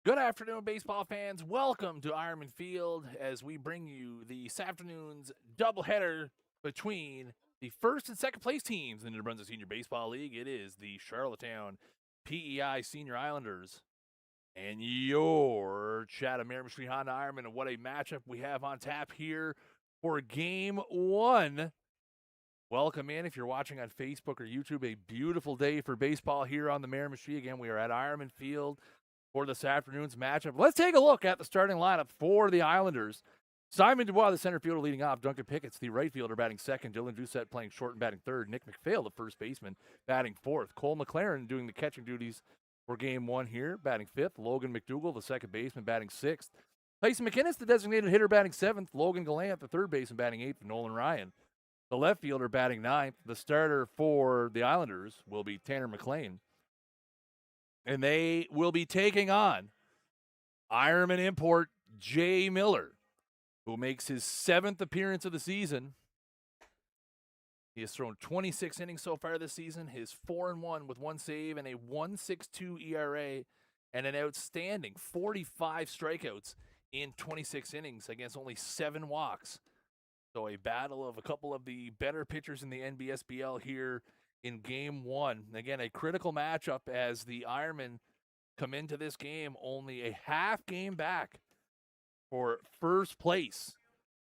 Good afternoon, baseball fans. Welcome to Ironman Field as we bring you this afternoon's doubleheader between the first and second place teams in the New Brunswick Senior Baseball League. It is the Charlottetown PEI Senior Islanders and your Chatham Miramichi Honda Ironman. And what a matchup we have on tap here for game one. Welcome in if you're watching on Facebook or YouTube. A beautiful day for baseball here on the Miramichi. Again, we are at Ironman Field for this afternoon's matchup. Let's take a look at the starting lineup for the Islanders. Simon Dubois, the center fielder, leading off. Duncan Pickett's the right fielder, batting second. Dylan Doucette playing short and batting third. Nick McPhail, the first baseman, batting fourth. Cole McLaren doing the catching duties for game one here, batting fifth. Logan McDougall, the second baseman, batting sixth. Tyson McInnes, the designated hitter, batting seventh. Logan Gallant, the third baseman, batting eighth. Nolan Ryan, the left fielder, batting ninth. The starter for the Islanders will be Tanner McLean. And they will be taking on Ironman import Jay Miller, who makes his seventh appearance of the season. He has thrown 26 innings so far this season. His 4-1 with one save and a 1.62 ERA and an outstanding 45 strikeouts in 26 innings against only 7 walks. So a battle of a couple of the better pitchers in the NBSBL here in game one. Again, a critical matchup as the Ironmen come into this game only a half game back for first place.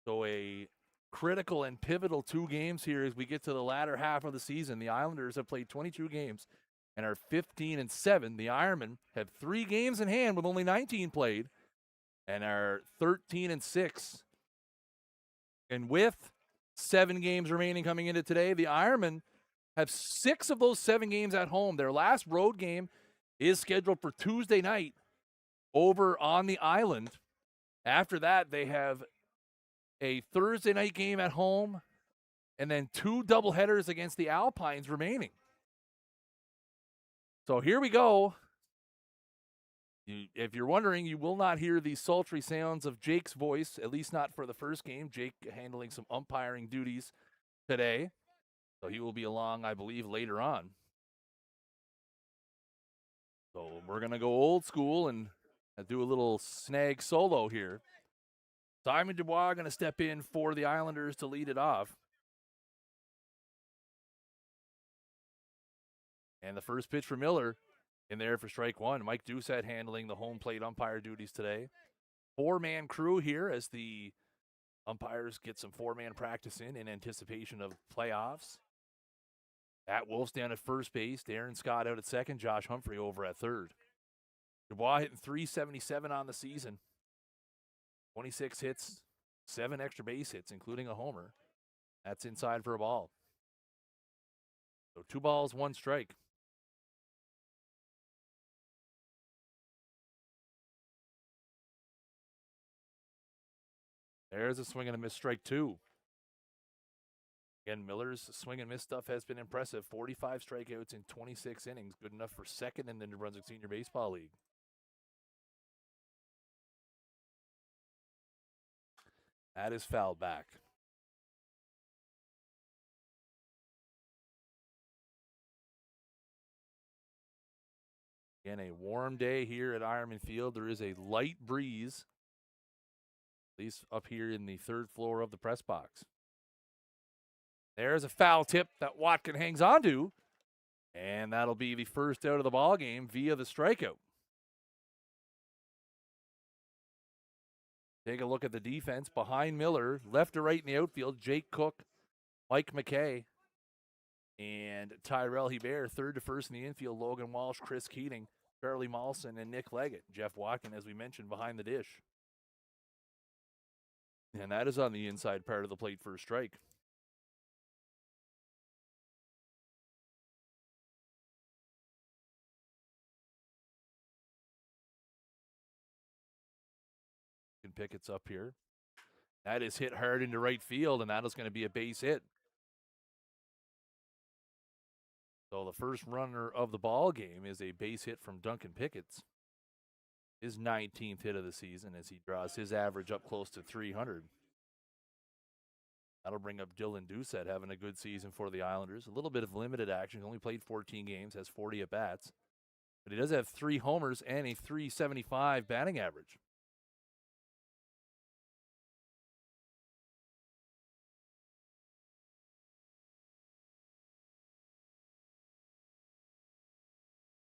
So a critical and pivotal 2 games here as we get to the latter half of the season. The Islanders have played 22 games and are 15-7. The Ironmen have 3 games in hand with only 19 played and are 13-6. And with 7 games remaining coming into today, the Ironmen have 6 of those 7 games at home. Their last road game is scheduled for Tuesday night over on the island. After that, they have a Thursday night game at home and then 2 doubleheaders against the Alpines remaining. So here we go. If you're wondering, you will not hear the sultry sounds of Jake's voice, at least not for the first game. Jake handling some umpiring duties today. So he will be along, I believe, later on. So we're going to go old school and do a little snag solo here. Simon Dubois going to step in for the Islanders to lead it off. And the first pitch for Miller in there for strike one. Mike Doucette handling the home plate umpire duties today. 4-man crew here as the umpires get some 4-man practice in anticipation of playoffs. At Wolf's down at first base. Darren Scott out at second. Josh Humphrey over at third. Dubois hitting .377 on the season. 26 hits, 7 extra base hits, including a homer. That's inside for a ball. So 2 balls, 1 strike. There's a swing and a miss, strike 2. Again, Miller's swing and miss stuff has been impressive. 45 strikeouts in 26 innings. Good enough for second in the New Brunswick Senior Baseball League. That is fouled back. Again, a warm day here at Ironman Field. There is a light breeze, at least up here in the 3rd floor of the press box. There's a foul tip that Watkin hangs onto, and that'll be the first out of the ball game via the strikeout. Take a look at the defense behind Miller, left to right in the outfield. Jake Cook, Mike McKay, and Tyrell Hebert. Third to first in the infield, Logan Walsh, Chris Keating, Charlie Molson, and Nick Leggett. Jeff Watkin, as we mentioned, behind the dish. And that is on the inside part of the plate for a strike. Pickett's up here. That is hit hard into right field, and that is going to be a base hit. So the first runner of the ball game is a base hit from Duncan Pickett's. His 19th hit of the season as he draws his average up close to 300. That'll bring up Dylan Doucette having a good season for the Islanders. A little bit of limited action. Only played 14 games, has 40 at-bats. But he does have 3 homers and a .375 batting average.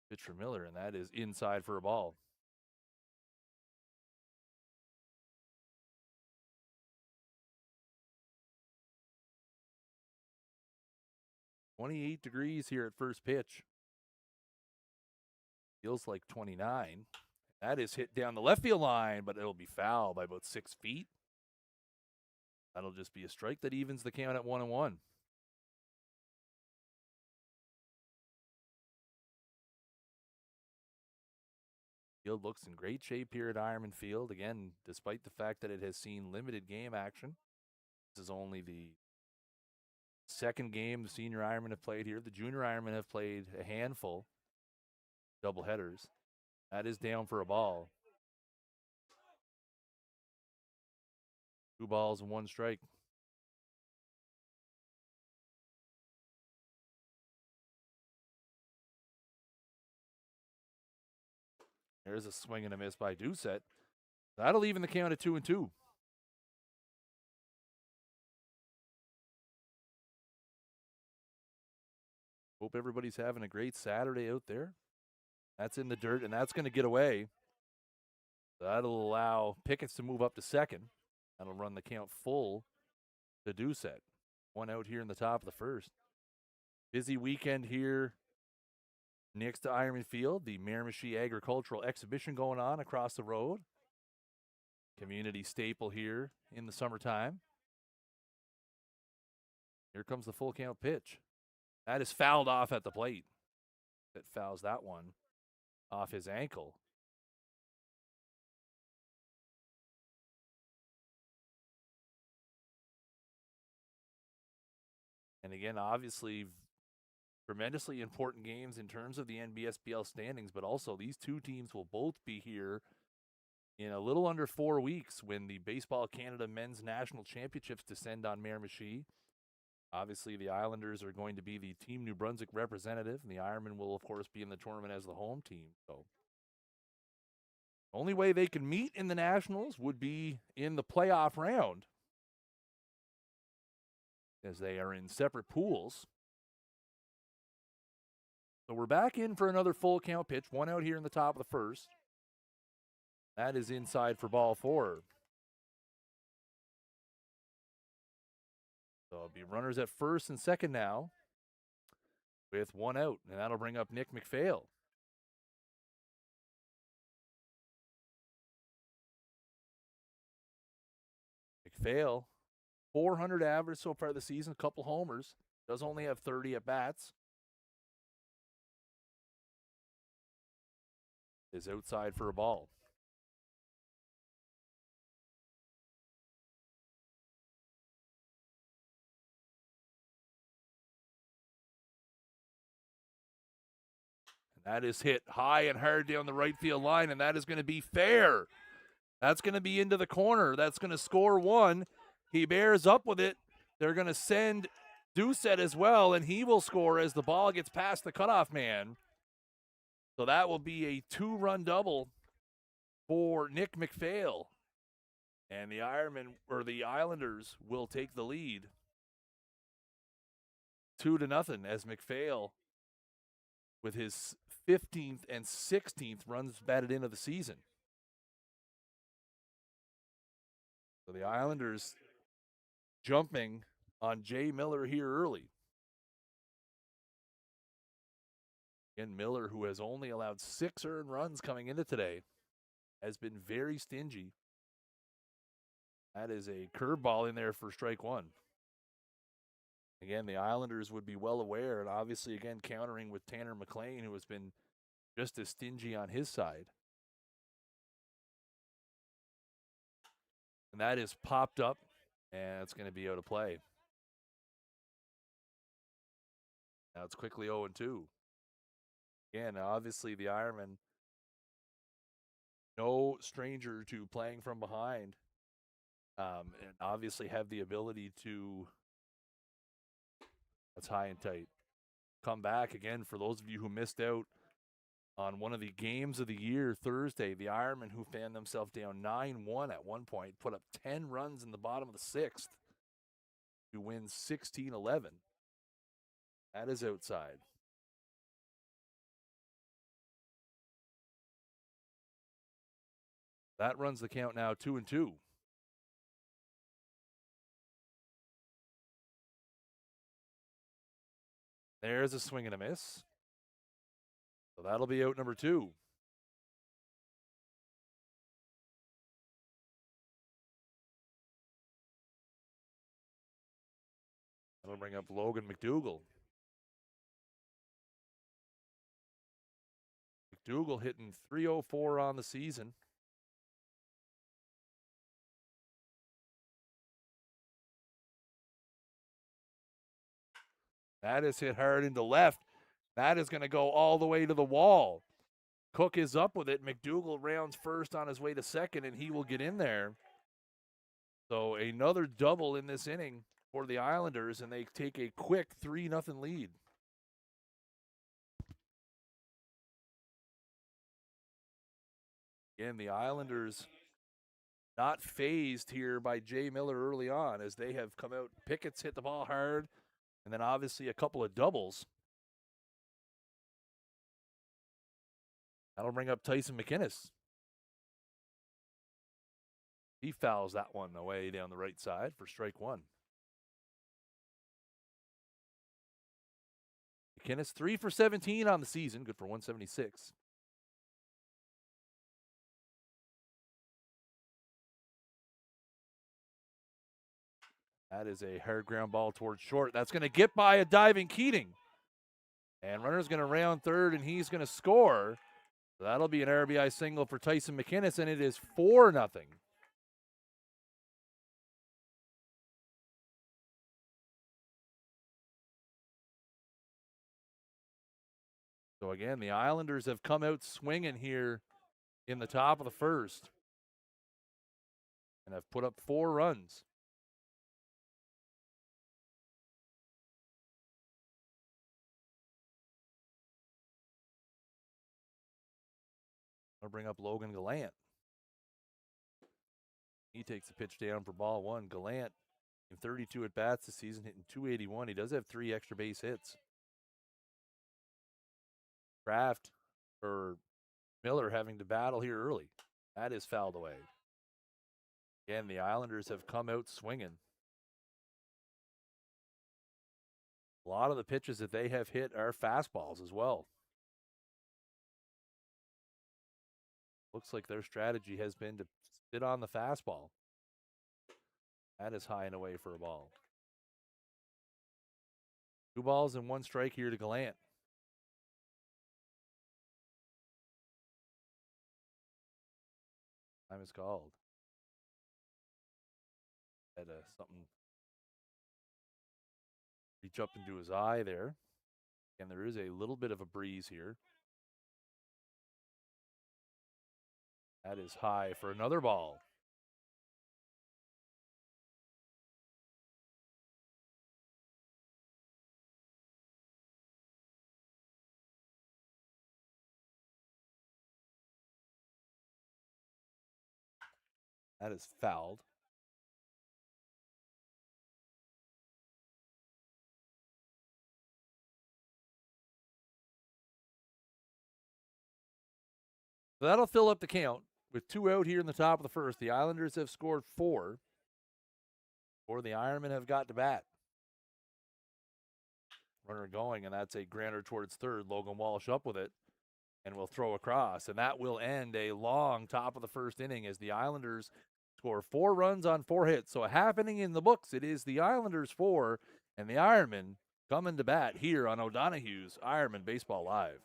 Pitch for Miller, and that is inside for a ball. .28 here at first pitch. Feels like 29. That is hit down the left field line, but it'll be foul by about 6 feet. That'll just be a strike that evens the count at 1-1. Field looks in great shape here at Ironman Field. Again, despite the fact that it has seen limited game action. This is only the second game the senior Ironmen have played here. The junior Ironmen have played a handful, doubleheaders. That is down for a ball. 2 balls and 1 strike. There's a swing and a miss by Doucette. That'll even the count at 2-2. Hope everybody's having a great Saturday out there. That's in the dirt, and that's going to get away. That'll allow Pickens to move up to second. That'll run the count full to Doucette. 1 out here in the top of the first. Busy weekend here next to Ironman Field. The Miramichi Agricultural Exhibition going on across the road. Community staple here in the summertime. Here comes the full count pitch. That is fouled off at the plate. That fouls that one off his ankle. And again, obviously, tremendously important games in terms of the NBSBL standings, but also these two teams will both be here in a little under 4 weeks when the Baseball Canada Men's National Championships descend on Miramichi. Obviously, the Islanders are going to be the Team New Brunswick representative, and the Ironmen will, of course, be in the tournament as the home team. So, only way they can meet in the Nationals would be in the playoff round, as they are in separate pools. So we're back in for another full count pitch. 1 out here in the top of the first. That is inside for ball 4. So it'll be runners at first and second now with 1 out, and that'll bring up Nick McPhail. McPhail, 400 average so far this season, a couple homers. Does only have 30 at bats. Is outside for a ball. That is hit high and hard down the right field line, and that is going to be fair. That's going to be into the corner. That's going to score 1. He bears up with it. They're going to send Doucette as well, and he will score as the ball gets past the cutoff man. So that will be a 2-run double for Nick McPhail. And the Islanders will take the lead 2-0 as McPhail, with his 15th and 16th runs batted into the season. So the Islanders jumping on Jay Miller here early. Again, Miller, who has only allowed 6 earned runs coming into today, has been very stingy. That is a curveball in there for strike 1. Again, the Islanders would be well aware, and obviously, again, countering with Tanner McLean, who has been just as stingy on his side. And that is popped up, and it's going to be out of play. Now it's quickly 0-2. Again, obviously, the Ironmen, no stranger to playing from behind, and obviously have the ability to, that's high and tight, come back again. For those of you who missed out On one of the games of the year Thursday, the Ironmen, who found themselves down 9-1 at one point, put up 10 runs in the bottom of the sixth to win 16-11. That is outside. That runs the count now 2-2. There's a swing and a miss. So that'll be out number 2. That'll bring up Logan McDougall. McDougall hitting .304 on the season. That is hit hard into left. That is going to go all the way to the wall. Cook is up with it. McDougall rounds first on his way to second, and he will get in there. So another double in this inning for the Islanders, and they take a quick 3-0 lead. Again, the Islanders not phased here by Jay Miller early on as they have come out. Pickett's hit the ball hard, and then obviously a couple of doubles. That'll bring up Tyson McInnes. He fouls that one away down the right side for strike 1. McInnes 3 for 17 on the season, good for 176. That is a hard ground ball towards short. That's going to get by a diving Keating. And runner's going to round third, and he's going to score. So that'll be an RBI single for Tyson McInnes, and it is 4-0. So again, the Islanders have come out swinging here in the top of the first and have put up 4 runs. I'll bring up Logan Gallant. He takes the pitch down for ball 1. Gallant in 32 at bats this season, hitting .281. He does have 3 extra base hits. Kraft or Miller having to battle here early. That is fouled away. Again, the Islanders have come out swinging. A lot of the pitches that they have hit are fastballs as well. Looks like their strategy has been to sit on the fastball. That is high and away for a ball. 2 balls and 1 strike here to Gallant. Time is called. Had something reach up into his eye there. And there is a little bit of a breeze here. That is high for another ball. That is fouled. So that'll fill up the count. With 2 out here in the top of the first, the Islanders have scored 4. Or the Ironmen have got to bat. Runner going, and that's a grounder towards third. Logan Walsh up with it, and will throw across. And that will end a long top of the first inning as the Islanders score 4 runs on 4 hits. So a half inning in the books. It is the Islanders 4 and the Ironmen coming to bat here on O'Donoghue's Ironmen Baseball Live.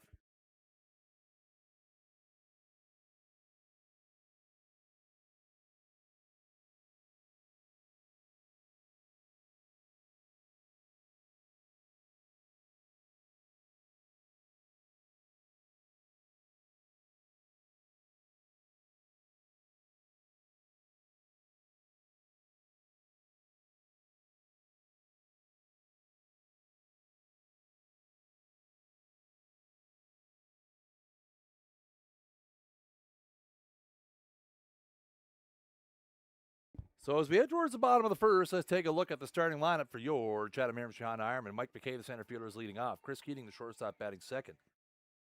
So as we head towards the bottom of the first, let's take a look at the starting lineup for your Chatham Miramichi Ironmen. Mike McKay, the center fielder, is leading off. Chris Keating, the shortstop, batting second.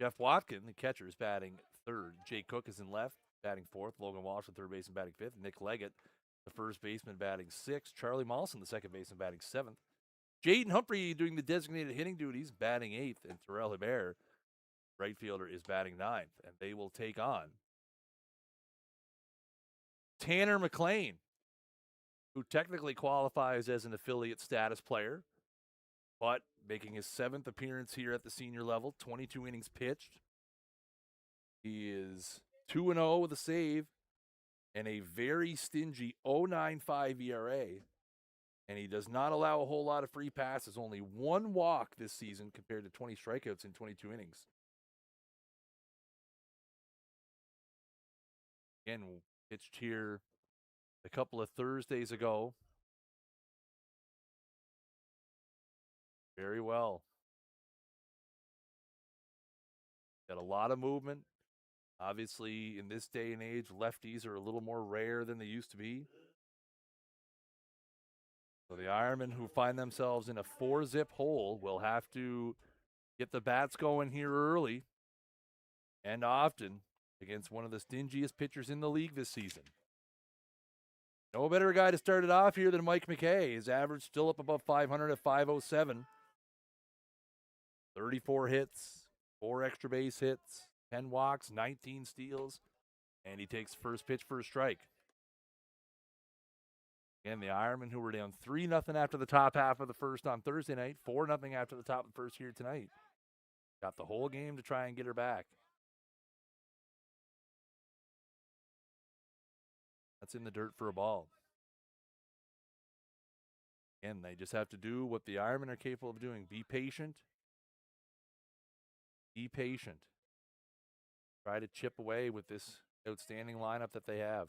Jeff Watkin, the catcher, is batting third. Jay Cook is in left, batting fourth. Logan Walsh, the third baseman, batting fifth. Nick Leggett, the first baseman, batting sixth. Charlie Mollison, the second baseman, batting seventh. Jaden Humphrey doing the designated hitting duties, batting eighth. And Terrell Hebert, right fielder, is batting ninth. And they will take on Tanner McLean, who technically qualifies as an affiliate status player, but making his seventh appearance here at the senior level, 22 innings pitched. He is 2-0 with a save and a very stingy 0.95 ERA. And he does not allow a whole lot of free passes, only one walk this season compared to 20 strikeouts in 22 innings. Again, pitched here a couple of Thursdays ago. Very well. Got a lot of movement. Obviously, in this day and age, lefties are a little more rare than they used to be. So the Ironmen, who find themselves in a 4-zip hole, will have to get the bats going here early and often against one of the stingiest pitchers in the league this season. No better guy to start it off here than Mike McKay. His average still up above 500 at 507. 34 hits, 4 extra base hits, 10 walks, 19 steals, and he takes first pitch for a strike. Again, the Ironmen, who were down 3-0 after the top half of the first on Thursday night, 4-0 after the top of the first here tonight. Got the whole game to try and get her back. That's in the dirt for a ball. Again, they just have to do what the Ironmen are capable of doing. Be patient. Be patient. Try to chip away with this outstanding lineup that they have.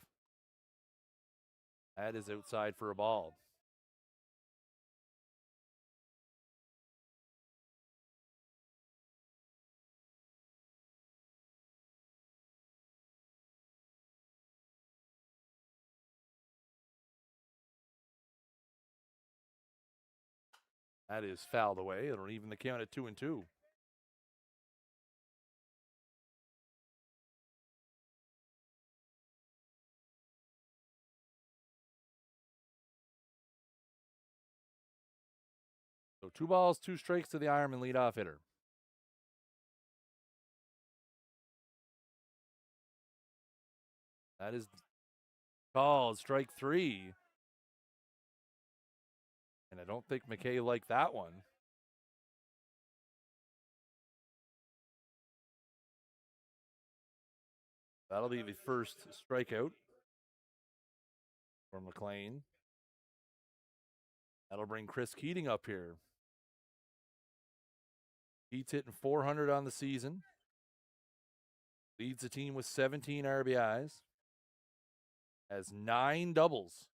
That is outside for a ball. That is fouled away. It'll even the count at 2-2. So 2 balls, 2 strikes to the Ironman leadoff hitter. That is called strike 3. And I don't think McKay liked that one. That'll be the first strikeout for McLean. That'll bring Chris Keating up here. He's hitting 400 on the season. Leads the team with 17 RBIs. Has 9 doubles.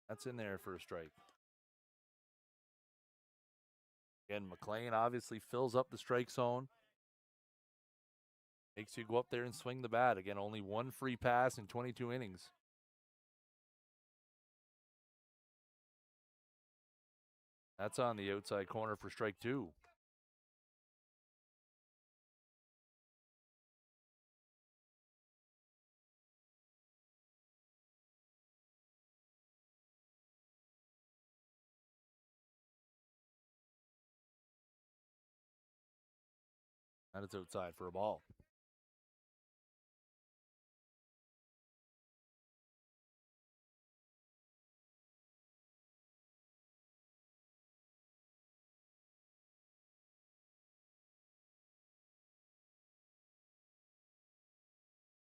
That's in there for a strike. Again, McLean obviously fills up the strike zone. Makes you go up there and swing the bat. Again, only 1 free pass in 22 innings. That's on the outside corner for strike 2. That is outside for a ball.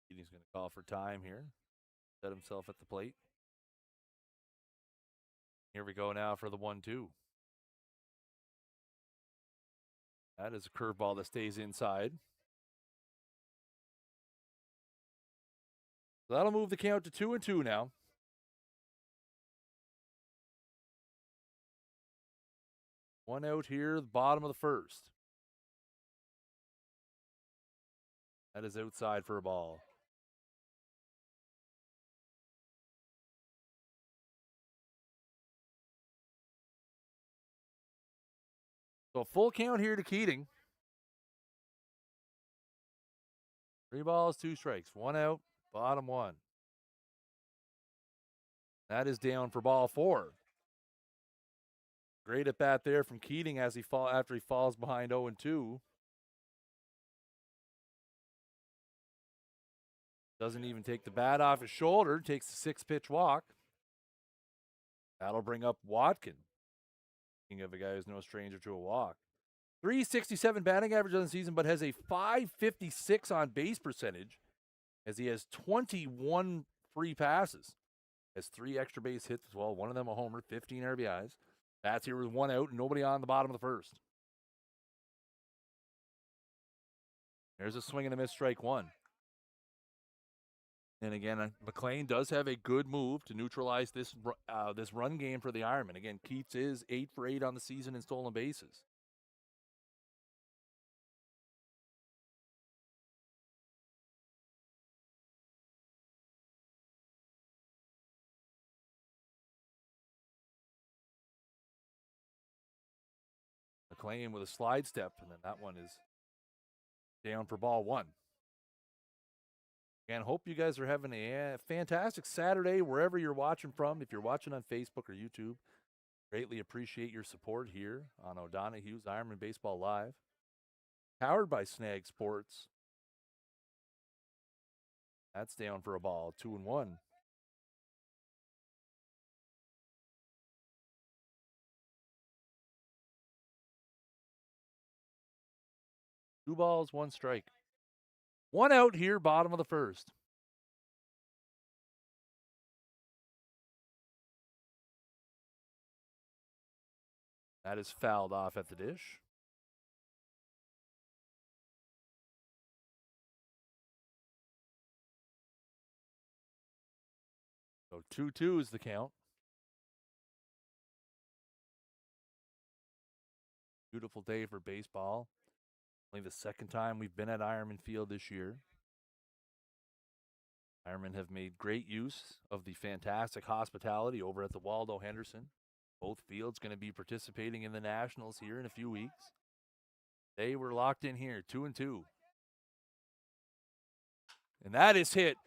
He's going to call for time here. Set himself at the plate. Here we go now for the 1-2. That is a curveball that stays inside. So that'll move the count to 2-2 now. One out here, the bottom of the first. That is outside for a ball. So full count here to Keating. 3 balls, 2 strikes. 1 out, bottom 1. That is down for ball 4. Great at bat there from Keating as after he falls behind 0-2. Doesn't even take the bat off his shoulder. Takes a 6-pitch walk. That'll bring up Watkin. Speaking of a guy who's no stranger to a walk. 367 batting average on the season, but has a 556 on base percentage as he has 21 free passes. Has 3 extra base hits as well. One of them a homer, 15 RBIs. Bats here with 1 out and nobody on the bottom of the first. There's a swing and a miss, strike 1. And again, McLean does have a good move to neutralize this run game for the Ironmen. Again, Keats is 8 for 8 on the season in stolen bases. McLean with a slide step, and then that one is down for ball 1. And hope you guys are having a fantastic Saturday wherever you're watching from. If you're watching on Facebook or YouTube, greatly appreciate your support here on O'Donoghue's Ironmen Baseball Live. Powered by Snag Sports. That's down for a ball, 2-1. Two balls, 1 strike. 1 out here, bottom of the first. That is fouled off at the dish. So 2-2 is the count. Beautiful day for baseball. Only the second time we've been at Ironman Field this year. Ironmen have made great use of the fantastic hospitality over at the Waldo Henderson. Both fields going to be participating in the Nationals here in a few weeks. They were locked in here, 2-2. And that is hit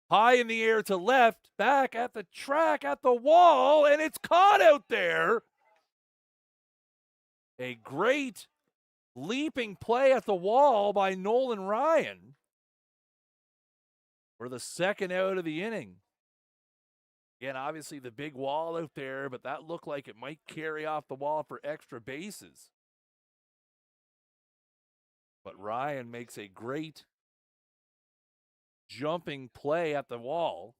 high in the air to left, back at the track, at the wall, and it's caught out there. A great leaping play at the wall by Nolan Ryan for the second out of the inning. Again, obviously the big wall out there, but that looked like it might carry off the wall for extra bases. But Ryan makes a great jumping play at the wall.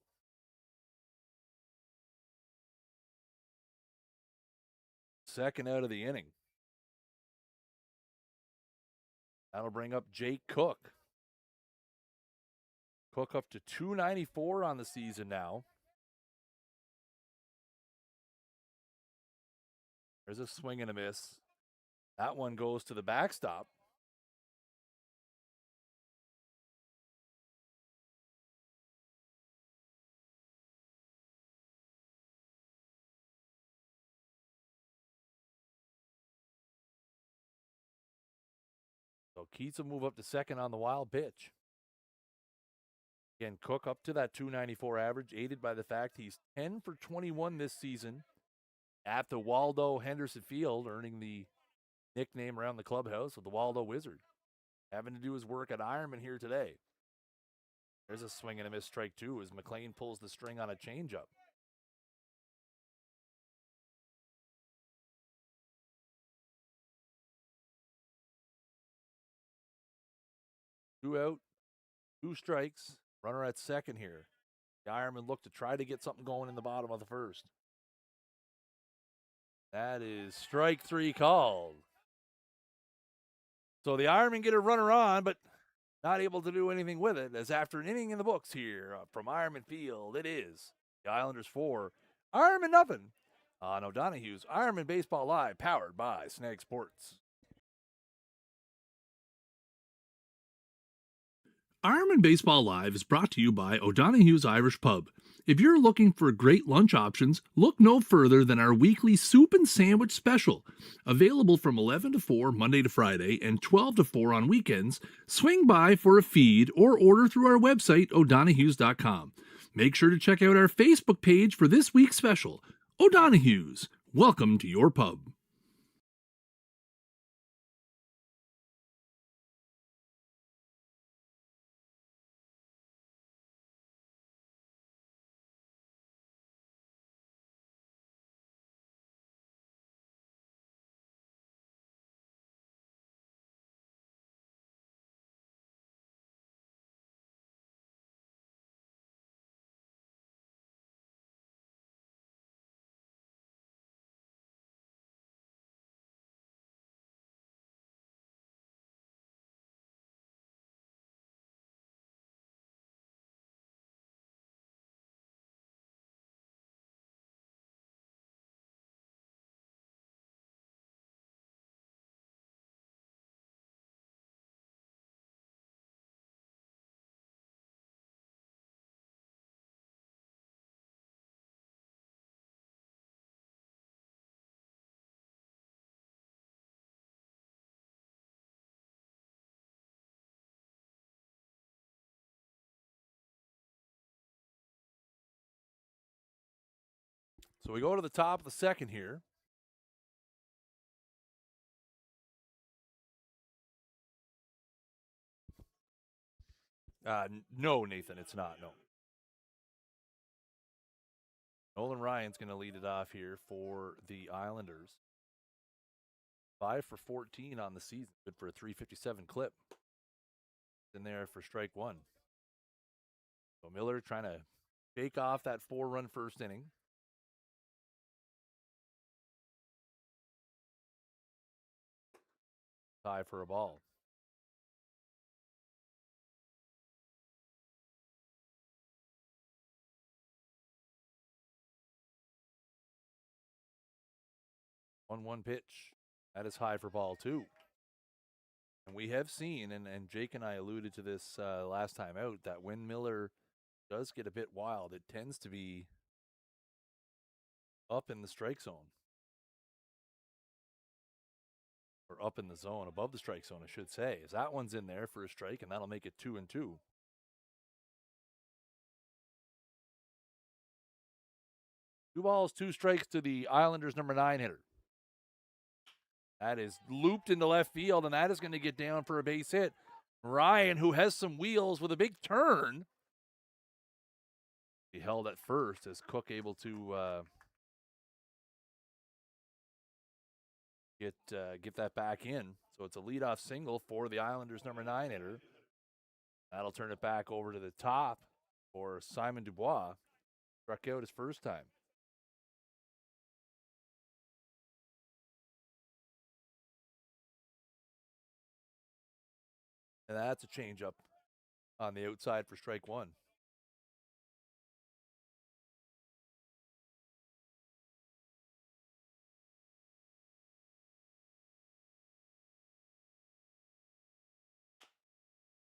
Second out of the inning. That'll bring up Jake Cook. Cook up to 294 on the season now. There's a swing and a miss. That one goes to the backstop. So Keats will move up to second on the wild pitch. Again, Cook up to that 294 average, aided by the fact he's 10 for 21 this season at the Waldo Henderson Field, earning the nickname around the clubhouse of the Waldo Wizard. Having to do his work at Ironman here today. There's a swing and a miss, strike 2 as McLean pulls the string on a changeup. Two out, 2 strikes. Runner at second here. The Ironmen look to try to get something going in the bottom of the first. That is strike 3 called. So the Ironmen get a runner on, but not able to do anything with it, as after an inning in the books here from Ironman Field, it is the Islanders 4, Ironman nothing on O'Donoghue's Ironman Baseball Live, powered by Snag Sports. Ironmen Baseball Live is brought to you by O'Donoghue's Irish Pub. If you're looking for great lunch options, look no further than our weekly soup and sandwich special. Available from 11 to 4 Monday to Friday and 12 to 4 on weekends, swing by for a feed or order through our website, o'donoghues.com. Make sure to check out our Facebook page for this week's special. O'Donoghue's, welcome to your pub. So we go to the top of the second here. No, Nathan, it's not. No. Nolan Ryan's going to lead it off here for the Islanders. 5 for 14 on the season. Good for a 357 clip. In there for strike one. So Miller trying to shake off that 4-run first inning. Tie for a ball. One pitch. That is high for ball two. And we have seen, and Jake and I alluded to this last time out, that when Miller does get a bit wild, it tends to be up in the strike zone. Or up in the zone, above the strike zone, I should say. As that one's in there for a strike, and that'll make it 2-2. 2 balls, 2 strikes to the Islanders' number 9 hitter. That is looped into left field, and that is going to get down for a base hit. Ryan, who has some wheels with a big turn. He held at first as Cook able to get that back in. So it's a leadoff single for the Islanders' number 9 hitter. That'll turn it back over to the top for Simon Dubois. Struck out his first time. And that's a changeup on the outside for strike one.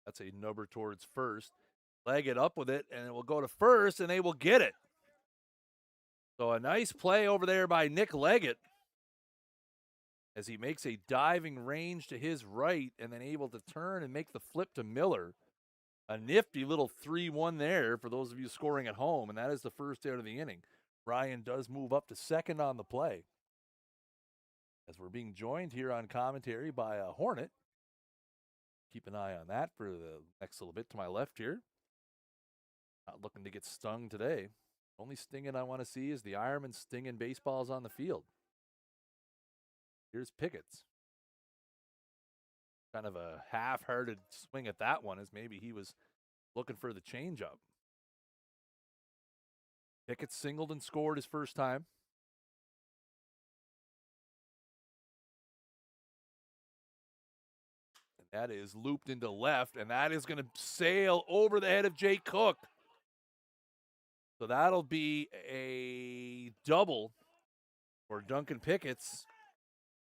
That's a number towards first. Leg it up with it, and it will go to first, and they will get it. So a nice play over there by Nick Leggett as he makes a diving range to his right and then able to turn and make the flip to Miller. A nifty little 3-1 there for those of you scoring at home, and that is the first out of the inning. Ryan does move up to second on the play. As we're being joined here on commentary by a Hornet. Keep an eye on that for the next little bit to my left here. Not looking to get stung today. Only stinging I want to see is the Ironman stinging baseballs on the field. Here's Pickett's. Kind of a half-hearted swing at that one, as maybe he was looking for the changeup. Pickett singled and scored his first time. And that is looped into left, and that is going to sail over the head of Jake Cook. So that'll be a double for Duncan Pickett's,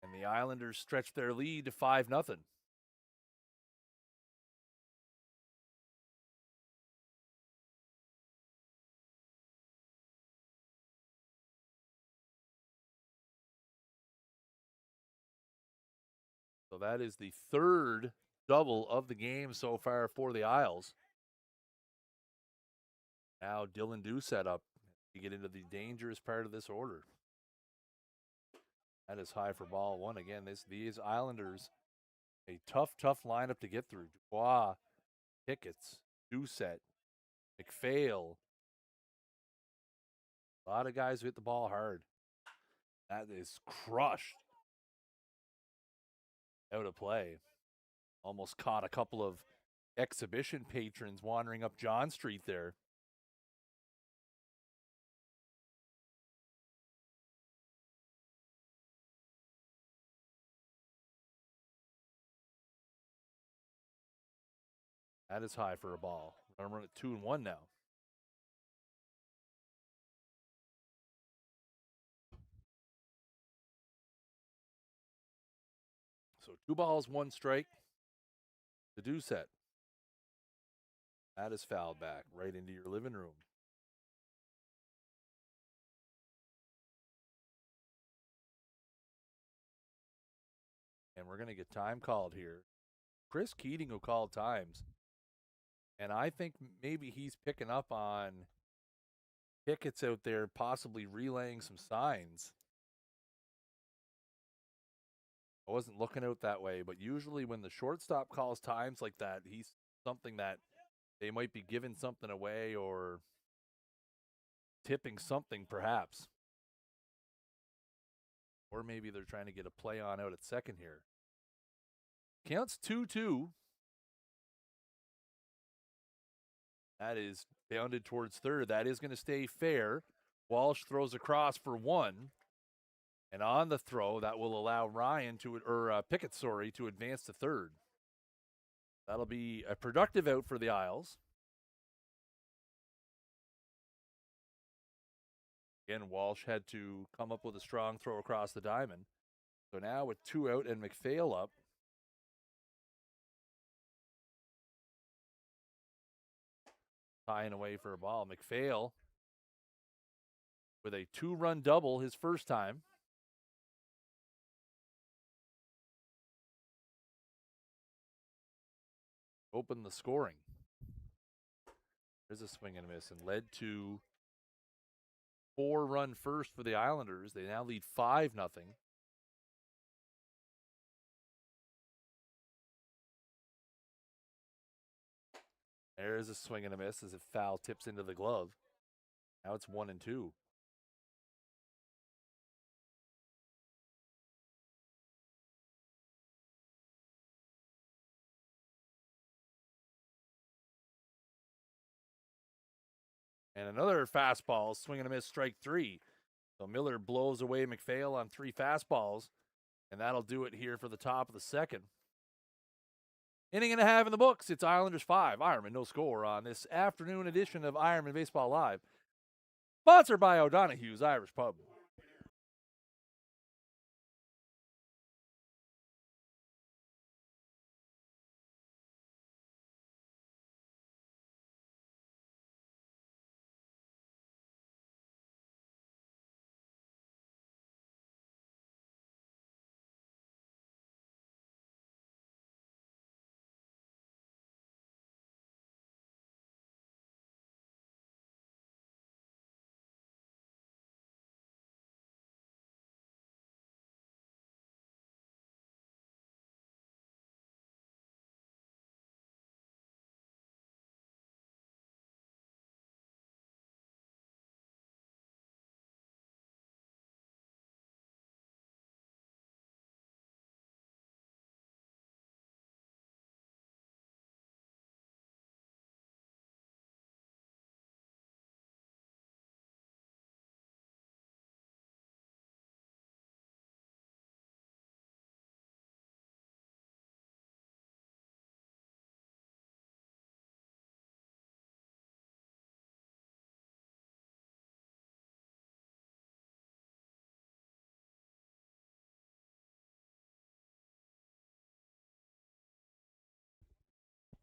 and the Islanders stretch their lead to 5-0. So that is the third double of the game so far for the Isles. Now Dylan Doucette up to get into the dangerous part of this order. That is high for ball one. Again, these Islanders, a tough lineup to get through. Dubois, Pickets, Doucette, McPhail. A lot of guys who hit the ball hard. That is crushed. Out of play. Almost caught a couple of exhibition patrons wandering up John Street there. That is high for a ball. We're going to run it 2-1 now. So 2 balls, 1 strike to Doucette. That is fouled back right into your living room. And we're going to get time called here. Chris Keating will call times. And I think maybe he's picking up on Pickets out there possibly relaying some signs. I wasn't looking out that way, but usually when the shortstop calls times like that, he's something that they might be giving something away or tipping something perhaps. Or maybe they're trying to get a play on out at second here. Counts 2-2. That is bounded towards third. That is going to stay fair. Walsh throws across for 1. And on the throw, that will allow Pickett, to advance to third. That'll be a productive out for the Isles. Again, Walsh had to come up with a strong throw across the diamond. So now with 2 out and McPhail up, tying away for a ball. McPhail with a 2-run double his first time. Opened the scoring. There's a swing and a miss and led to 4-run first for the Islanders. They now lead 5-0. There's a swing and a miss as a foul tips into the glove. Now it's 1-2. And another fastball, swing and a miss, strike 3. So Miller blows away McPhail on 3 fastballs, and that'll do it here for the top of the second. Inning and a half in the books. It's Islanders 5, Ironman no score on this afternoon edition of Ironman Baseball Live. Sponsored by O'Donoghue's Irish Pub.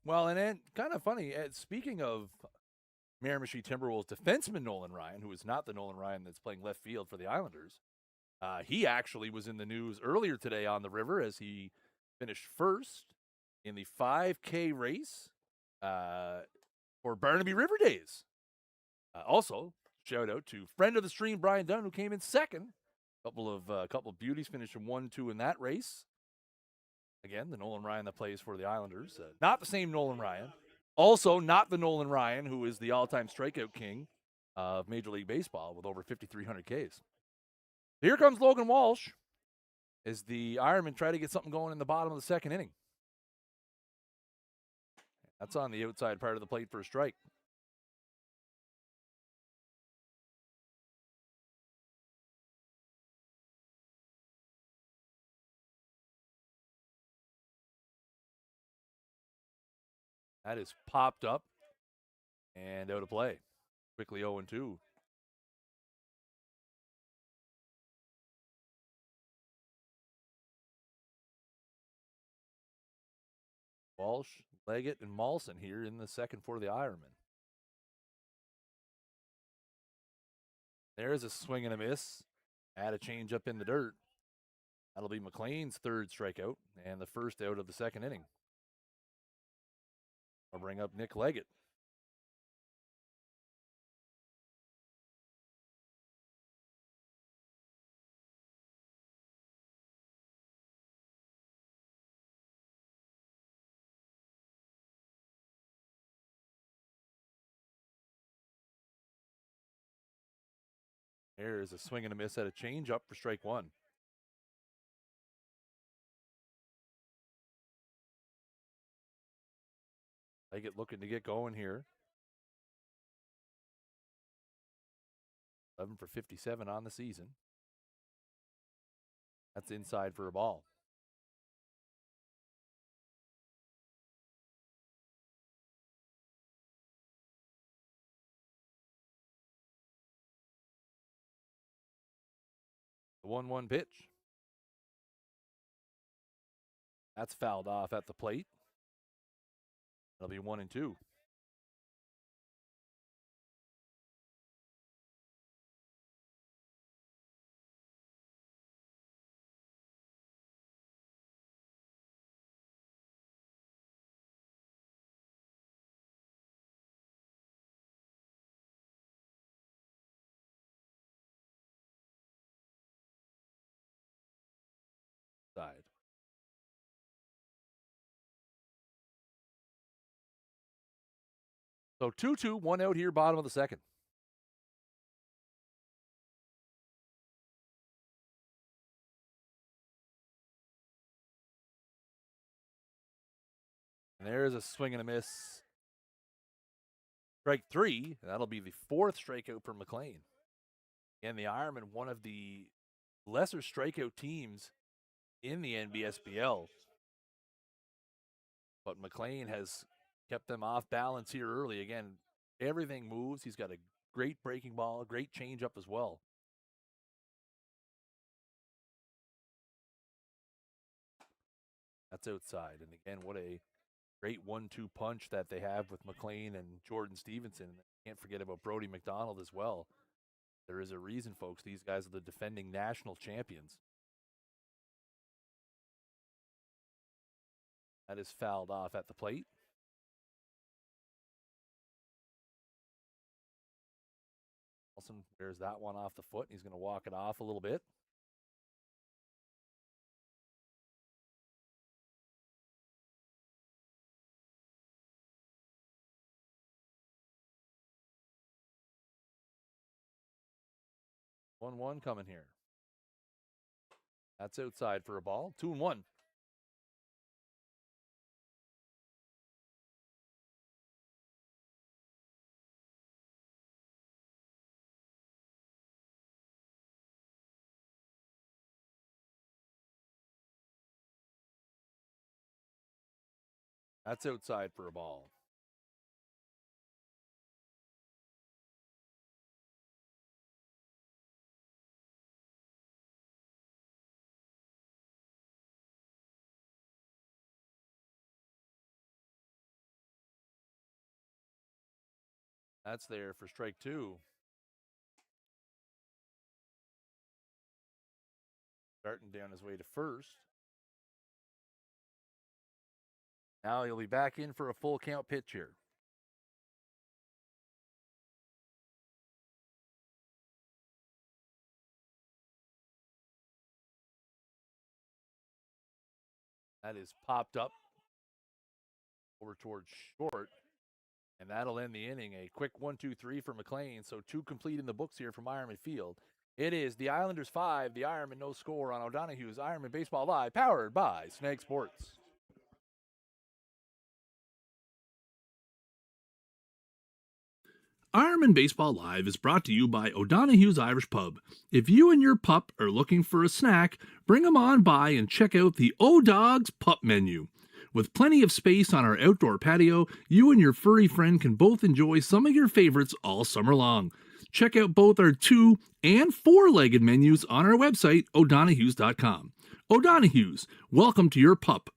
Well, and then kind of funny, speaking of Miramichi Timberwolves defenseman Nolan Ryan, who is not the Nolan Ryan that's playing left field for the Islanders, he actually was in the news earlier today on the river as he finished first in the 5K race for Barnaby River Days. Also, shout out to friend of the stream Brian Dunn, who came in second. Couple of beauties finished in 1-2 in that race. Again, the Nolan Ryan that plays for the Islanders. Not the same Nolan Ryan. Also, not the Nolan Ryan who is the all-time strikeout king of Major League Baseball with over 5,300 Ks. Here comes Logan Walsh as the Ironmen try to get something going in the bottom of the second inning. That's on the outside part of the plate for a strike. That is popped up and out of play. Quickly 0-2. Walsh, Leggett, and Malson here in the second for the Ironmen. There's a swing and a miss. Add a change up in the dirt. That'll be McLean's third strikeout and the first out of the second inning. I'll bring up Nick Leggett. There's a swing and a miss at a change up for strike one. Leggett looking to get going here. 11 for 57 on the season. That's inside for a ball. The 1-1 pitch. That's fouled off at the plate. It'll be 1-2. Side. So 2-2, one out here, bottom of the second. And there's a swing and a miss. Strike three. That'll be the fourth strikeout for McLean. And the Ironmen, one of the lesser strikeout teams in the NBSBL. But McLean has kept them off balance here early. Again, everything moves. He's got a great breaking ball, a great changeup as well. That's outside. And again, what a great 1-2 punch that they have with McLean and Jordan Stevenson. Can't forget about Brody McDonald as well. There is a reason, folks. These guys are the defending national champions. That is fouled off at the plate. Wilson wears that one off the foot. He's going to walk it off a little bit. One coming here. That's outside for a ball. 2-1. That's outside for a ball. That's there for strike two. Starting down his way to first. Now he'll be back in for a full count pitch here. That is popped up over towards short. And that'll end the inning. A quick 1-2-3 for McLean. So 2 complete in the books here from Ironman Field. It is the Islanders 5, the Ironman no score on O'Donoghue's Ironman Baseball Live, powered by Snag Sports. Ironman Baseball Live is brought to you by O'Donoghue's Irish Pub. If you and your pup are looking for a snack, bring them on by and check out the O-Dogs Pup menu. With plenty of space on our outdoor patio, you and your furry friend can both enjoy some of your favorites all summer long. Check out both our 2- and 4-legged menus on our website, o'donoghues.com. O'Donoghue's, welcome to your pub.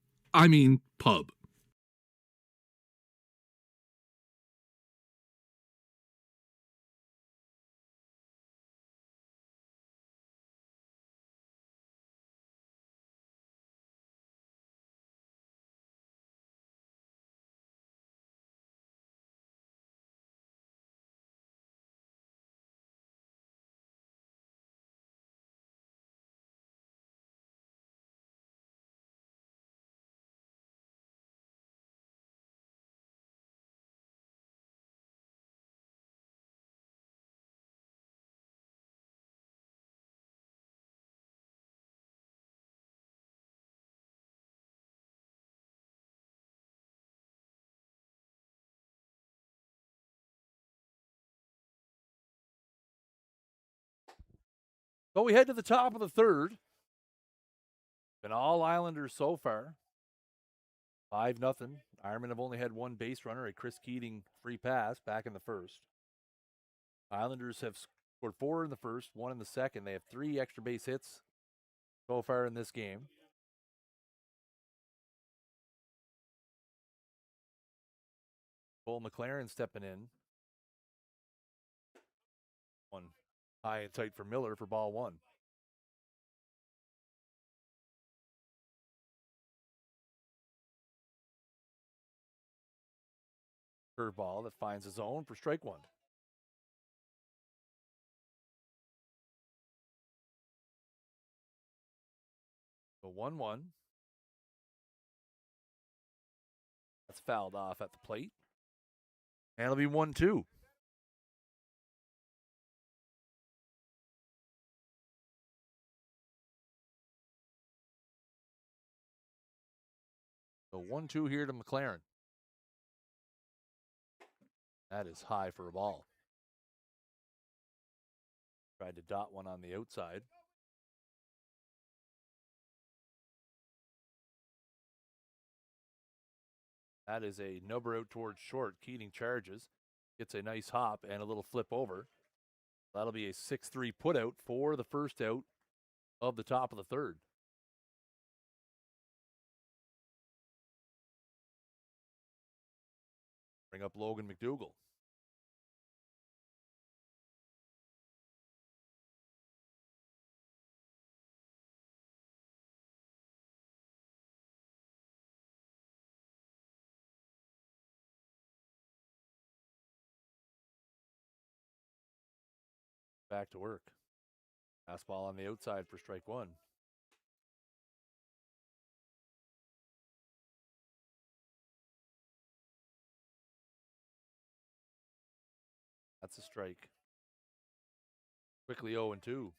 So we head to the top of the third. Been all Islanders so far. 5-0. Ironmen have only had 1 base runner, a Chris Keating free pass back in the first. Islanders have scored 4 in the first, 1 in the second. They have 3 extra base hits so far in this game. Cole McLaren stepping in. One high and tight for Miller for ball 1. Curveball that finds his zone for strike 1. So 1-1. That's fouled off at the plate. And it'll be 1-2. So 1-2 here to McLaren. That is high for a ball. Tried to dot one on the outside. That is a number out towards short. Keating charges. Gets a nice hop and a little flip over. That'll be a 6-3 putout for the first out of the top of the third. Bring up Logan McDougall. Back to work. Fastball on the outside for strike 1. That's a strike. Quickly 0-2.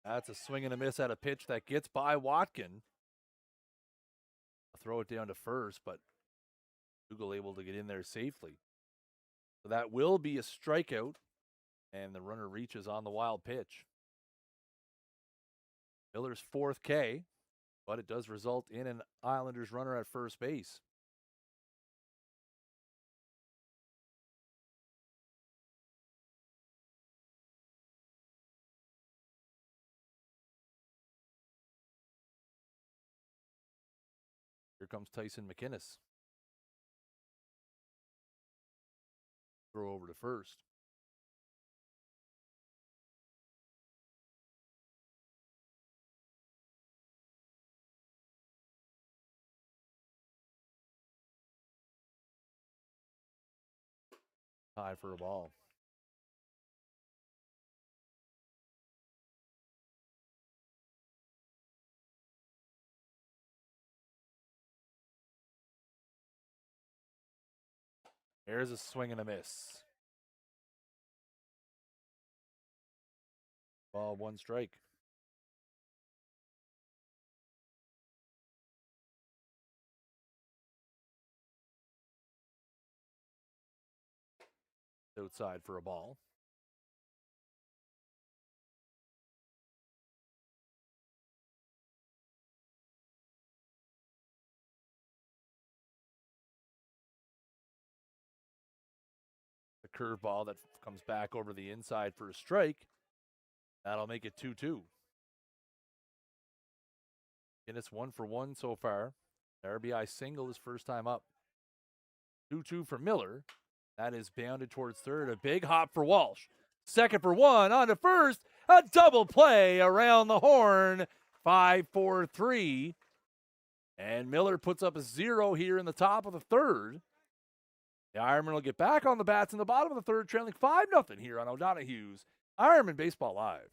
That's a swing and a miss at a pitch that gets by Watkin. I'll throw it down to first, but Dougal able to get in there safely. So that will be a strikeout, and the runner reaches on the wild pitch. Miller's 4th K, but it does result in an Islanders runner at first base. Here comes Tyson McInnes. Throw over to first. Tied for a ball. There's a swing and a miss. Ball, 1 strike. Outside for a ball. The curveball that comes back over the inside for a strike. That'll make it 2-2. And it's 1 for 1 so far. RBI single his first time up. 2-2 for Miller. That is bounded towards third. A big hop for Walsh. Second for 1 on to first. A double play around the horn. 5-4-3. And Miller puts up a 0 here in the top of the third. The Ironmen will get back on the bats in the bottom of the third, trailing 5-0 here on O'Donoghue's Ironmen Baseball Live.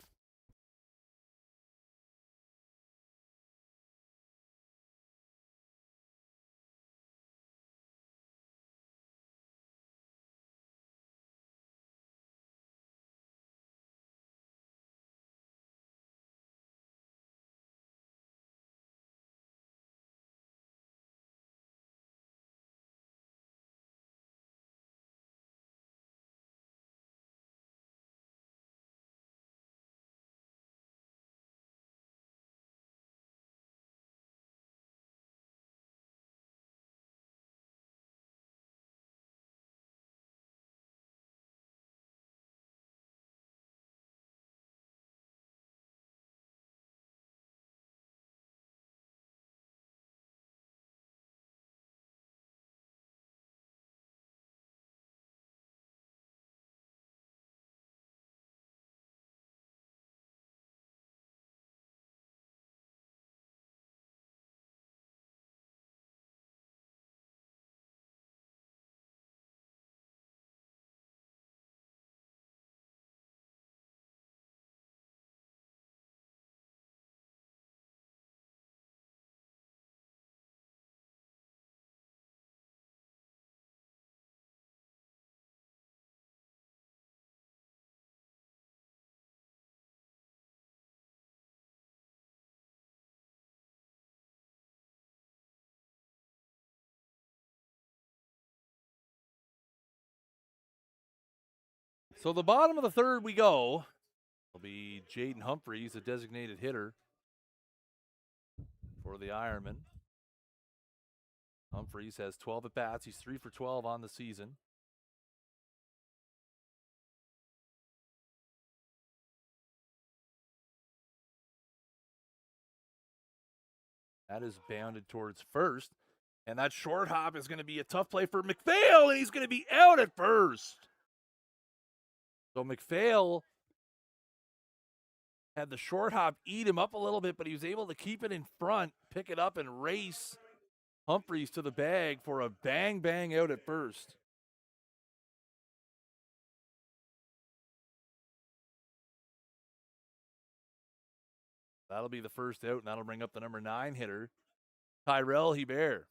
So the bottom of the third we go. Will be Jaden Humphreys, a designated hitter for the Ironmen. Humphreys has 12 at bats. He's 3 for 12 on the season. That is bounded towards first. And that short hop is going to be a tough play for McPhail, and he's going to be out at first. So McPhail had the short hop eat him up a little bit, but he was able to keep it in front, pick it up, and race Humphreys to the bag for a bang out at first. That'll be the first out, and that'll bring up the number 9 hitter, Tyrell Hebert.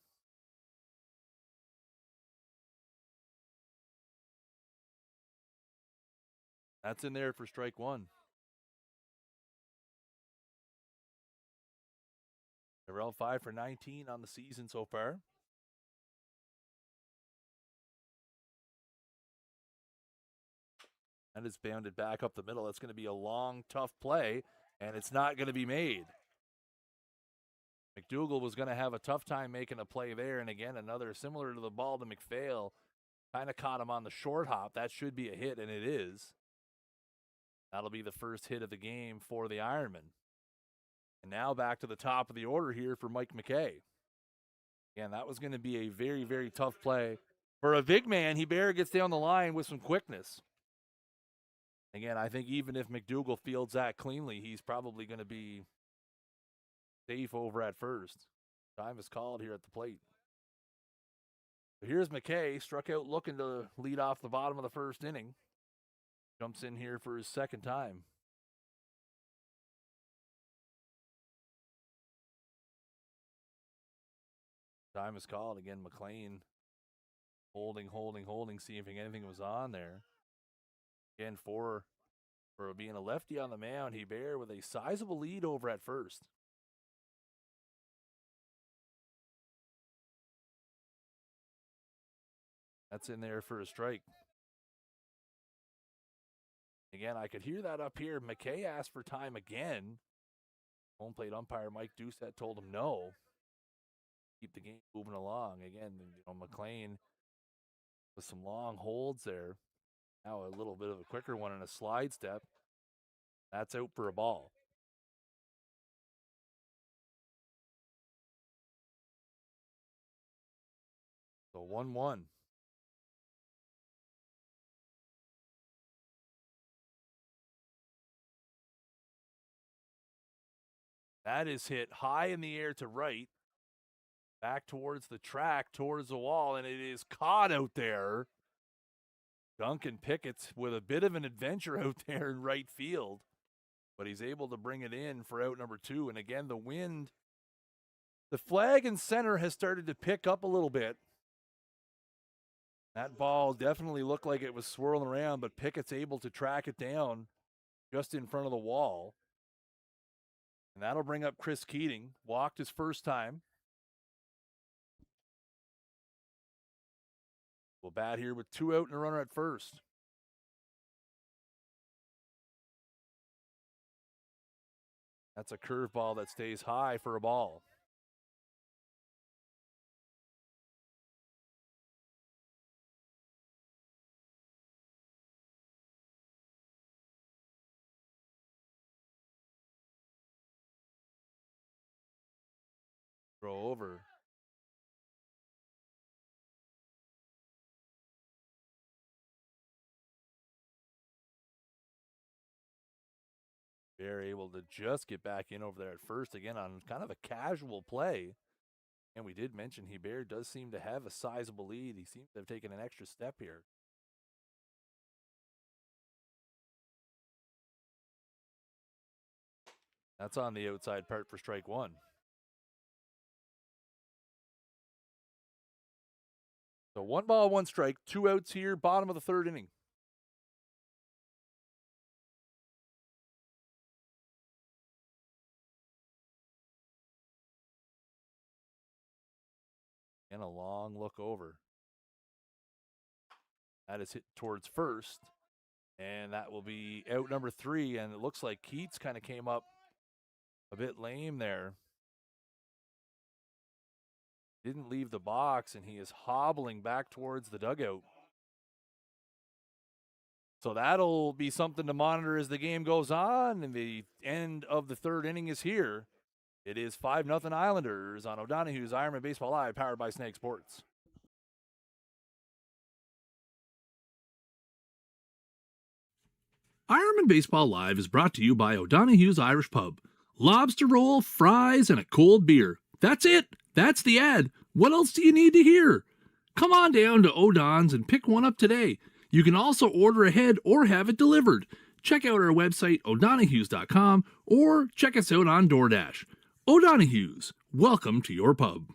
That's in there for strike 1. Tyrell 5 for 19 on the season so far. That is bounded back up the middle. That's going to be a long, tough play, and it's not going to be made. McDougal was going to have a tough time making a play there, and again, another similar to the ball to McPhail. Kind of caught him on the short hop. That should be a hit, and it is. That'll be the first hit of the game for the Ironmen. And now back to the top of the order here for Mike McKay. Again, that was going to be a very tough play. For a big man, Hebert gets down the line with some quickness. Again, I think even if McDougal fields that cleanly, he's probably going to be safe over at first. Time is called here at the plate. So here's McKay, struck out looking to lead off the bottom of the first inning. Jumps in here for his second time. Time is called. Again, McLean holding, see if anything was on there. Again, for being a lefty on the mound, Hebert with a sizable lead over at first. That's in there for a strike. Again, I could hear that up here. McKay asked for time again. Home plate umpire Mike Doucette told him no. Keep the game moving along. Again, McLean with some long holds there. Now a little bit of a quicker one and a slide step. That's out for a ball. So 1-1. That is hit high in the air to right. Back towards the track, towards the wall, and it is caught out there. Duncan Pickett with a bit of an adventure out there in right field, but he's able to bring it in for out number 2. And again, the wind, the flag in center has started to pick up a little bit. That ball definitely looked like it was swirling around, but Pickett's able to track it down just in front of the wall. And that'll bring up Chris Keating. Walked his first time. We'll bat here with 2 out and a runner at first. That's a curveball that stays high for a ball. Throw over. They're able to just get back in over there at first, again on kind of a casual play. And we did mention Hebert does seem to have a sizable lead. He seems to have taken an extra step here. That's on the outside part for strike 1. So 1 ball, 1 strike, 2 outs here, bottom of the 3rd inning. And a long look over. That is hit towards first. And that will be out number 3. And it looks like Keats kind of came up a bit lame there. Didn't leave the box, and he is hobbling back towards the dugout. So that'll be something to monitor as the game goes on, and the end of the 3rd inning is here. It is 5-0 Islanders on O'Donoghue's Ironman Baseball Live, powered by Snag Sports. Ironman Baseball Live is brought to you by O'Donoghue's Irish Pub. Lobster roll, fries, and a cold beer. That's it. That's the ad. What else do you need to hear? Come on down to O'Don's and pick one up today. You can also order ahead or have it delivered. Check out our website, o'donoghues.com, or check us out on DoorDash. O'Donoghue's, welcome to your pub.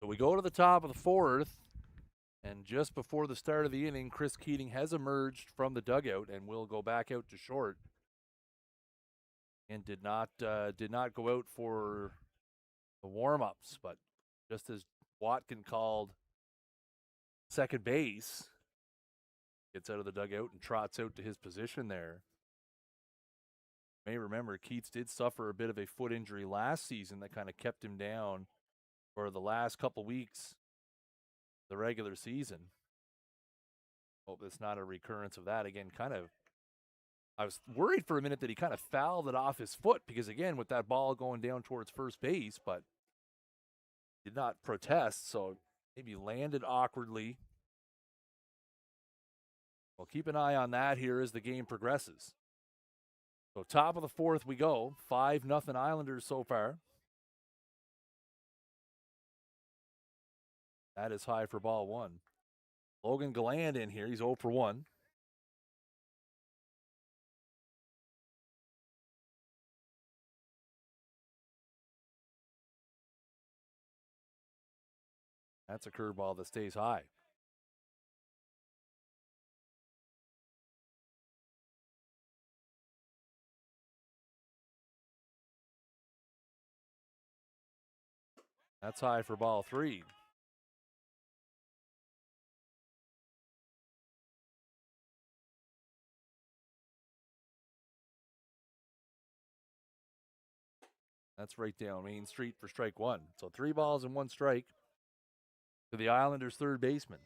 So we go to the top of the 4th, and just before the start of the inning, Chris Keating has emerged from the dugout and will go back out to short. and did not go out for the warm-ups, but just as Watkin called second base, gets out of the dugout and trots out to his position there. You may remember Keats did suffer a bit of a foot injury last season that kind of kept him down for the last couple weeks of the regular season. Hope it's not a recurrence of that again. I was worried for a minute that he kind of fouled it off his foot because, again, with that ball going down towards first base, but did not protest, so maybe landed awkwardly. Well, keep an eye on that here as the game progresses. So top of the fourth we go. 5-0 Islanders so far. That is high for ball one. Logan Galland in here. He's 0 for 1. That's a curveball that stays high. That's high for ball 3. That's right down Main Street for strike 1. So 3 balls and 1 strike to the Islanders' third baseman.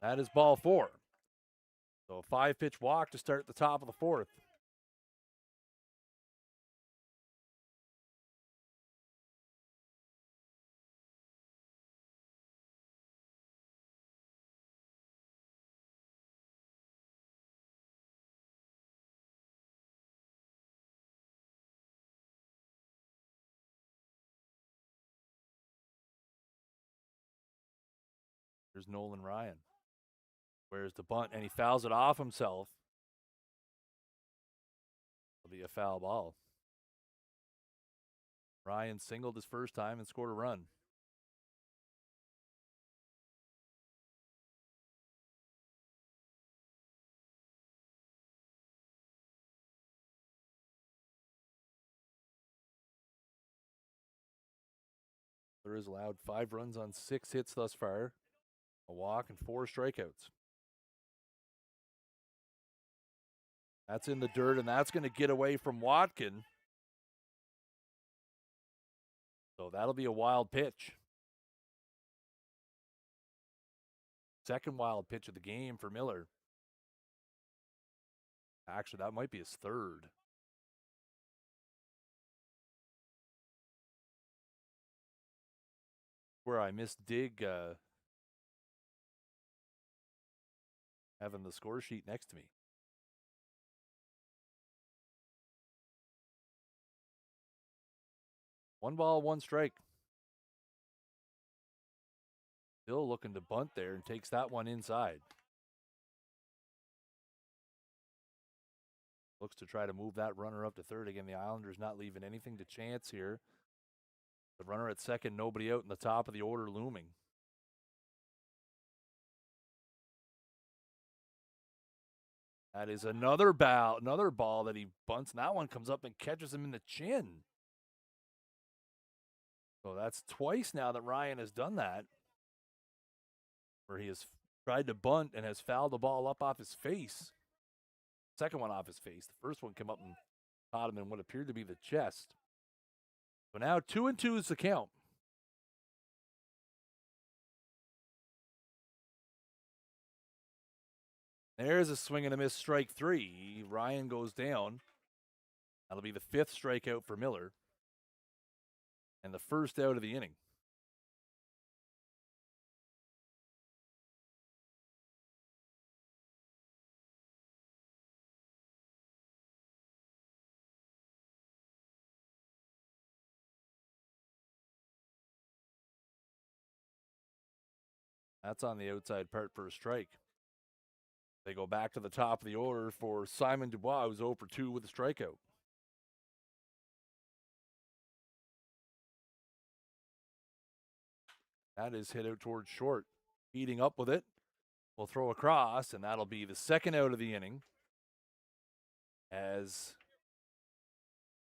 That is ball 4. So a 5-pitch walk to start the top of the fourth. There's Nolan Ryan. Where's the bunt? And he fouls it off himself. It'll be a foul ball. Ryan singled his first time and scored a run. There is allowed 5 runs on 6 hits thus far, a walk and 4 strikeouts. That's in the dirt, and that's going to get away from Watkin. So that'll be a wild pitch. Second wild pitch of the game for Miller. Actually, that might be his third. Where I missed Dig having the score sheet next to me. One ball, 1 strike. Still looking to bunt there and takes that one inside. Looks to try to move that runner up to third. Again, the Islanders not leaving anything to chance here. The runner at second, nobody out in the top of the order looming. That is another ball that he bunts, and that one comes up and catches him in the chin. So that's twice now that Ryan has done that, where he has tried to bunt and has fouled the ball up off his face. Second one off his face. The first one came up and caught him in what appeared to be the chest. So now 2-2 is the count. There's a swing and a miss, strike 3. Ryan goes down. That'll be the 5th strikeout for Miller. And the first out of the inning. That's on the outside part for a strike. They go back to the top of the order for Simon Dubois, who's 0 for 2 with a strikeout. That is hit out towards short. Heating up with it will throw across, and that'll be the second out of the inning as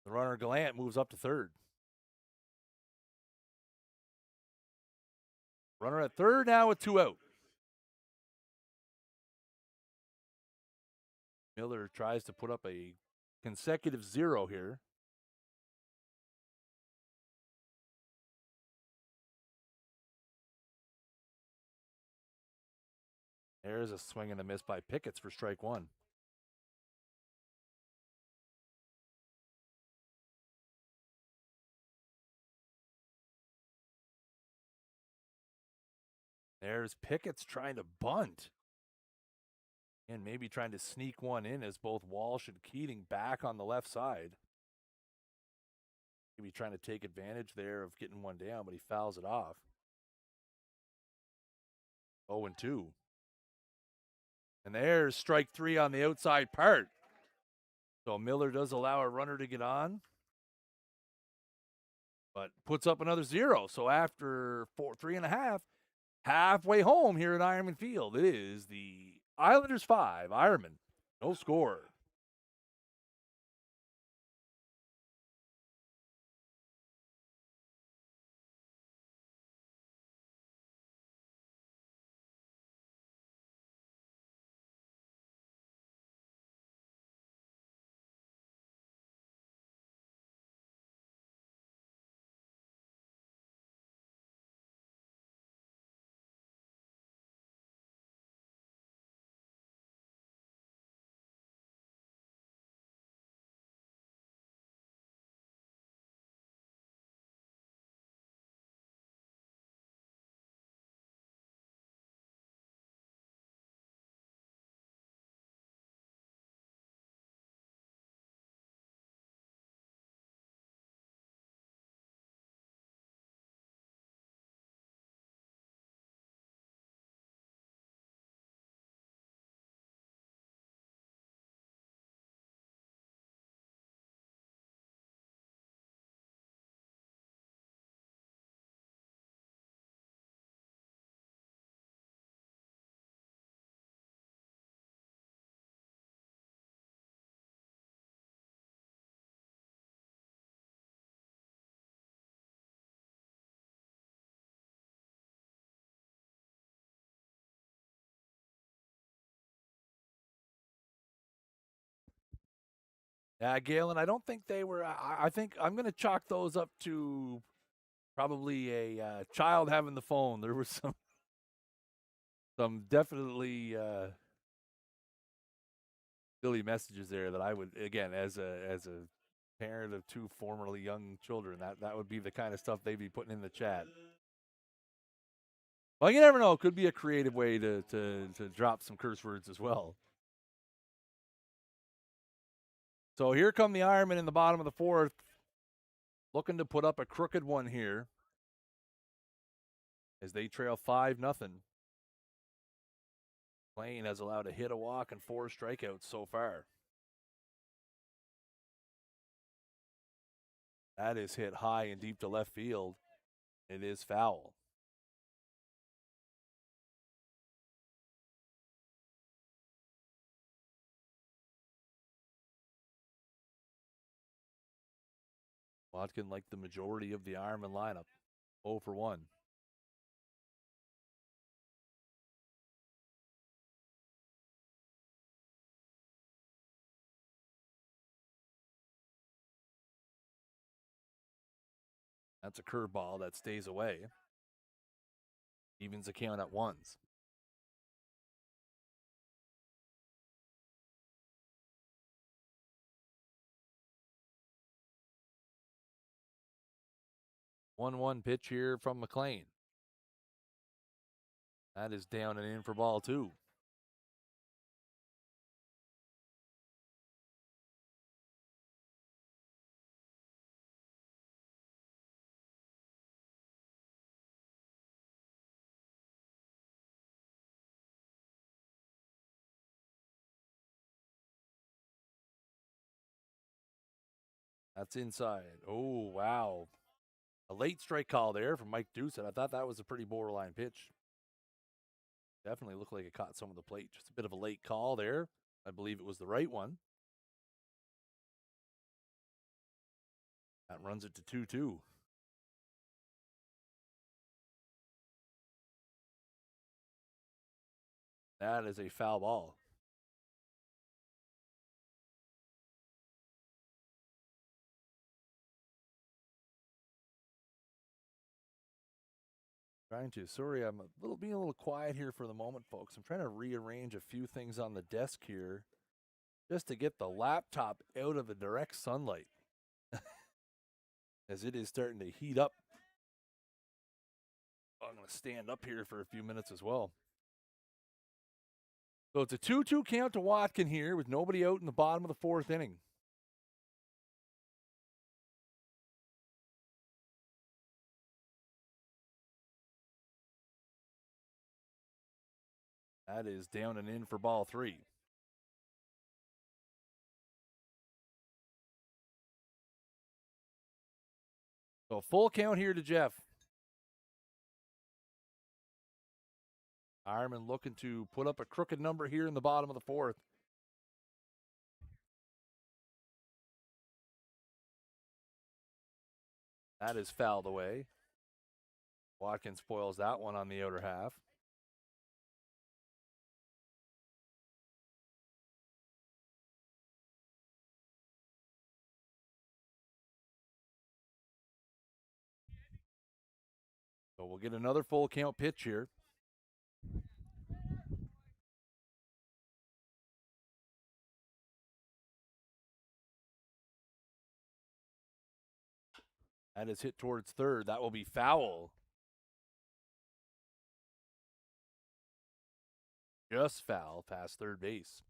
the runner Gallant moves up to third. Runner at third now with 2 out. Miller tries to put up a consecutive 0 here. There's a swing and a miss by Pickett's for strike 1. There's Pickett's trying to bunt. And maybe trying to sneak one in as both Walsh and Keating back on the left side. Maybe trying to take advantage there of getting one down, but he fouls it off. 0-2. And there's strike 3 on the outside part. So Miller does allow a runner to get on, but puts up another 0. So after 3.5, halfway home here at Ironman Field, it is the Islanders 5, Ironman, no score. Yeah, Galen, I don't think they were. I think I'm going to chalk those up to probably a child having the phone. There was some definitely silly messages there that I would, again, as a parent of 2 formerly young children, that would be the kind of stuff they'd be putting in the chat. Well, you never know. It could be a creative way to drop some curse words as well. So here come the Ironmen in the bottom of the 4th, looking to put up a crooked one here as they trail 5-0. McLean has allowed a hit, a walk, and 4 strikeouts so far. That is hit high and deep to left field. It is foul. Watkin, like the majority of the Ironman lineup, 0 for 1. That's a curveball that stays away. Evens the count at 1s. One pitch here from McLean. That is down and in for ball 2. That's inside. Oh, wow. A late strike call there from Mike Doucette. I thought that was a pretty borderline pitch. Definitely looked like it caught some of the plate. Just a bit of a late call there. I believe it was the right one. That runs it to 2-2. That is a foul ball. Sorry, I'm being a little quiet here for the moment, folks. I'm trying to rearrange a few things on the desk here just to get the laptop out of the direct sunlight as it is starting to heat up. I'm going to stand up here for a few minutes as well. So it's a 2-2 count to Watkin here with nobody out in the bottom of the fourth inning. That is down and in for ball 3. So full count here to Jeff. Ironman looking to put up a crooked number here in the bottom of the fourth. That is fouled away. Watkins spoils that one on the outer half. So we'll get another full count pitch here. That is hit towards third. That will be foul. Just foul past third base.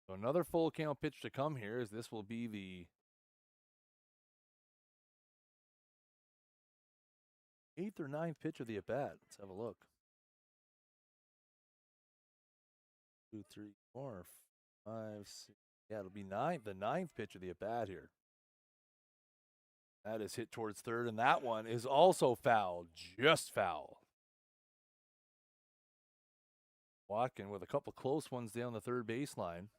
So another full count pitch to come here, as this will be the 8th or 9th pitch of the at-bat. Let's have a look. 2, 3, 4, 5, 6. Yeah, it'll be the 9th pitch of the at-bat here. That is hit towards third, and that one is also foul. Just foul. Watkin with a couple close ones down the third baseline.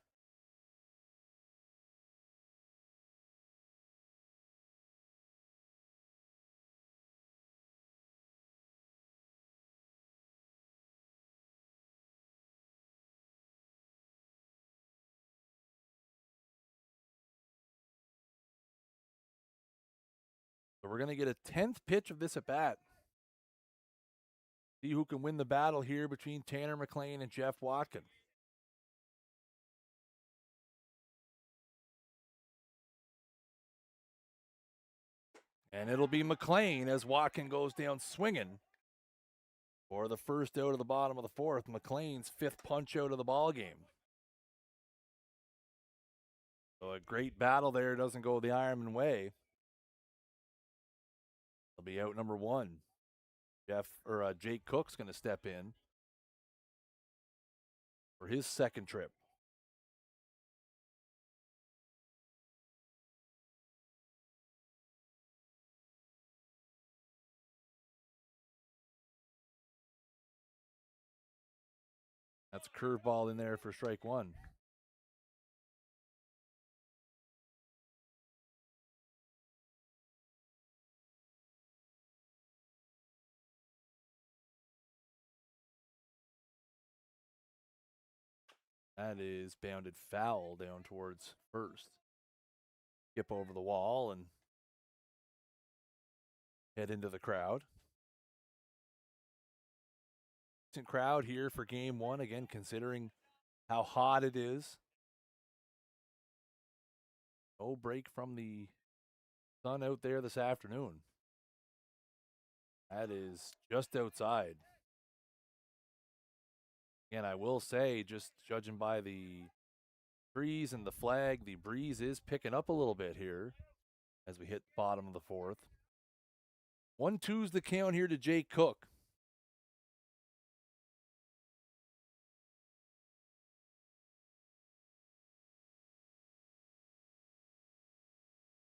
So we're going to get a 10th pitch of this at-bat. See who can win the battle here between Tanner McLean and Jeff Watkin. And it'll be McLean as Watkin goes down swinging for the first out of the bottom of the fourth. McLean's 5th punch out of the ball game. So a great battle there. Doesn't go the Ironman way. It'll be out number 1. Jake Cook's going to step in for his second trip. That's a curveball in there for strike 1. That is bounded foul down towards first. Skip over the wall and head into the crowd. Decent crowd here for game 1, again, considering how hot it is. No break from the sun out there this afternoon. That is just outside. Again, I will say, just judging by the trees and the flag, the breeze is picking up a little bit here as we hit bottom of the fourth. 1-2's the count here to Jake Cook.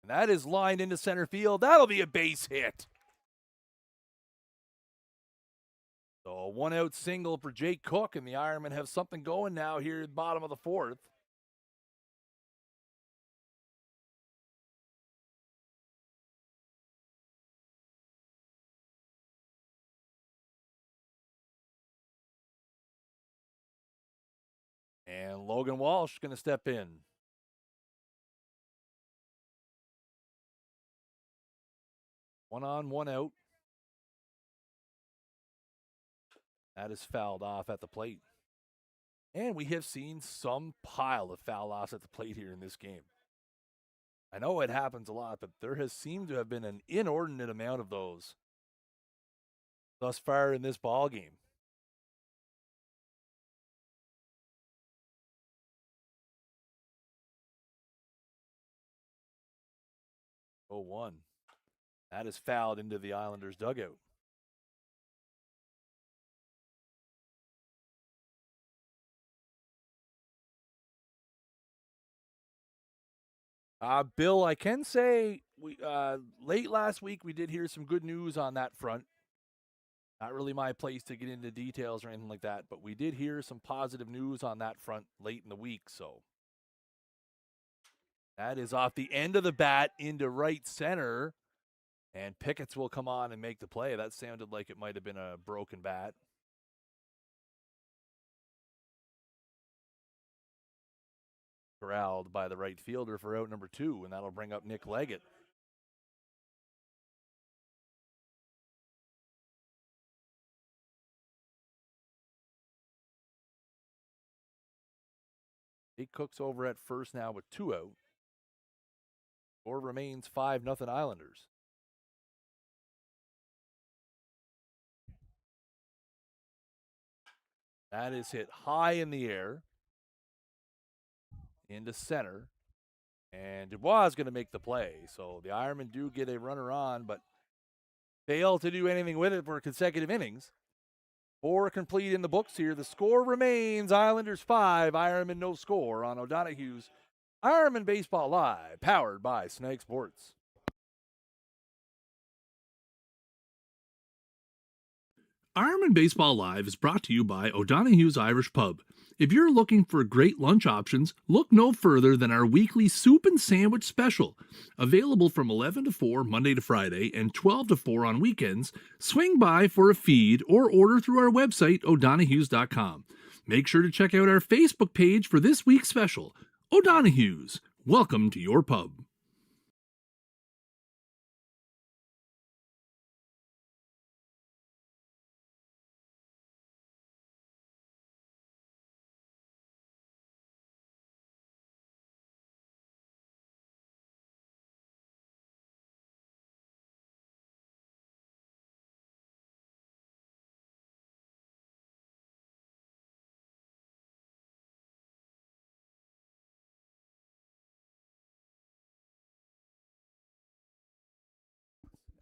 And that is lined into center field. That'll be a base hit. So a 1-out single for Jake Cook, and the Ironmen have something going now here at the bottom of the fourth. And Logan Walsh going to step in. One on, one out. That is fouled off at the plate. And we have seen some pile of foul offs at the plate here in this game. I know it happens a lot, but there has seemed to have been an inordinate amount of those thus far in this ball game. Oh, 1. That is fouled into the Islanders' dugout. Bill, I can say we late last week we did hear some good news on that front. Not really my place to get into details or anything like that, but we did hear some positive news on that front late in the week. So that is off the end of the bat into right center, and Picketts will come on and make the play. That sounded like it might have been a broken bat. Corralled by the right fielder for out number 2, and that'll bring up Nick Leggett. Jake Cook's over at first now with 2 out. Score remains 5-0 Islanders. That is hit high in the air into center. And Dubois is going to make the play. So the Ironmen do get a runner on, but fail to do anything with it for consecutive innings. 4 complete in the books here. The score remains Islanders 5, Ironmen no score on O'Donoghue's Ironmen Baseball Live, powered by Snag Sports. Ironmen Baseball Live is brought to you by O'Donoghue's Irish Pub. If you're looking for great lunch options, look no further than our weekly soup and sandwich special. Available from 11 to 4 Monday to Friday and 12 to 4 on weekends, swing by for a feed or order through our website, o'donoghues.com. Make sure to check out our Facebook page for this week's special. O'Donoghue's, welcome to your pub.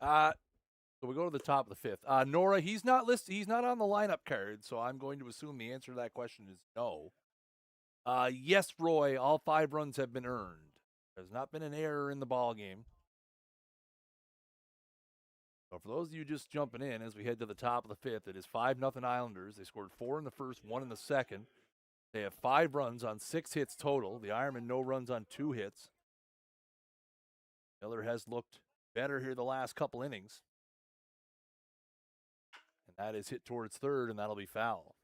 So we go to the top of the 5th. Nora, he's not listed. He's not on the lineup card, so I'm going to assume the answer to that question is no. Yes, Roy, all 5 runs have been earned. There's not been an error in the ball game. So for those of you just jumping in, as we head to the top of the 5th, it is 5-0 Islanders. They scored 4 in the first, 1 in the second. They have 5 runs on 6 hits total. The Ironmen no runs on 2 hits. Miller has looked better here the last couple innings. And that is hit towards third, and that'll be foul.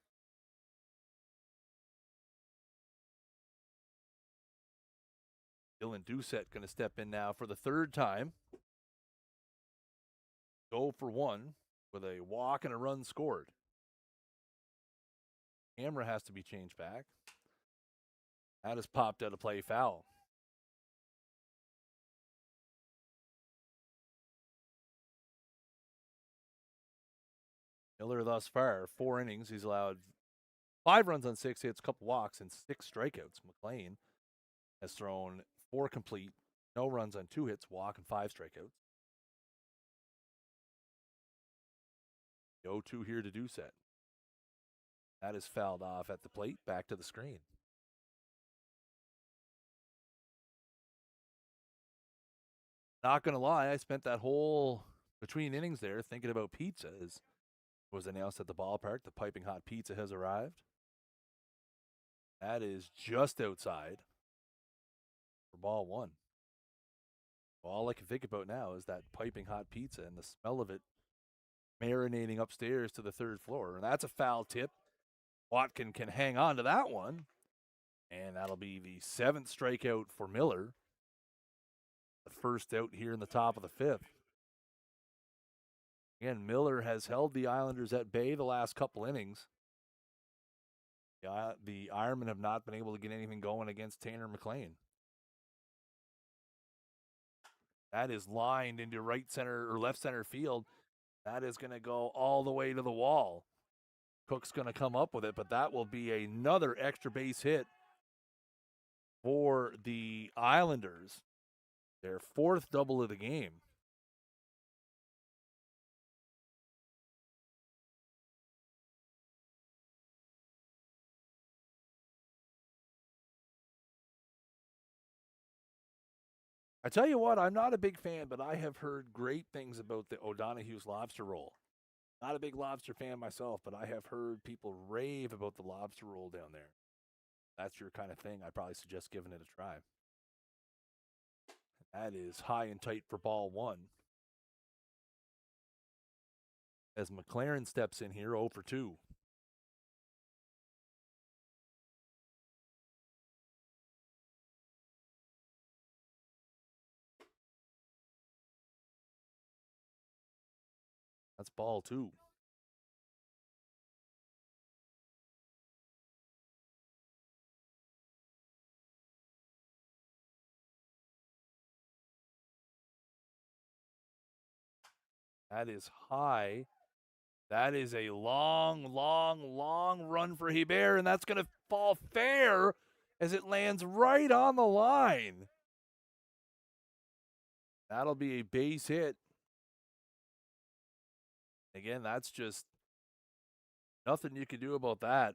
Dylan Doucette going to step in now for the 3rd time. Go for 1 with a walk and a run scored. Camera has to be changed back. That is popped out of play, foul. Miller thus far, 4 innings. He's allowed 5 runs on 6 hits, couple walks, and 6 strikeouts. McLean has thrown 4 complete, no runs on 2 hits, walk, and 5 strikeouts. The 0-2 here to Doucette. That is fouled off at the plate. Back to the screen. Not going to lie, I spent that whole between innings there thinking about pizza. As was announced at the ballpark, the piping hot pizza has arrived. That is just outside for ball one. Well, all I can think about now is that piping hot pizza and the smell of it marinating upstairs to the third floor. And that's a foul tip. Watkin can hang on to that one. And that'll be the 7th strikeout for Miller. The first out here in the top of the 5th. Again, Miller has held the Islanders at bay the last couple innings. The Ironmen have not been able to get anything going against Tanner McLean. That is lined into right center or left center field. That is going to go all the way to the wall. Cook's going to come up with it, but that will be another extra base hit for the Islanders. Their 4th double of the game. I tell you what, I'm not a big fan, but I have heard great things about the O'Donoghue's lobster roll. Not a big lobster fan myself, but I have heard people rave about the lobster roll down there. That's your kind of thing. I probably suggest giving it a try. That is high and tight for ball one. As McLaren steps in here, 0 for 2. That's ball 2. That is high. That is a long run for Hebert, and that's going to fall fair as it lands right on the line. That'll be a base hit. Again, that's just nothing you can do about that.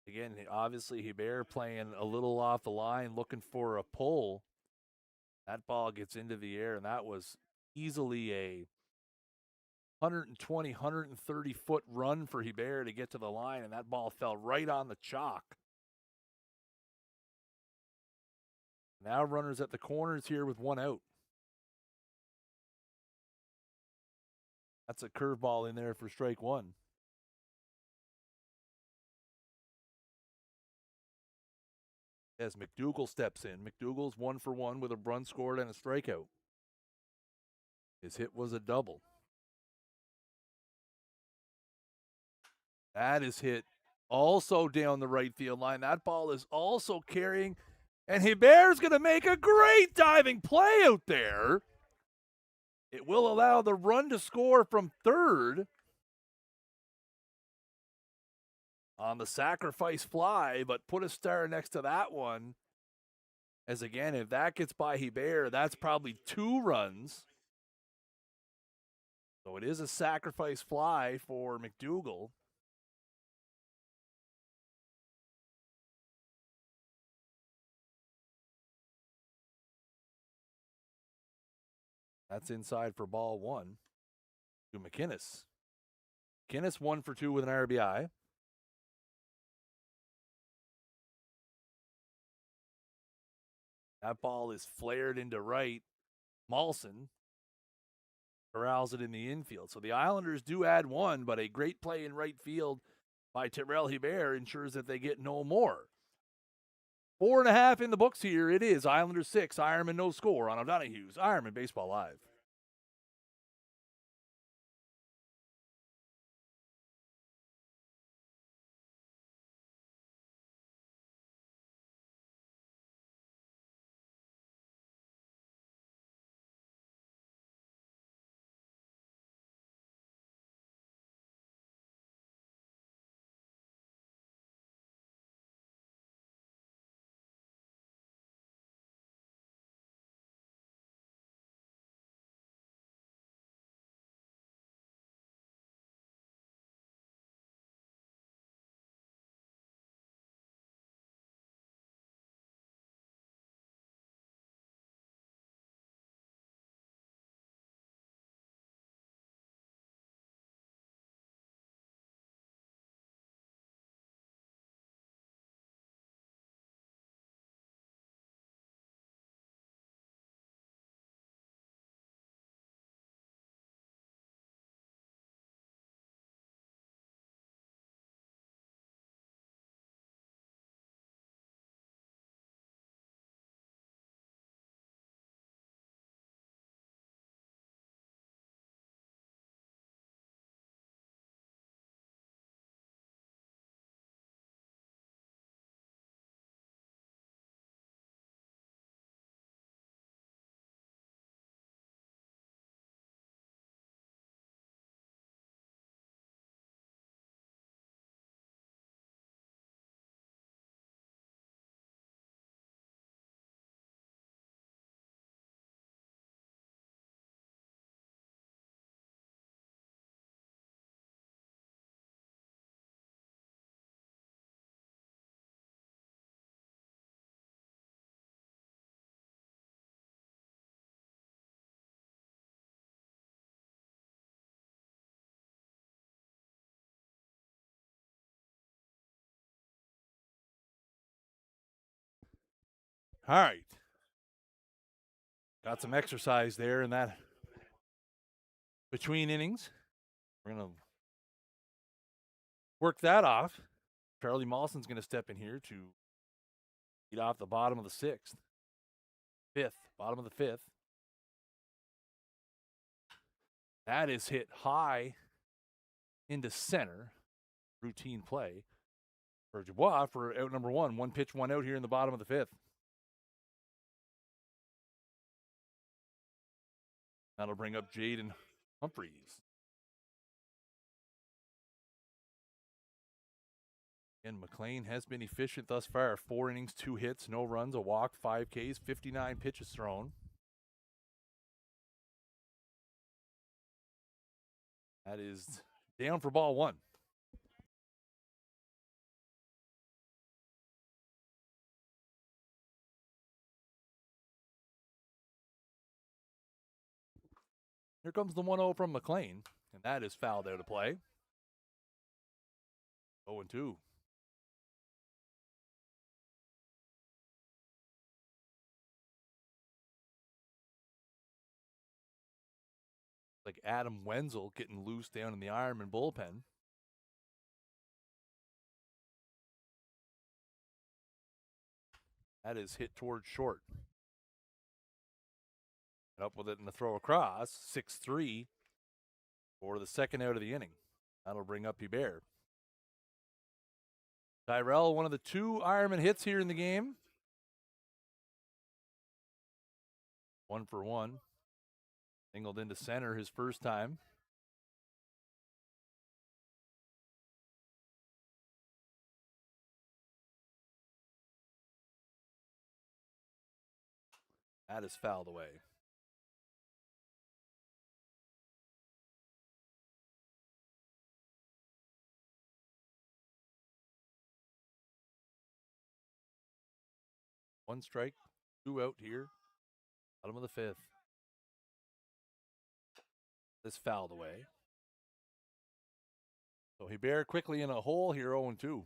Again, obviously, Hebert playing a little off the line, looking for a pull. That ball gets into the air, and that was easily a 120, 130-foot run for Hebert to get to the line, and that ball fell right on the chalk. Now runners at the corners here with 1 out. That's a curveball in there for strike 1. As McDougal steps in. McDougal's 1 for 1 with a run scored and a strikeout. His hit was a double. That is hit also down the right field line. That ball is also carrying, and Hebert's going to make a great diving play out there. It will allow the run to score from third on the sacrifice fly, but put a star next to that one. As again, if that gets by Hebert, that's probably 2 runs. So it is a sacrifice fly for McDougal. That's inside for ball 1 to McInnes. McInnes 1 for 2 with an RBI. That ball is flared into right. Mawson corrals it in the infield. So the Islanders do add 1, but a great play in right field by Terrell Hebert ensures that they get no more. 4.5 in the books here. It is Islanders 6, Ironman no score on O'Donoghue's Ironmen Baseball Live. All right. Got some exercise there in that between innings. We're going to work that off. Charlie Mawson's going to step in here to lead off the bottom of the sixth. Bottom of the fifth. That is hit high into center. Routine play for Dubois for out number one. 1 pitch, 1 out here in the bottom of the fifth. That'll bring up Jaden Humphreys. And McLean has been efficient thus far. 4 innings, 2 hits, no runs, a walk, 5 Ks, 59 pitches thrown. That is down for ball 1. Here comes the 1-0 from McLean, and that is fouled out of play. 0-2. Like Adam Wenzel getting loose down in the Ironmen bullpen. That is hit towards short. Up with it in the throw across. 6-3 for the second out of the inning. That'll bring up Hubert. Tyrell, one of the 2 Ironman hits here in the game. 1 for 1. Singled into center his first time. That is fouled away. One strike, 2 out here. Bottom of the fifth. This fouled away. So Hubert quickly in a hole here, 0-2.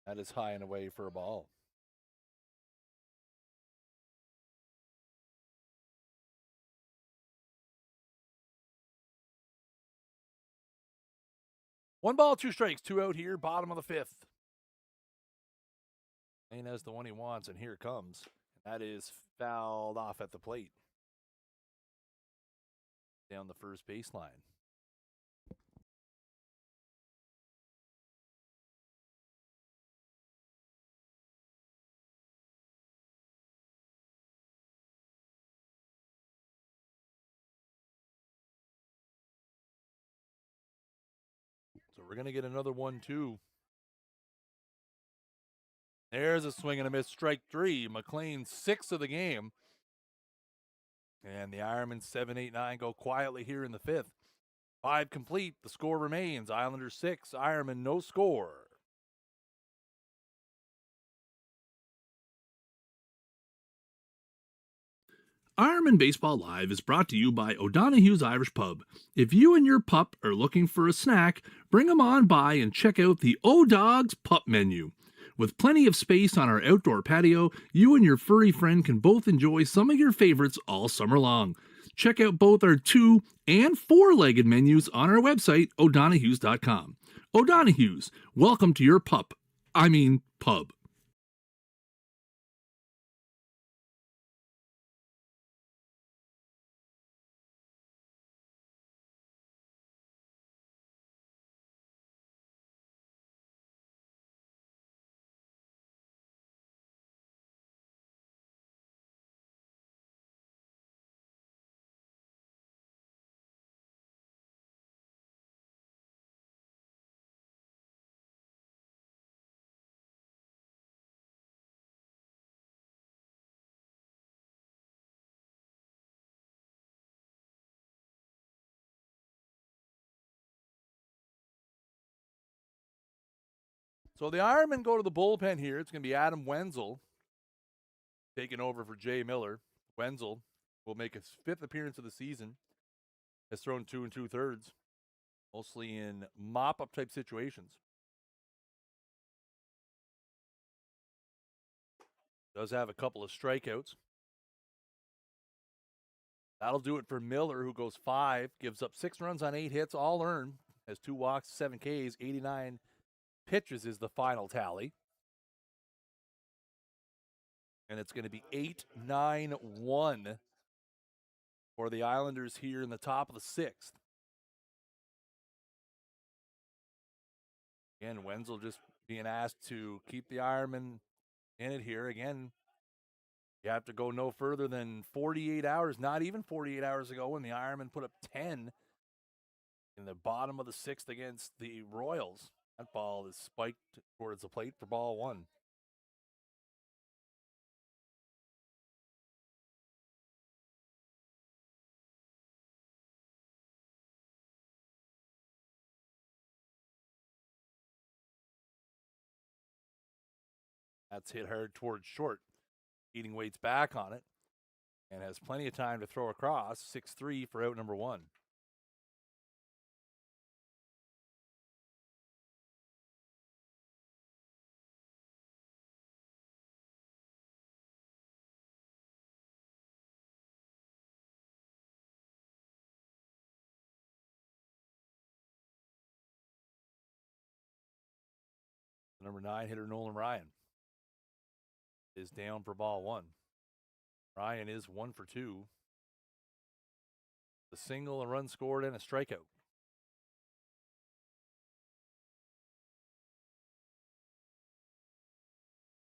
That is high and away for a ball. One ball, 2 strikes, 2 out here, bottom of the fifth. Lane has the one he wants, and here it comes. That is fouled off at the plate. Down the first baseline. So we're going to get another 1-2. There's a swing and a miss, strike 3. McLean 6 of the game. And the Ironmen 7-8-9 go quietly here in the fifth. 5 complete. The score remains Islanders 6, Ironmen no score. Ironmen Baseball Live is brought to you by O'Donoghue's Irish Pub. If you and your pup are looking for a snack, bring them on by and check out the O-Dogs Pup Menu. With plenty of space on our outdoor patio, you and your furry friend can both enjoy some of your favorites all summer long. Check out both our 2- and 4-legged menus on our website, o'donoghues.com. O'Donoghue's, welcome to your pub. So the Ironmen go to the bullpen here. It's going to be Adam Wenzel taking over for Jay Miller. Wenzel will make his 5th appearance of the season. Has thrown 2 2/3, mostly in mop-up type situations. Does have a couple of strikeouts. That'll do it for Miller, who goes 5, gives up 6 runs on 8 hits, all earned. Has 2 walks, 7 Ks, 89 pitches is the final tally. And it's going to be 8-9-1 for the Islanders here in the top of the 6th. Again, Wenzel just being asked to keep the Ironmen in it here. Again, you have to go no further than 48 hours, not even 48 hours ago, when the Ironmen put up 10 in the bottom of the 6th against the Royals. That ball is spiked towards the plate for ball 1. That's hit hard towards short. Eating Waite's back on it and has plenty of time to throw across. 6-3 for out number 1. Number 9 hitter Nolan Ryan is down for ball 1. Ryan is 1 for 2. A single, a run scored, and a strikeout.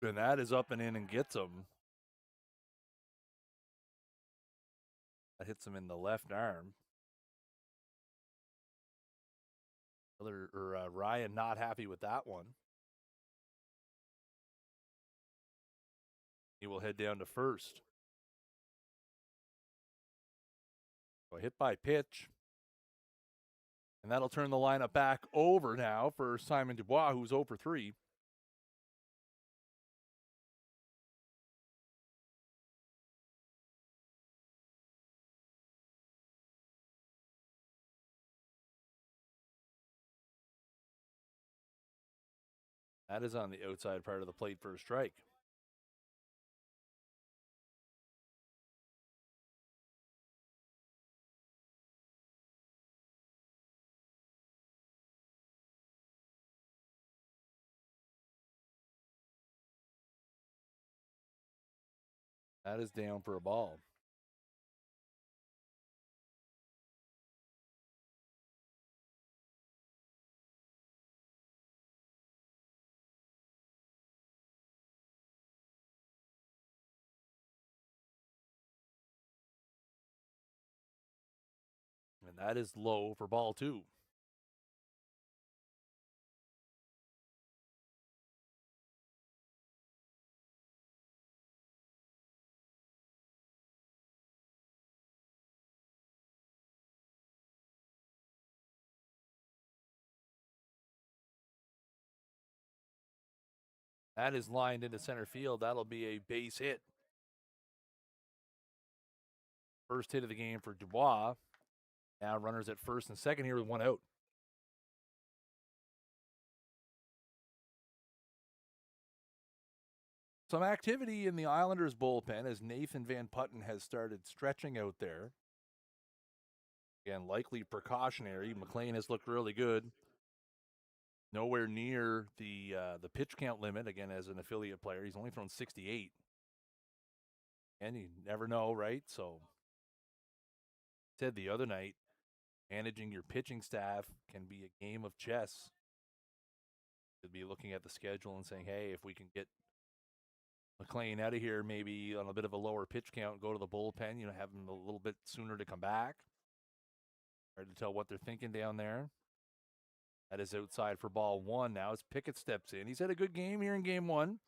And that is up and in and gets him. That hits him in the left arm. Ryan not happy with that one. He will head down to first. So hit by pitch. And that'll turn the lineup back over now for Simon Dubois, who's 0 for 3. That is on the outside part of the plate for a strike. That is down for a ball. And that is low for ball 2. That is lined into center field. That'll be a base hit. First hit of the game for Dubois. Now runners at first and second here with 1 out. Some activity in the Islanders bullpen as Nathan Van Putten has started stretching out there. Again, likely precautionary. McLean has looked really good. Nowhere near the pitch count limit, again, as an affiliate player. He's only thrown 68. And you never know, right? So, said the other night, managing your pitching staff can be a game of chess. You'd be looking at the schedule and saying, hey, if we can get McLean out of here, maybe on a bit of a lower pitch count, go to the bullpen, have him a little bit sooner to come back. Hard to tell what they're thinking down there. That is outside for ball 1 now as Pickett steps in. He's had a good game here in game 1.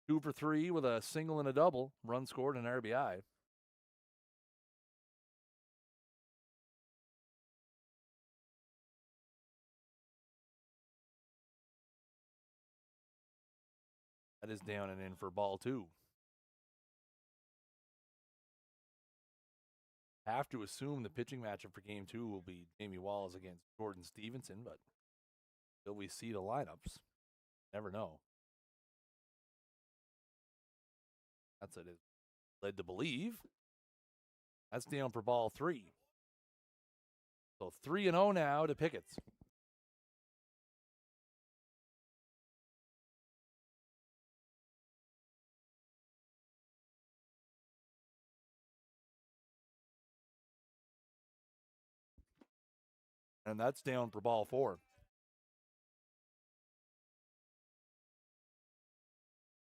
2 for 3 with a single and a double. Run scored and RBI. That is down and in for ball 2. have to assume the pitching matchup for game 2 will be Jamie Wallace against Jordan Stevenson, but till we see the lineups, never know. That's what it led to believe. That's down for ball 3. So 3-0 now to Pickett's. And that's down for ball 4.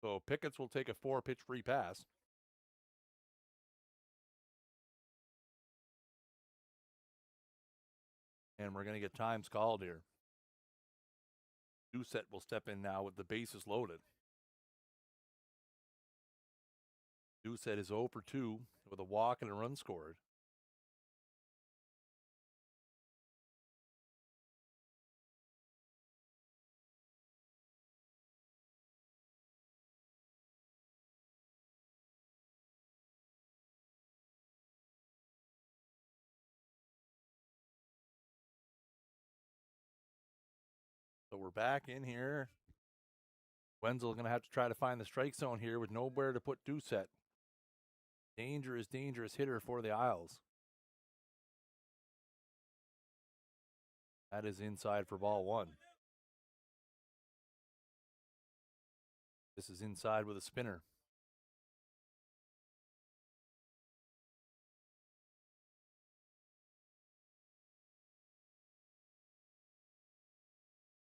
So Pickett's will take a 4-pitch free pass. And we're going to get times called here. Doucette will step in now with the bases loaded. Doucette is 0 for 2 with a walk and a run scored. So we're back in here. Wenzel going to have to try to find the strike zone here with nowhere to put Doucette. Dangerous, dangerous hitter for the Isles. That is inside for ball 1. This is inside with a spinner.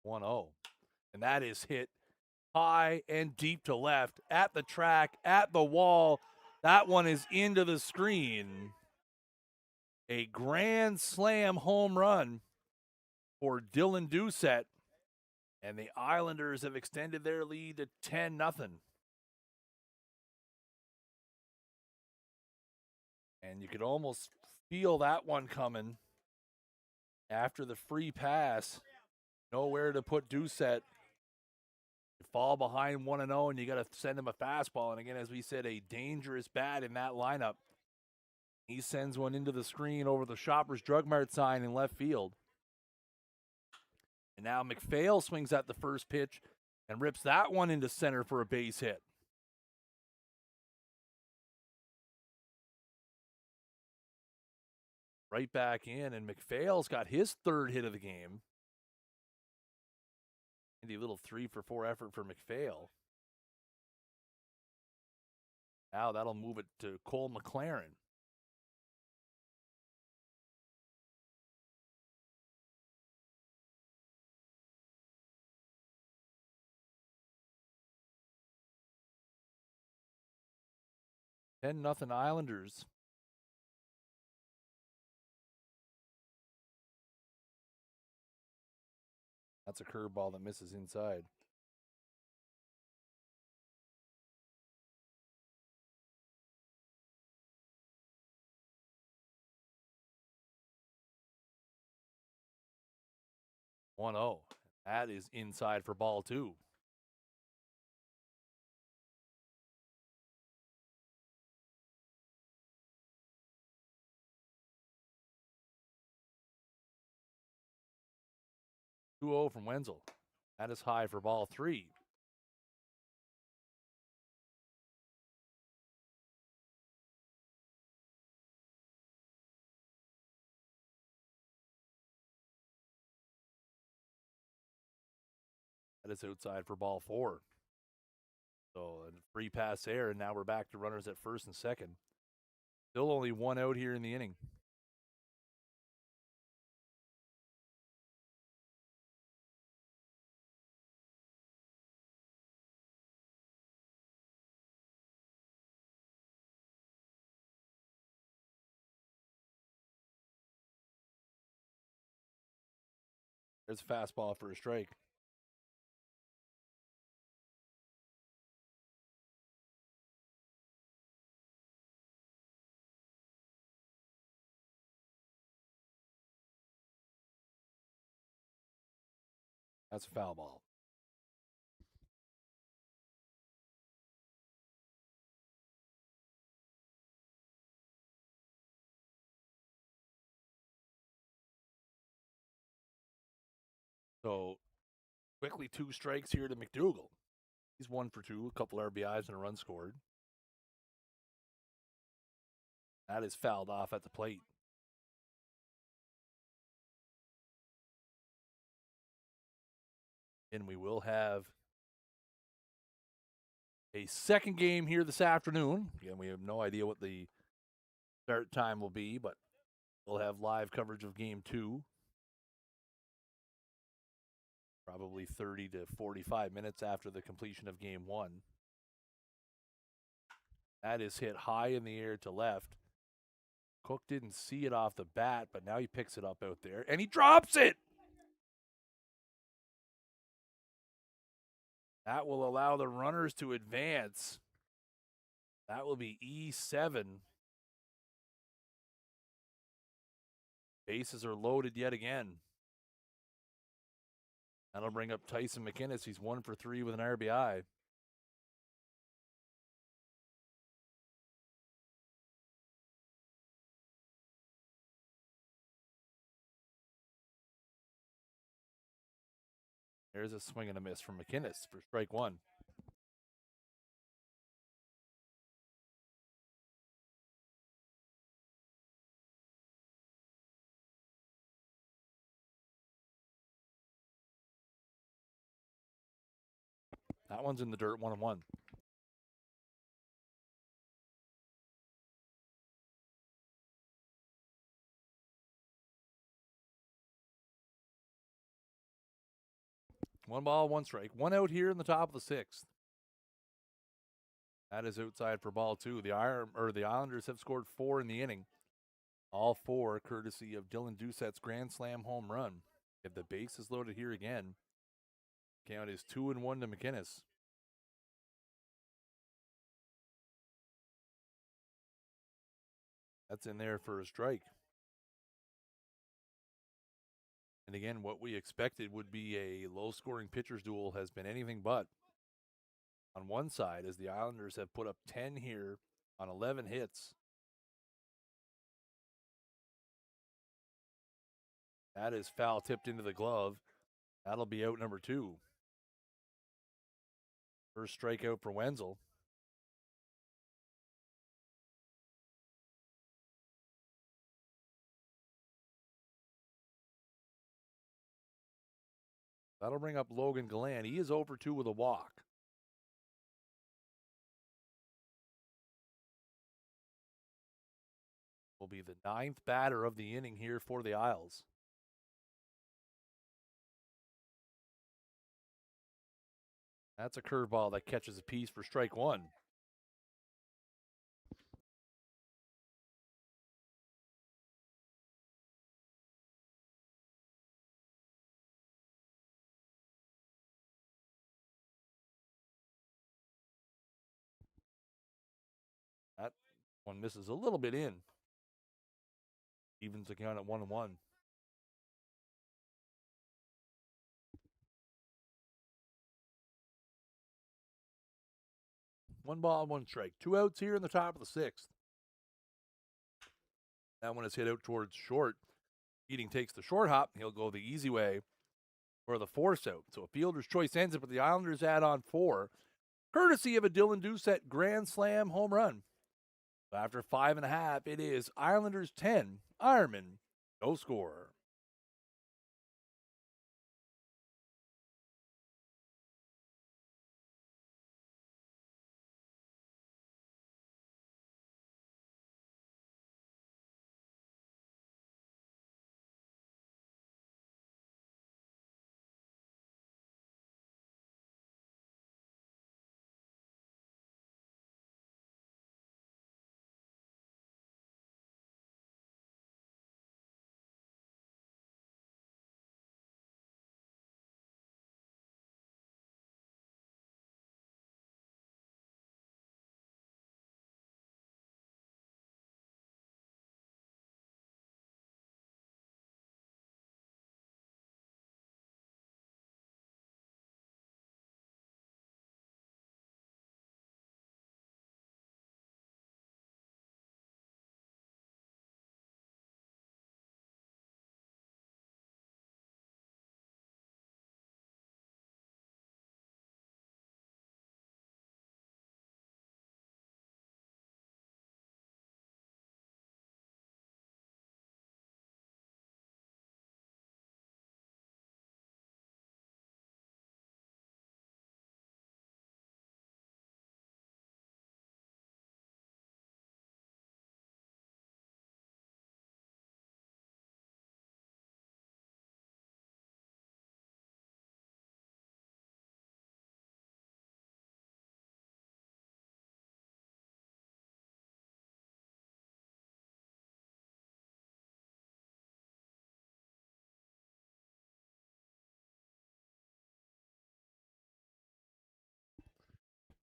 One 0. And that is hit high and deep to left, at the track, at the wall. That one is into the screen. A grand slam home run for Dylan Doucette. And the Islanders have extended their lead to 10-0. And you could almost feel that one coming after the free pass. Nowhere to put Doucette. You fall behind 1-0, and you got to send him a fastball. And again, as we said, a dangerous bat in that lineup. He sends one into the screen over the Shoppers Drug Mart sign in left field. And now McPhail swings at the first pitch and rips that one into center for a base hit. Right back in, and McPhail's got his 3rd hit of the game. And a little 3-for-4 effort for McPhail. Now that'll move it to Cole McLaren. Nothing Islanders. That's a curveball that misses inside. One 0. That is inside for ball 2. Two 0 from Wenzel. That is high for ball 3. That is outside for ball 4. So a free pass there, and now we're back to runners at first and second. Still only 1 out here in the inning. There's a fastball for a strike. That's a foul ball. So quickly 2 strikes here to McDougal. He's 1 for 2, a couple RBIs and a run scored. That is fouled off at the plate. And we will have a second game here this afternoon. Again, we have no idea what the start time will be, but we'll have live coverage of game 2. Probably 30 to 45 minutes after the completion of game 1. That is hit high in the air to left. Cook didn't see it off the bat, but now he picks it up out there, and he drops it! That will allow the runners to advance. That will be E7. Bases are loaded yet again. That'll bring up Tyson McInnes. He's 1 for 3 with an RBI. There's a swing and a miss from McInnes for strike 1. That one's in the dirt, 1-1. One ball, one strike. One out here in the top of the 6th. That is outside for ball 2. The Islanders have scored 4 in the inning. All 4 courtesy of Dylan Doucette's grand slam home run. If the base is loaded here again, count is 2-1 to McInnes. That's in there for a strike. And again, what we expected would be a low-scoring pitcher's duel has been anything but. On one side, as the Islanders have put up 10 here on 11 hits. That is foul tipped into the glove. That'll be out number 2. First strikeout for Wenzel. That'll bring up Logan Gallant. He is over 2 with a walk. Will be the 9th batter of the inning here for the Isles. That's a curveball that catches a piece for strike 1. That one misses a little bit in. Evens the count at 1-1. One ball, one strike. 2 outs here in the top of the 6th. That one is hit out towards short. Keating takes the short hop. He'll go the easy way for the force out. So a fielder's choice ends it, but the Islanders add on 4, courtesy of a Dylan Doucette grand slam home run. After 5.5, it is Islanders 10, Ironmen no score.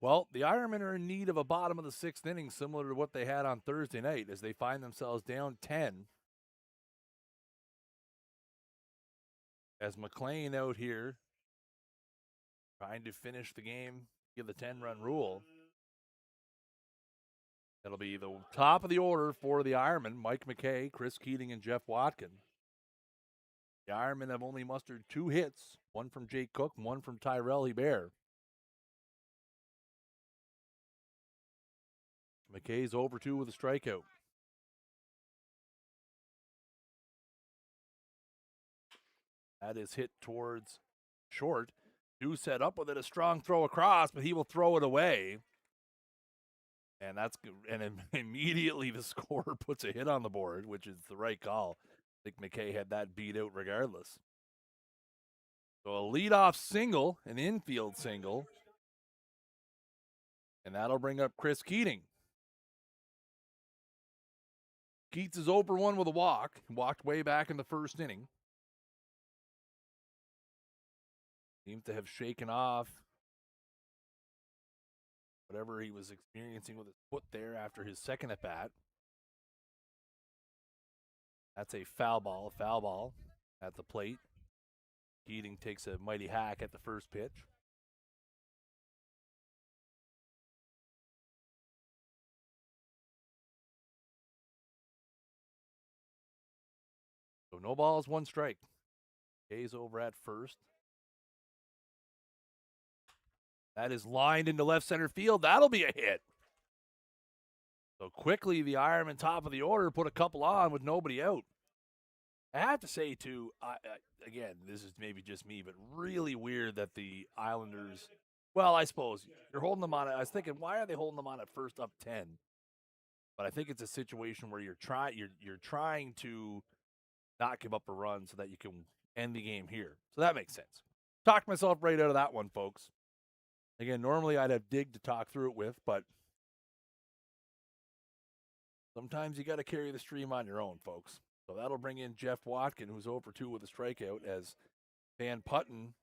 Well, the Ironmen are in need of a bottom of the sixth inning, similar to what they had on Thursday night, as they find themselves down 10. As McLean out here trying to finish the game, give the 10-run rule. That'll be the top of the order for the Ironmen, Mike McKay, Chris Keating, and Jeff Watkin. The Ironmen have only mustered 2 hits, one from Jake Cook and one from Tyrell Hebert. McKay's over 2 with a strikeout. That is hit towards short. Do set up with it, a strong throw across, but he will throw it away. And immediately the scorer puts a hit on the board, which is the right call. I think McKay had that beat out regardless. So a leadoff single, an infield single. And that'll bring up Chris Keating. Keats is over 1 with a walk. Walked way back in the first inning. Seems to have shaken off whatever he was experiencing with his foot there after his second at bat. That's a foul ball at the plate. Keating takes a mighty hack at the first pitch. So no balls, 1 strike. Kay's over at first. That is lined into left center field. That'll be a hit. So quickly, the Ironmen top of the order put a couple on with nobody out. I have to say, too, again, this is maybe just me, but really weird that the Islanders, well, I suppose you're holding them on. I was thinking, why are they holding them on at first up 10? But I think it's a situation where you're trying to not give up a run so that you can end the game here. So that makes sense. Talked myself right out of that one, folks. Again, normally I'd have Dig to talk through it with, but sometimes you got to carry the stream on your own, folks. So that'll bring in Jeff Watkin, who's over 2 with a strikeout, as Van Putten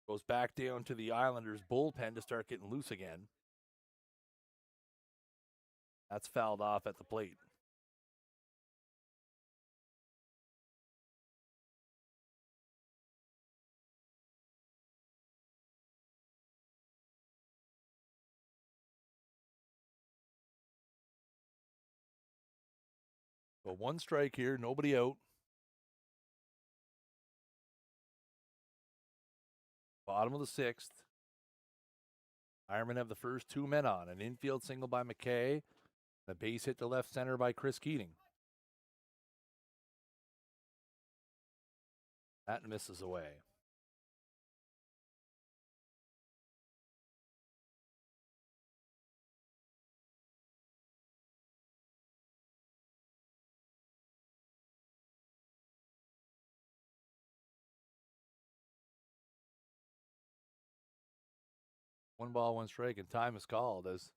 goes back down to the Islanders' bullpen to start getting loose again. That's fouled off at the plate. So 1 strike here, nobody out. Bottom of the 6th. Ironmen have the first 2 men on. An infield single by McKay. A base hit to left center by Chris Keating. That misses away. One ball, 1 strike, and time is called as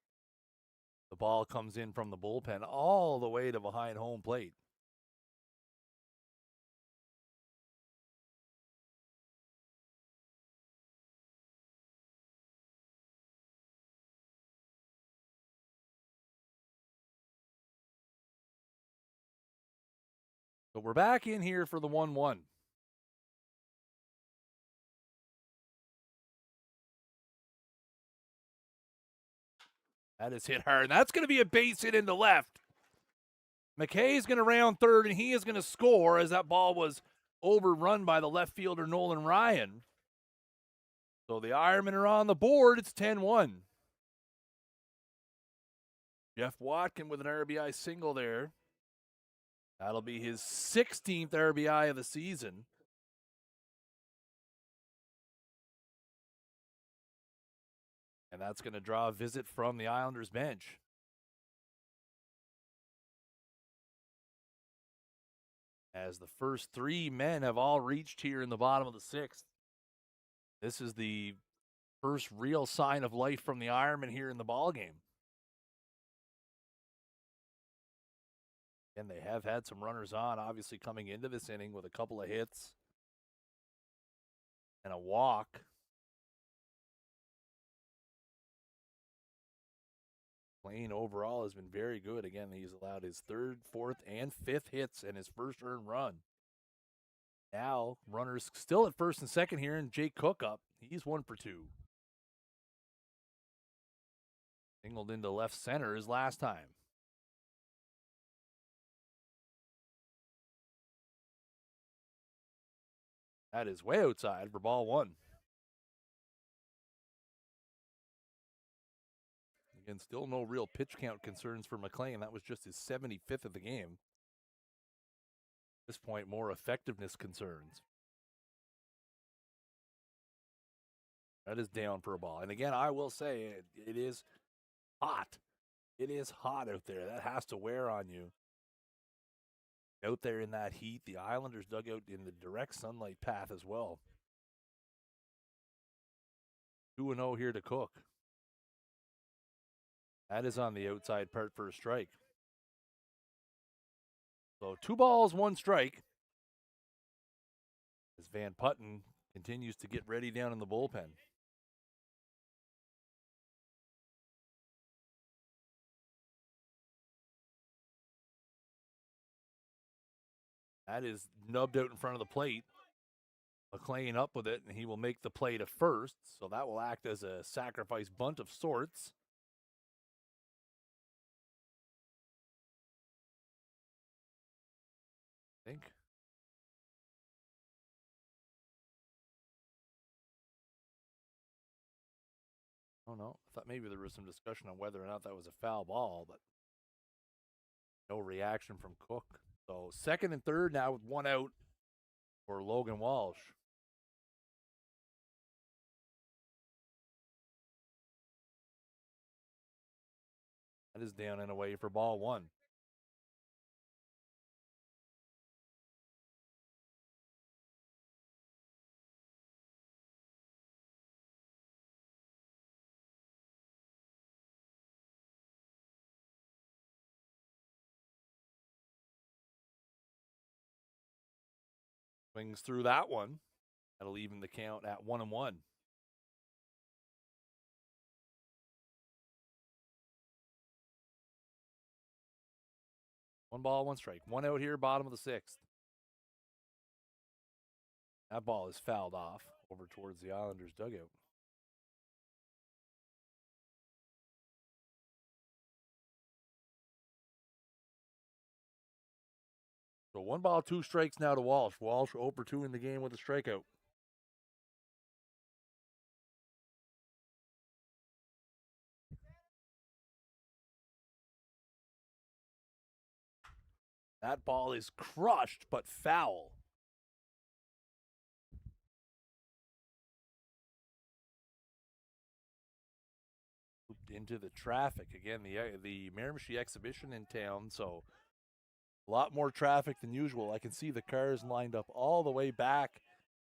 the ball comes in from the bullpen all the way to behind home plate. So we're back in here for the 1-1. That is hit hard. That's going to be a base hit into left. McKay is going to round third, and he is going to score as that ball was overrun by the left fielder, Nolan Ryan. So the Ironmen are on the board. It's 10-1. Jeff Watkin with an RBI single there. That'll be his 16th RBI of the season. And that's going to draw a visit from the Islanders bench. As the first 3 men have all reached here in the bottom of the 6th. This is the first real sign of life from the Ironmen here in the ballgame. And they have had some runners on, obviously coming into this inning with a couple of hits and a walk. Lane overall has been very good. Again, he's allowed his third, fourth, and fifth hits and his first earned run. Now, runners still at first and second here, and Jake Cook up. He's 1 for 2. Singled into left center his last time. That is way outside for ball 1. Again, still no real pitch count concerns for McLean. That was just his 75th of the game. At this point, more effectiveness concerns. That is down for a ball. And again, I will say it is hot. It is hot out there. That has to wear on you. Out there in that heat, the Islanders dug out in the direct sunlight path as well. 2-0 here to Cook. That is on the outside part for a strike. So 2 balls, 1 strike. As Van Putten continues to get ready down in the bullpen. That is nubbed out in front of the plate. McLean up with it, and he will make the play to first. So that will act as a sacrifice bunt of sorts. I think. Oh, no. I thought maybe there was some discussion on whether or not that was a foul ball, but no reaction from Cook. So second and third now with 1 out for Logan Walsh. That is down and away for ball 1. Swings through that one. That'll even the count at 1-1. One ball, 1 strike. 1 out here, bottom of the 6th. That ball is fouled off over towards the Islanders' dugout. So 1 ball, 2 strikes now to Walsh. Walsh 0 for 2 in the game with a strikeout. That ball is crushed, but foul. Into the traffic. Again, the Miramichi exhibition in town, so a lot more traffic than usual. I can see the cars lined up all the way back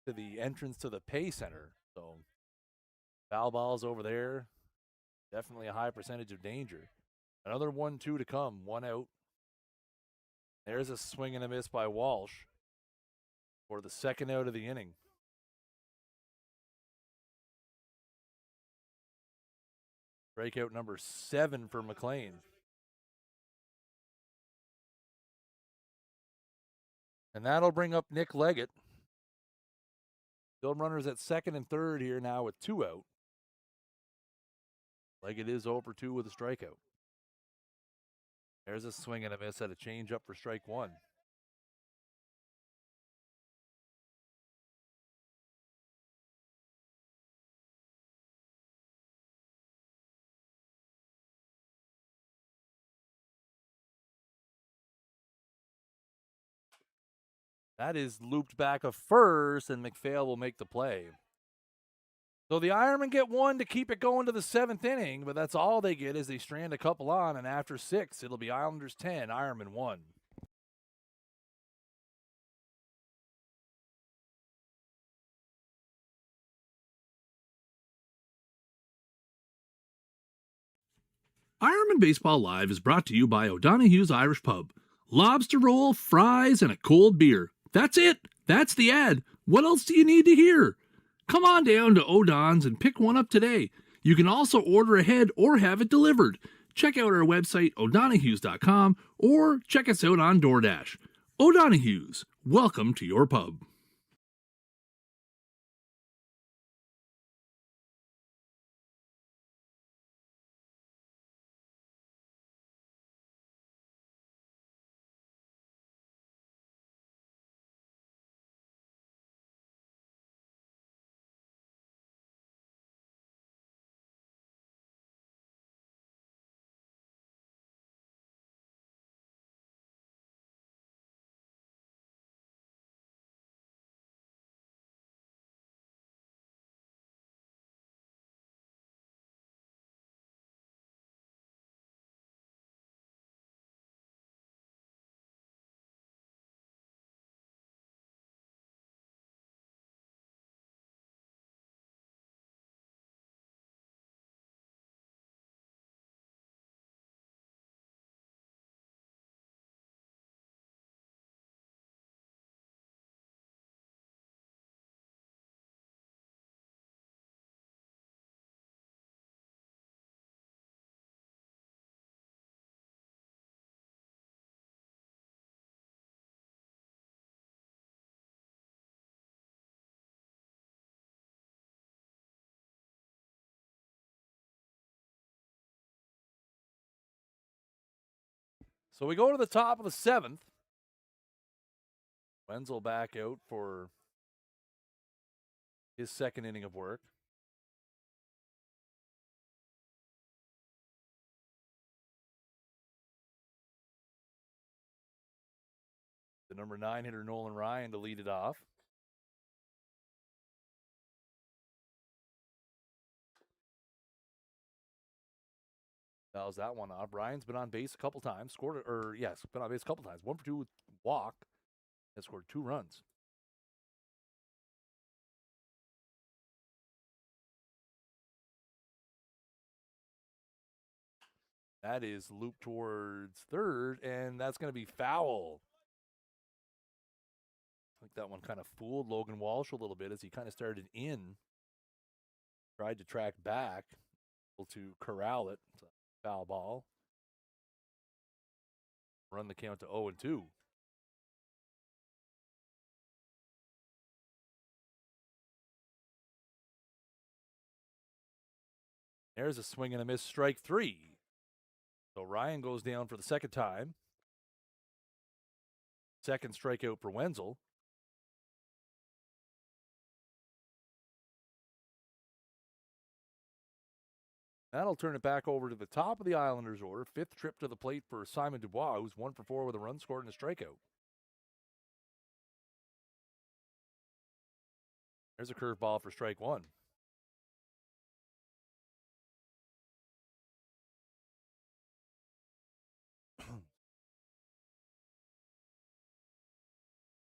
to the entrance to the pay center. So foul balls over there. Definitely a high percentage of danger. Another 1-2 to come. 1 out. There's a swing and a miss by Walsh for the second out of the inning. Breakout number 7 for McLean. And that'll bring up Nick Leggett. Still runners at second and third here now with 2 out. Leggett is 0 for 2 with a strikeout. There's a swing and a miss at a changeup for strike 1. That is looped back of first, and McPhail will make the play. So the Ironmen get 1 to keep it going to the 7th inning, but that's all they get as they strand a couple on, and after 6, it'll be Islanders 10, Ironmen 1. Ironmen Baseball Live is brought to you by O'Donoghue's Irish Pub. Lobster roll, fries, and a cold beer. That's it. That's the ad. What else do you need to hear? Come on down to O'Don's and pick one up today. You can also order ahead or have it delivered. check out our website, o'donohues.com, or check us out on DoorDash. O'Donohue's, welcome to your pub. So we go to the top of the 7th. Wenzel back out for his second inning of work. The number 9 hitter, Nolan Ryan, to lead it off. Fouls that one off. Ryan's been on base a couple times. Been on base a couple times. 1 for 2 with walk. Has scored 2 runs. That is looped towards third, and that's going to be foul. I think that one kind of fooled Logan Walsh a little bit as he kind of started in. Tried to track back, able to corral it. It's a foul ball. Run the count to 0-2. There's a swing and a miss, strike 3. So Ryan goes down for the second time. Second strikeout for Wenzel. That'll turn it back over to the top of the Islanders' order. 5th trip to the plate for Simon Dubois, who's 1 for 4 with a run scored and a strikeout. There's a curveball for strike 1.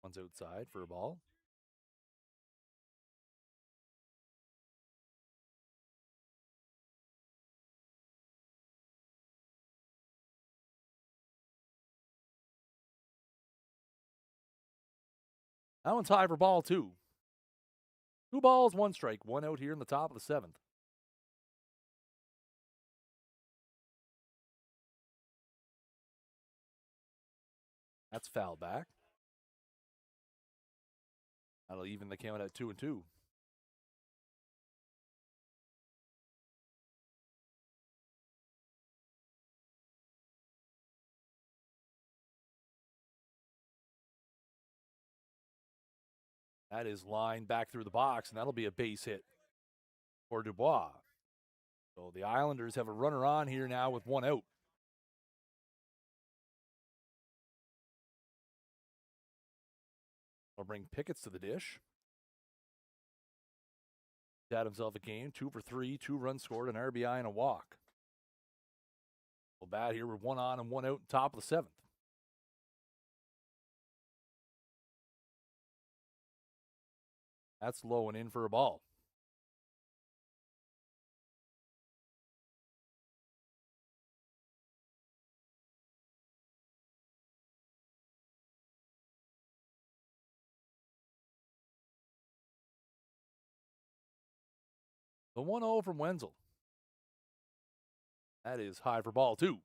One's outside for a ball. That one's high for ball 2. 2 balls, 1 strike. 1 out here in the top of the 7th. That's foul back. That'll even the count at 2-2. That is line back through the box, and that'll be a base hit for Dubois. So the Islanders have a runner on here now with 1 out. They'll bring Pickett's to the dish. He's had himself a game, 2 for 3, 2 runs scored, an RBI, and a walk. Well, bat here with 1 on and 1 out, top of the 7th. That's low and in for a ball. The 1-0 from Wenzel. That is high for ball 2.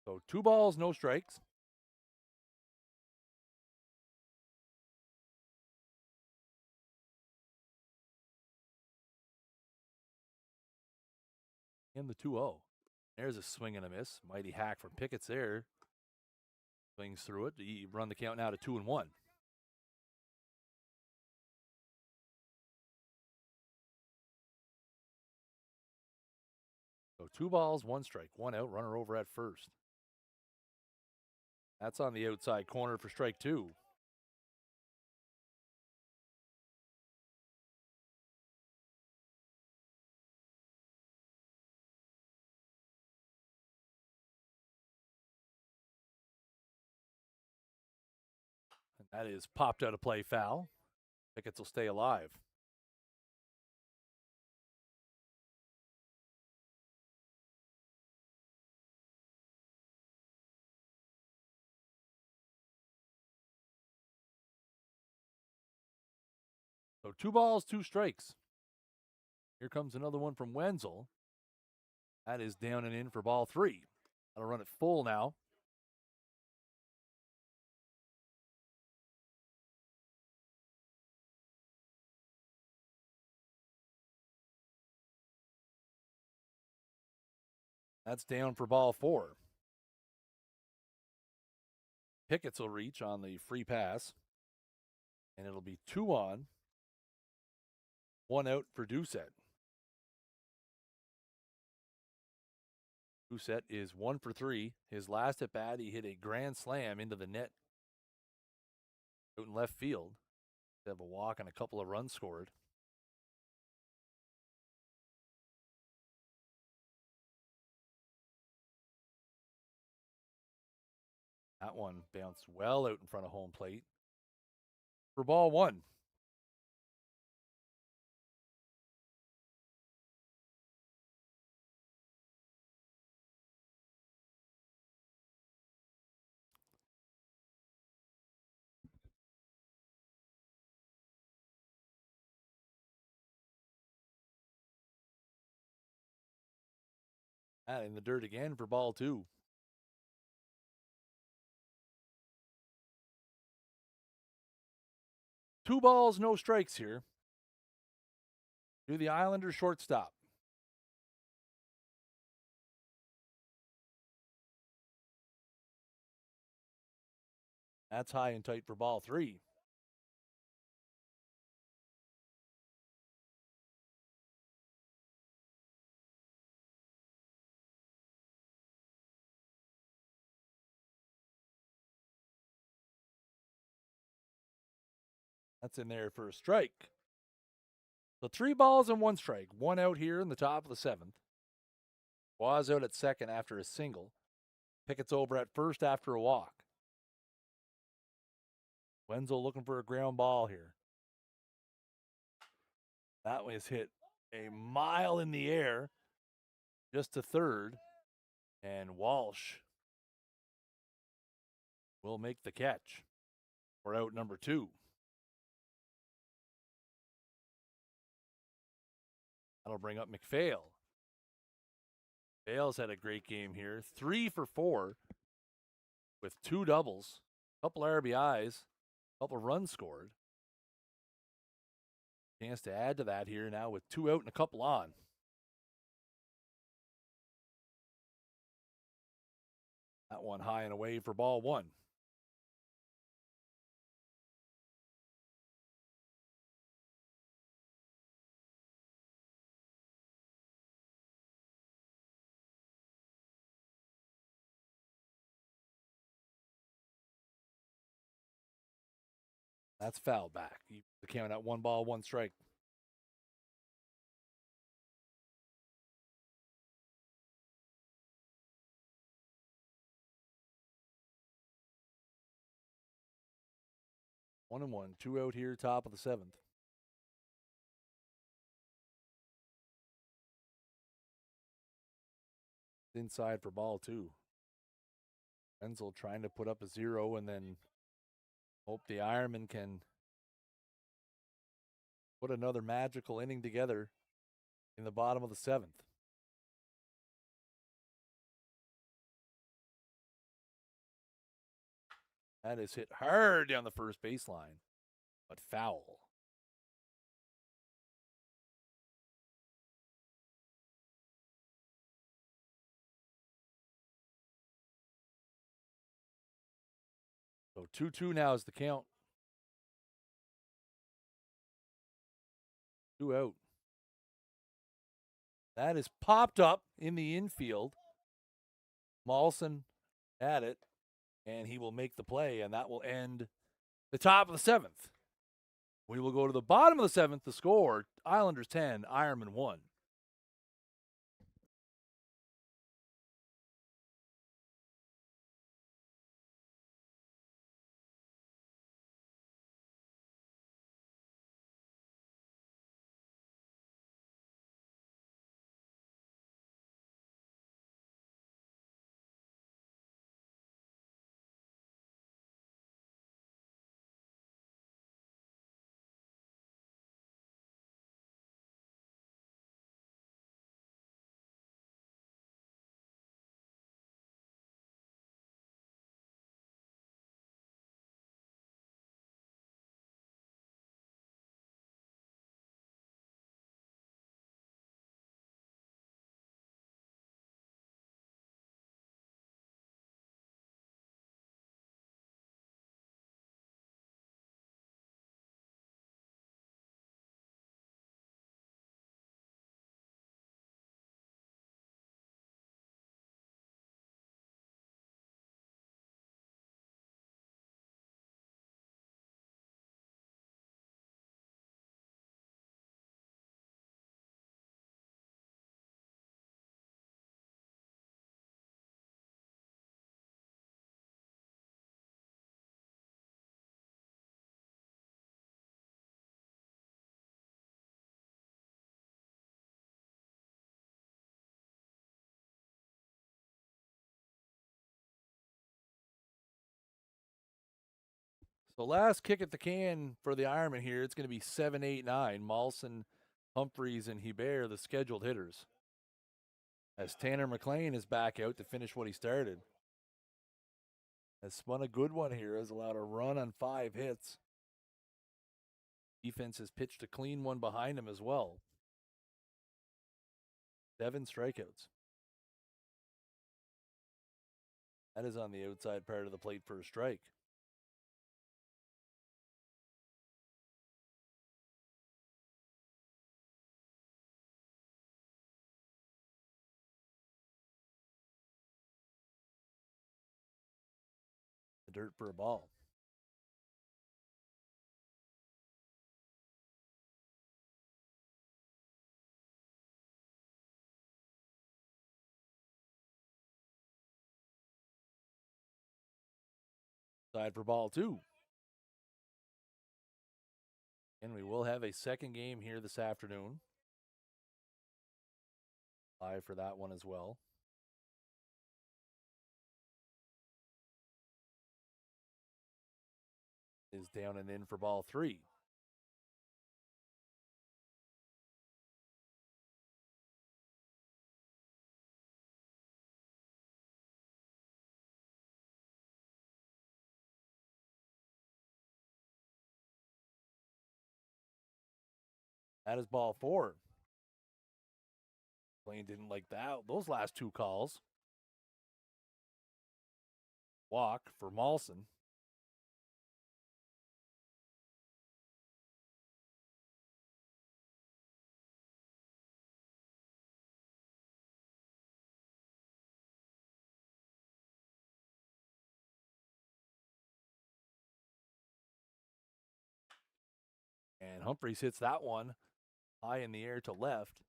So 2 balls, no strikes. And the 2-0. There's a swing and a miss. Mighty hack from Pickett's there. Swings through it. You run the count now to 2-1. So 2 balls, 1 strike, 1 out, runner over at first. That's on the outside corner for strike 2. And that is popped out of play foul. Pickett's will stay alive. So 2 balls, 2 strikes. Here comes another one from Wenzel. That is down and in for ball 3. That'll run it full now. That's down for ball 4. Pickett's will reach on the free pass. And it'll be 2 on, 1 out for Doucette. Doucette is 1 for 3. His last at bat, he hit a grand slam into the net out in left field. They have a walk and a couple of runs scored. That one bounced well out in front of home plate for ball 1. In the dirt again for ball 2. Two balls, no strikes here. To the Islanders shortstop. That's high and tight for ball 3. That's in there for a strike. So 3 balls and 1 strike. 1 out here in the top of the 7th. Was out at second after a single. Pickett's over at first after a walk. Wenzel looking for a ground ball here. That was hit a mile in the air, just to third. And Walsh will make the catch for out number 2. That'll bring up McPhail. Bale's had a great game here. 3 for 4 with 2 doubles, a couple RBIs, a couple runs scored. Chance to add to that here now with 2 out and a couple on. That one high and away for ball 1. That's foul back. The count at 1 ball, 1 strike. One and 1, 2 out here, top of the 7th. Inside for ball 2. Wenzel trying to put up a 0 and then hope the Ironmen can put another magical inning together in the bottom of the 7th. That is hit hard down the first baseline, but foul. So 2-2 now is the count. 2 out. That is popped up in the infield. Maulson at it, and he will make the play, and that will end the top of the 7th. We will go to the bottom of the 7th. The score, Islanders 10, Ironmen 1. So last kick at the can for the Ironman here. It's going to be 7, 8, 9. Maulson, Humphreys, and Hebert, the scheduled hitters. As Tanner McLean is back out to finish what he started. Has spun a good one here. Has allowed a run on 5 hits. Defense has pitched a clean one behind him as well. 7 strikeouts. That is on the outside part of the plate for a strike. The dirt for a ball. Side for ball 2. And we will have a second game here this afternoon. Live for that one as well. Is down and in for ball 3. That is ball 4. Blaine didn't like that. Those last 2 calls. Walk for Maulson. And Humphreys hits that one high in the air to left.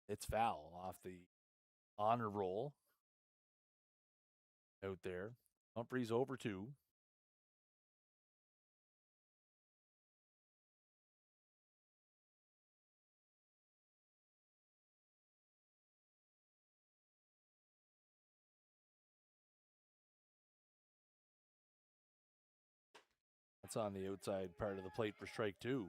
It's foul off the honor roll out there. Humphreys over 2. That's on the outside part of the plate for strike 2.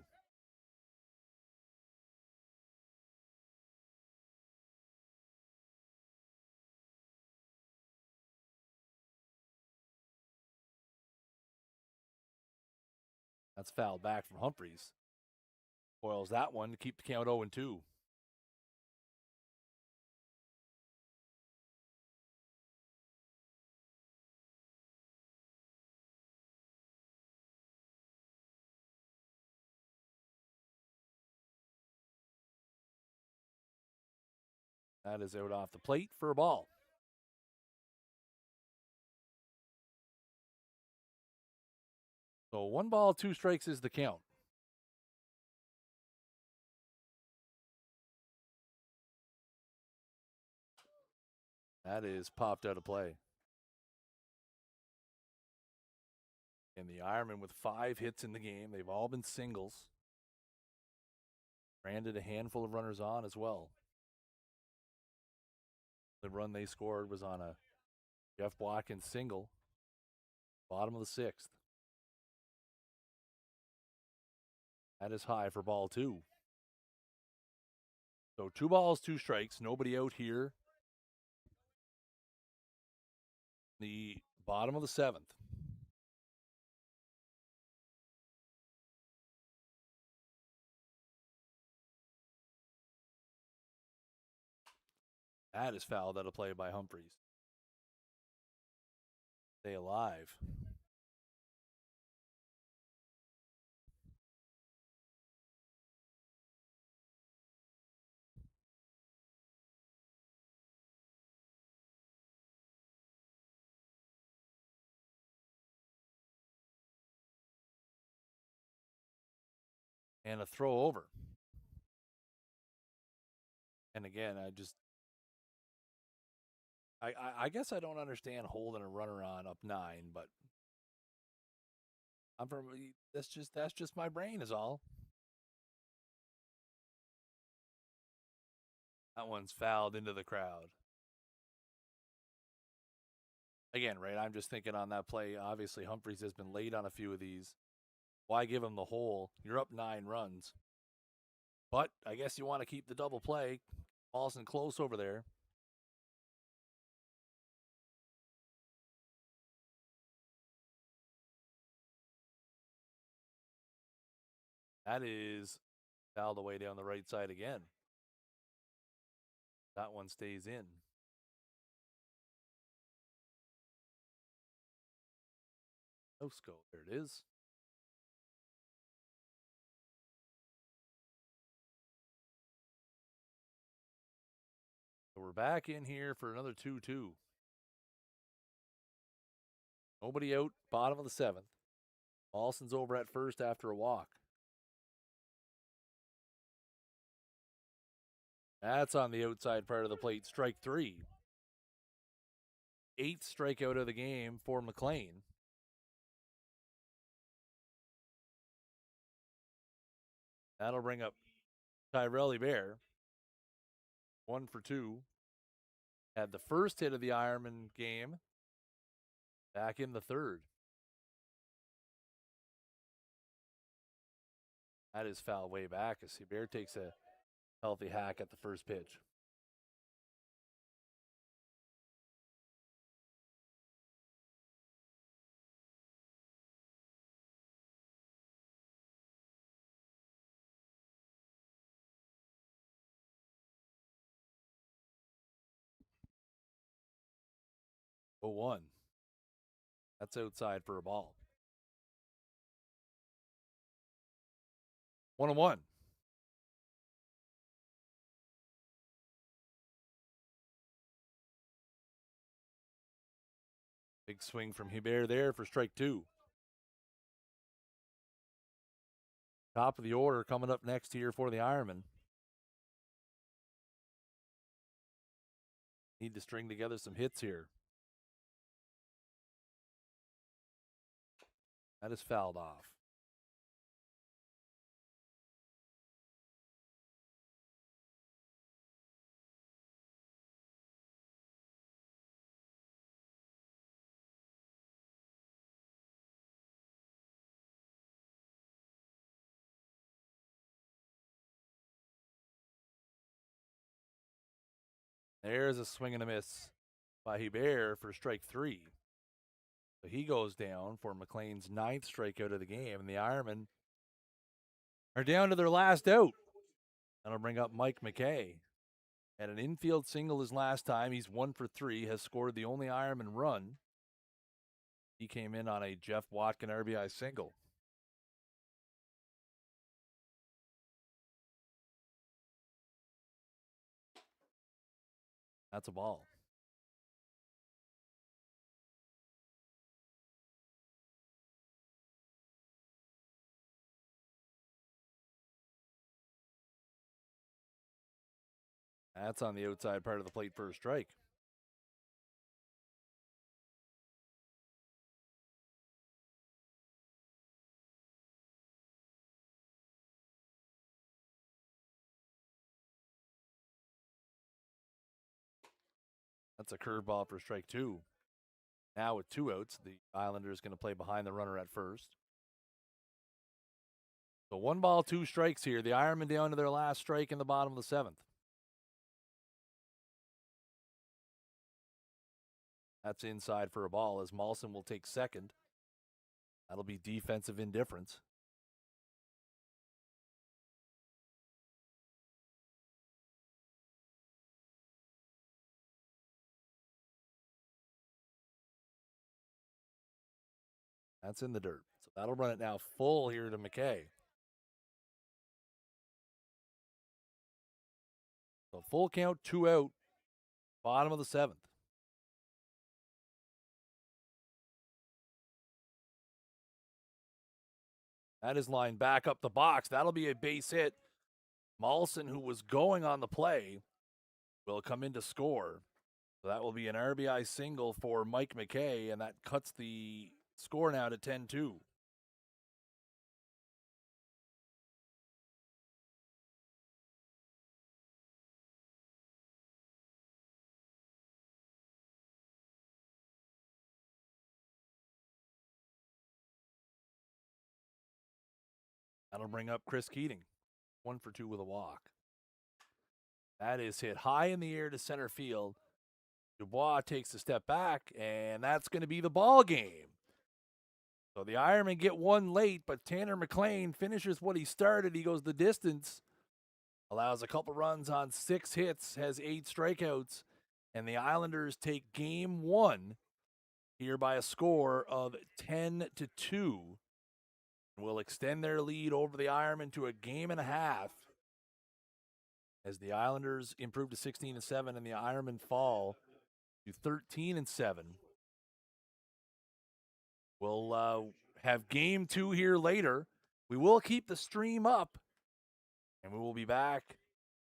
That's fouled back from Humphreys. Foils that one to keep the count 0-2. That is out off the plate for a ball. So 1 ball, 2 strikes is the count. That is popped out of play. And the Ironmen with 5 hits in the game. They've all been singles. Branded a handful of runners on as well. The run they scored was on a Jeff Watkins single, bottom of the 6th. That is high for ball 2. So 2 balls, 2 strikes. Nobody out here. The bottom of the 7th. That is fouled out of play by Humphreys. Stay alive. And a throw over. And again, I guess I don't understand holding a runner on up 9, but that's just my brain is all. That one's fouled into the crowd. Again, right, I'm just thinking on that play, obviously Humphreys has been late on a few of these. Why give him the hole? You're up 9 runs. But I guess you want to keep the double play. Paulson close over there. That is fouled away down the right side again. That one stays in. Let's go. There it is. So we're back in here for another 2-2. Nobody out, bottom of the 7th. Paulson's over at first after a walk. That's on the outside part of the plate. Strike 3. 8th strikeout of the game for McLean. That'll bring up Tyrell Bear. 1 for 2. Had the first hit of the Ironman game. Back in the 3rd. That is foul way back as Bear takes a healthy hack at the first pitch. Oh, 1. That's outside for a ball. 1-1. Big swing from Hebert there for strike 2. Top of the order coming up next here for the Ironmen. Need to string together some hits here. That is fouled off. There's a swing and a miss by Hebert for strike 3. So he goes down for McLean's 9th strikeout of the game, and the Ironmen are down to their last out. That'll bring up Mike McKay. Had an infield single his last time. He's 1 for 3, has scored the only Ironman run. He came in on a Jeff Watkin RBI single. That's a ball. That's on the outside part of the plate for a strike. That's a curveball for strike 2. Now with 2 outs, the Islander is going to play behind the runner at first. So 1 ball, 2 strikes here. The Ironmen down to their last strike in the bottom of the 7th. That's inside for a ball as Mawson will take second. That'll be defensive indifference. That's in the dirt. So that'll run it now full here to McKay. So full count, 2 out, bottom of the 7th. That is lined back up the box. That'll be a base hit. Mawson, who was going on the play, will come in to score. So that will be an RBI single for Mike McKay, and that cuts the score now to 10-2. That'll bring up Chris Keating. 1 for 2 with a walk. That is hit high in the air to center field. Dubois takes a step back, and that's going to be the ball game. So the Ironmen get 1 late, but Tanner McLean finishes what he started. He goes the distance, allows a couple runs on 6 hits, has 8 strikeouts, and the Islanders take game 1 here by a score of 10-2. Will extend their lead over the Ironmen to a game and a half as the Islanders improve to 16-7 and the Ironmen fall to 13-7. We'll have game 2 here later. We will keep the stream up, and we will be back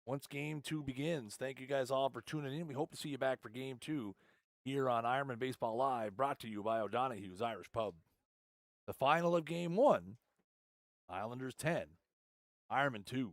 once game 2 begins. Thank you guys all for tuning in. We hope to see you back for game 2 here on Ironmen Baseball Live, brought to you by O'Donoghue's Irish Pub. The final of game 1, Islanders 10, Ironmen 2.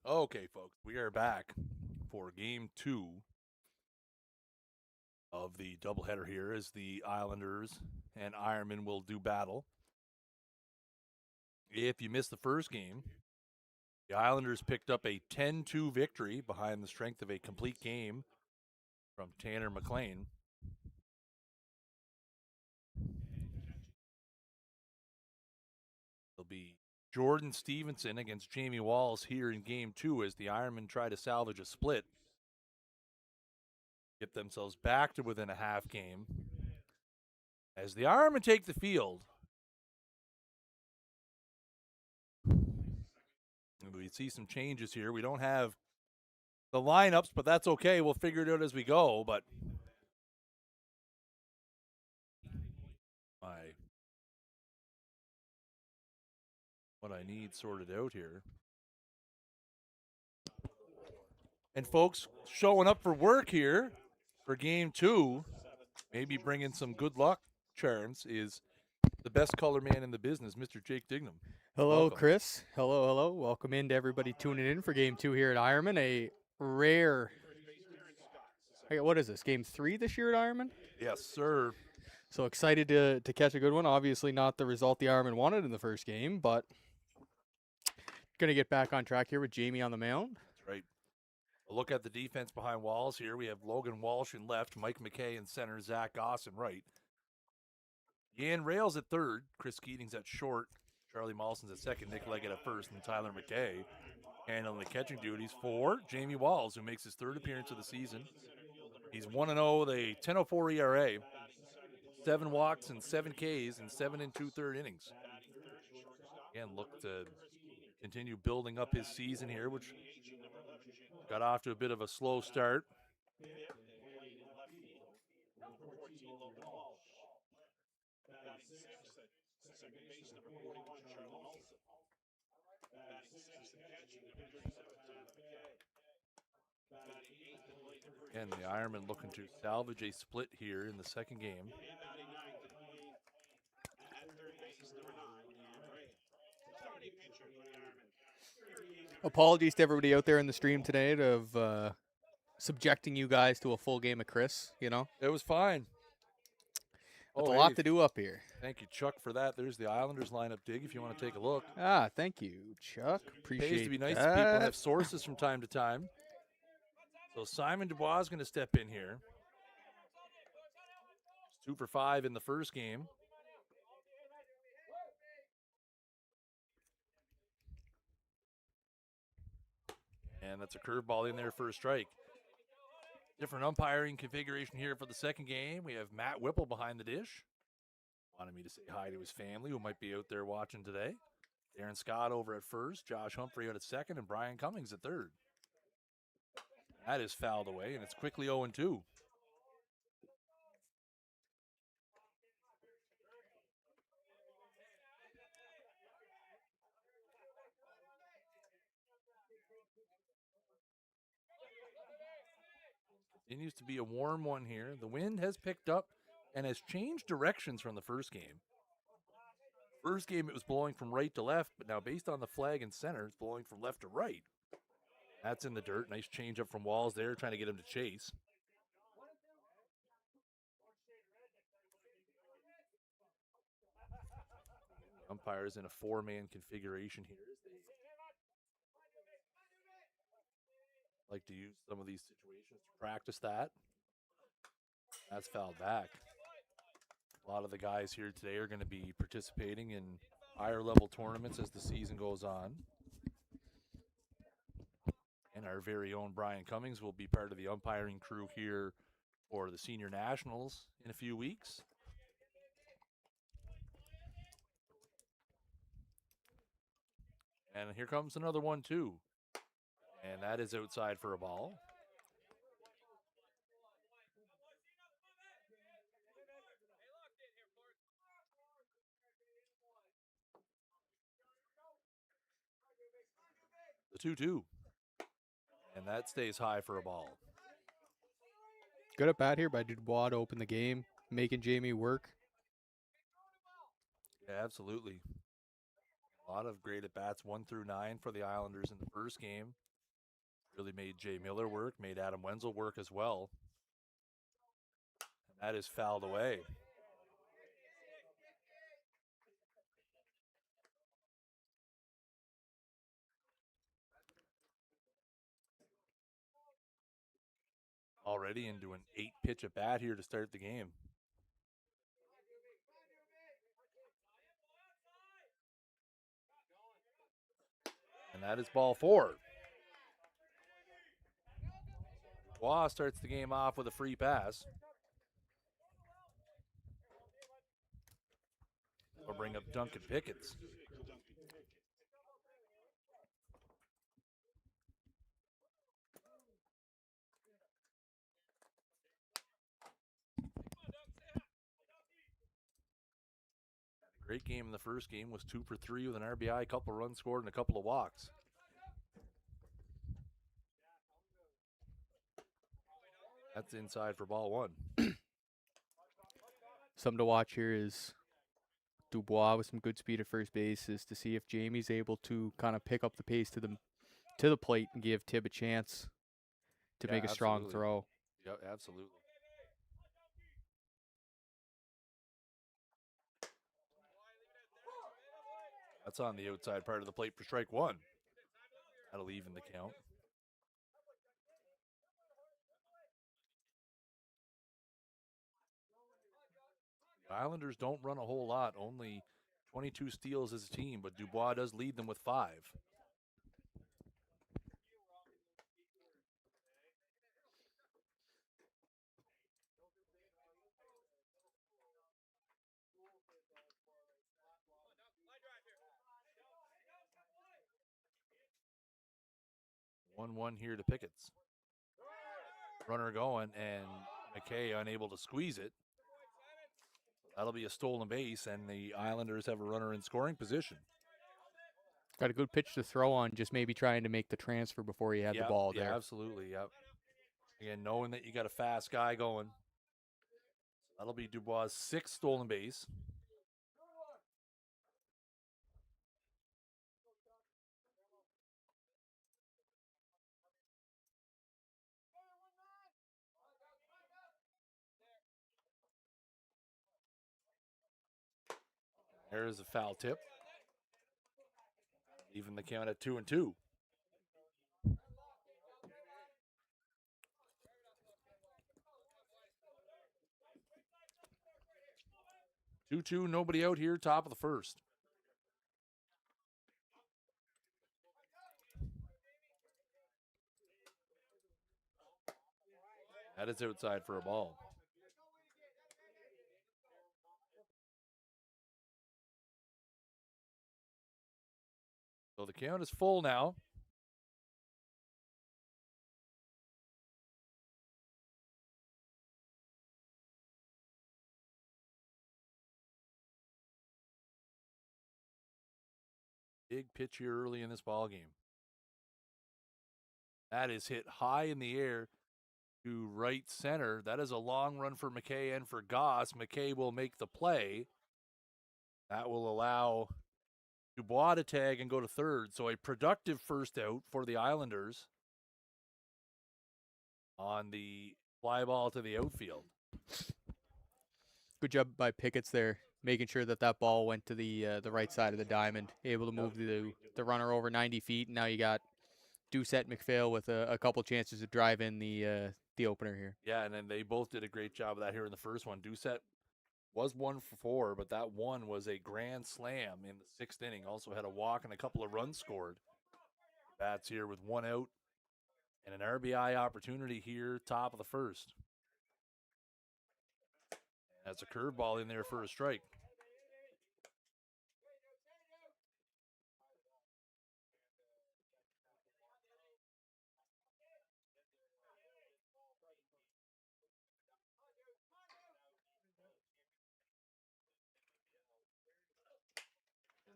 Okay, folks, we are back for game 2 of the doubleheader here as the Islanders and Ironmen will do battle. If you missed the first game, the Islanders picked up a 10-2 victory behind the strength of a complete game from Tanner McLean. It'll be Jordan Stevenson against Jamie Walls here in game 2 as the Ironmen try to salvage a split. Get themselves back to within a half game. As the Ironmen take the field, we see some changes here. We don't have the lineups, but that's okay. We'll figure it out as we go. But what I need sorted out here. And folks, showing up for work here for game 2, maybe bringing some good luck charms, is the best color man in the business, Mr. Jake Dignam. Hello, Welcome. Chris. Hello. Welcome in to everybody tuning in for game 2 here at Ironman. A rare. What is this? Game 3 this year at Ironman? Yes, sir. So excited to catch a good one. Obviously not the result the Ironman wanted in the first game, but going to get back on track here with Jamie on the mound. That's right. A look at the defense behind Walls here. We have Logan Walsh in left, Mike McKay in center, Zach Goss in right. Yan Rails at third, Chris Keating's at short, Charlie Mawson's at second, Nick Leggett at first, and Tyler McKay handling the catching duties for Jamie Walls, who makes his third appearance of the season. He's 1-0 with a 10.04 ERA, 7 walks and 7 Ks in 7 2/3 innings. Again, look to continue building up his season here, which got off to a bit of a slow start. And the Ironmen looking to salvage a split here in the second game. Apologies to everybody out there in the stream today of subjecting you guys to a full game of Chris, you know. It was fine. That's a lot to do up here. Thank you, Chuck, for that. There's the Islanders lineup dig if you want to take a look. Thank you, Chuck. Appreciate it. Pays to be nice to people and have sources from time to time. So Simon Dubois is going to step in here. 2 for 5 in the first game. And that's a curveball in there for a strike. Different umpiring configuration here for the second game. We have Matt Whipple behind the dish. Wanted me to say hi to his family who might be out there watching today. Darren Scott over at first, Josh Humphrey out at second, and Brian Cummings at third. That is fouled away, and it's quickly 0-2. Continues to be a warm one here. The wind has picked up and has changed directions from the first game. First game, it was blowing from right to left, but now based on the flag in center, it's blowing from left to right. That's in the dirt. Nice change up from Walls there, trying to get him to chase. Umpires in a 4-man configuration here. They like to use some of these situations to practice that. That's fouled back. A lot of the guys here today are going to be participating in higher level tournaments as the season goes on. And our very own Brian Cummings will be part of the umpiring crew here for the Senior Nationals in a few weeks. And here comes another one too. And that is outside for a ball. The 2-2. And that stays high for a ball. Good at bat here by Dubois to open the game, making Jamie work. Yeah, absolutely. A lot of great at bats, 1 through 9 for the Islanders in the first game. Really made Jay Miller work, made Adam Wenzel work as well. And that is fouled away. Already into an 8-pitch at bat here to start the game. And that is ball 4. Dubois starts the game off with a free pass. We'll bring up Duncan Pickens. Great game in the first game, was 2 for 3 with an RBI, a couple of runs scored, and a couple of walks. That's inside for ball 1. Something to watch here is Dubois with some good speed at first base, is to see if Jamie's able to kind of pick up the pace to the plate and give Tibb a chance to make a strong throw. Yep, absolutely. That's on the outside part of the plate for strike 1. That'll even the count. The Islanders don't run a whole lot, only 22 steals as a team, but Dubois does lead them with 5. One here to Pickett's. Runner going, and McKay unable to squeeze it. That'll be a stolen base, and the Islanders have a runner in scoring position. Got a good pitch to throw on, just maybe trying to make the transfer before he had the ball there. Yeah, absolutely, yep. Again, knowing that you got a fast guy going. That'll be Dubois' 6th stolen base. There's a foul tip. Even the count at 2-2. Nobody out here, top of the first. That is outside for a ball. So the count is full now. Big pitch here early in this ball game. That is hit high in the air to right center. That is a long run for McKay and for Goss. McKay will make the play. That will allow Dubois to tag and go to third. So a productive first out for the Islanders on the fly ball to the outfield. Good job by Pickett's there, making sure that that ball went to the right side of the diamond, able to move the runner over 90 feet. And now you got Doucette McPhail with a couple chances to drive in the opener here. Yeah, and then they both did a great job of that here in the first one. Doucette was 1 for 4, but that one was a grand slam in the 6th inning. Also had a walk and a couple of runs scored. Bats here with 1 out and an RBI opportunity here, top of the first. That's a curveball in there for a strike.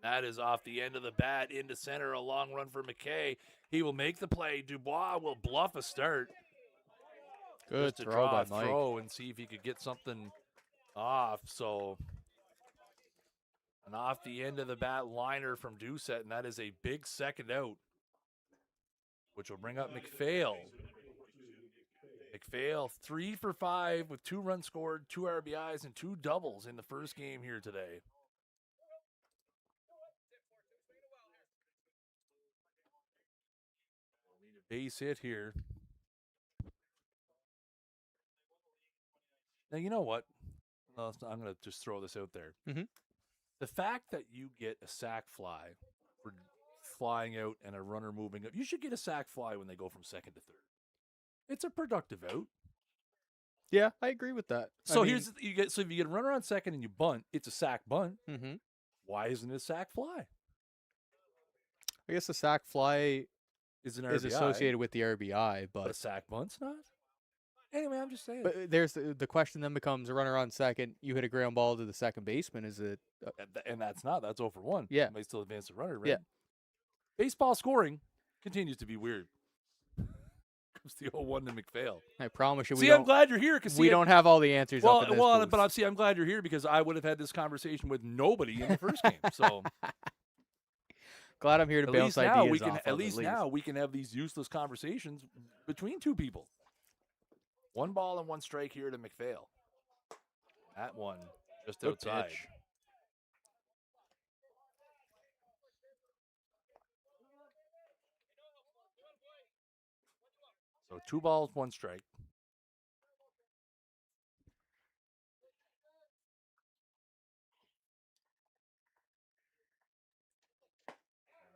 That is off the end of the bat into center, a long run for McKay. He will make the play. Dubois will bluff a start. Good just to throw draw by a Mike. throw and see if he could get something off. So an off the end of the bat liner from Doucette, and that is a big second out. which will bring up McPhail. McPhail 3 for 5 with 2 runs scored, 2 RBIs, and 2 doubles in the first game here today. Need a base hit here. Now, you know what? I'm going to just throw this out there. Mhm. The fact that you get a sac fly for flying out and a runner moving up, you should get a sac fly when they go from second to third. It's a productive out. Yeah, I agree with that. So if you get a runner on second and you bunt, it's a sac bunt. Mm-hmm. Why isn't it a sac fly? I guess the sac fly Is associated with the RBI, but a sac bunt's not. Anyway, I'm just saying. But there's the question then becomes: a runner on second, you hit a ground ball to the second baseman. Is it? And that's not. That's 0 for 1. Yeah. Somebody still advance the runner, right? Yeah. Baseball scoring continues to be weird. Comes the 0-1 to McPhail. I promise you. I'm glad you're here because we don't have all the answers. Well, up in this booth. but I'm glad you're here because I would have had this conversation with nobody in the first game. So glad I'm here to bounce ideas off. At least now we can have these useless conversations between two people. 1 ball and 1 strike here to McPhail. That one just Good outside. pitch. So 2 balls, 1 strike.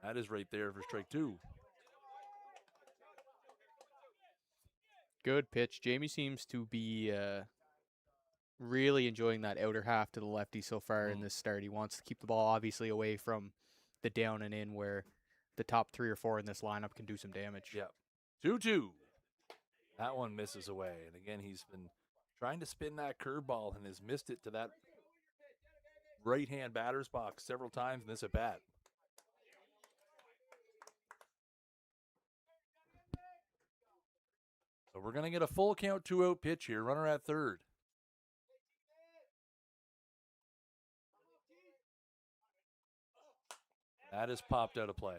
That is right there for strike 2. Good pitch. Jamie seems to be really enjoying that outer half to the lefty so far in this start. He wants to keep the ball obviously away from the down and in where the top 3 or 4 in this lineup can do some damage. Yeah. 2-2. That one misses away. And again, he's been trying to spin that curveball and has missed it to that right-hand batter's box several times in this at-bat. So we're going to get a full count 2-out pitch here. Runner at third. That is popped out of play.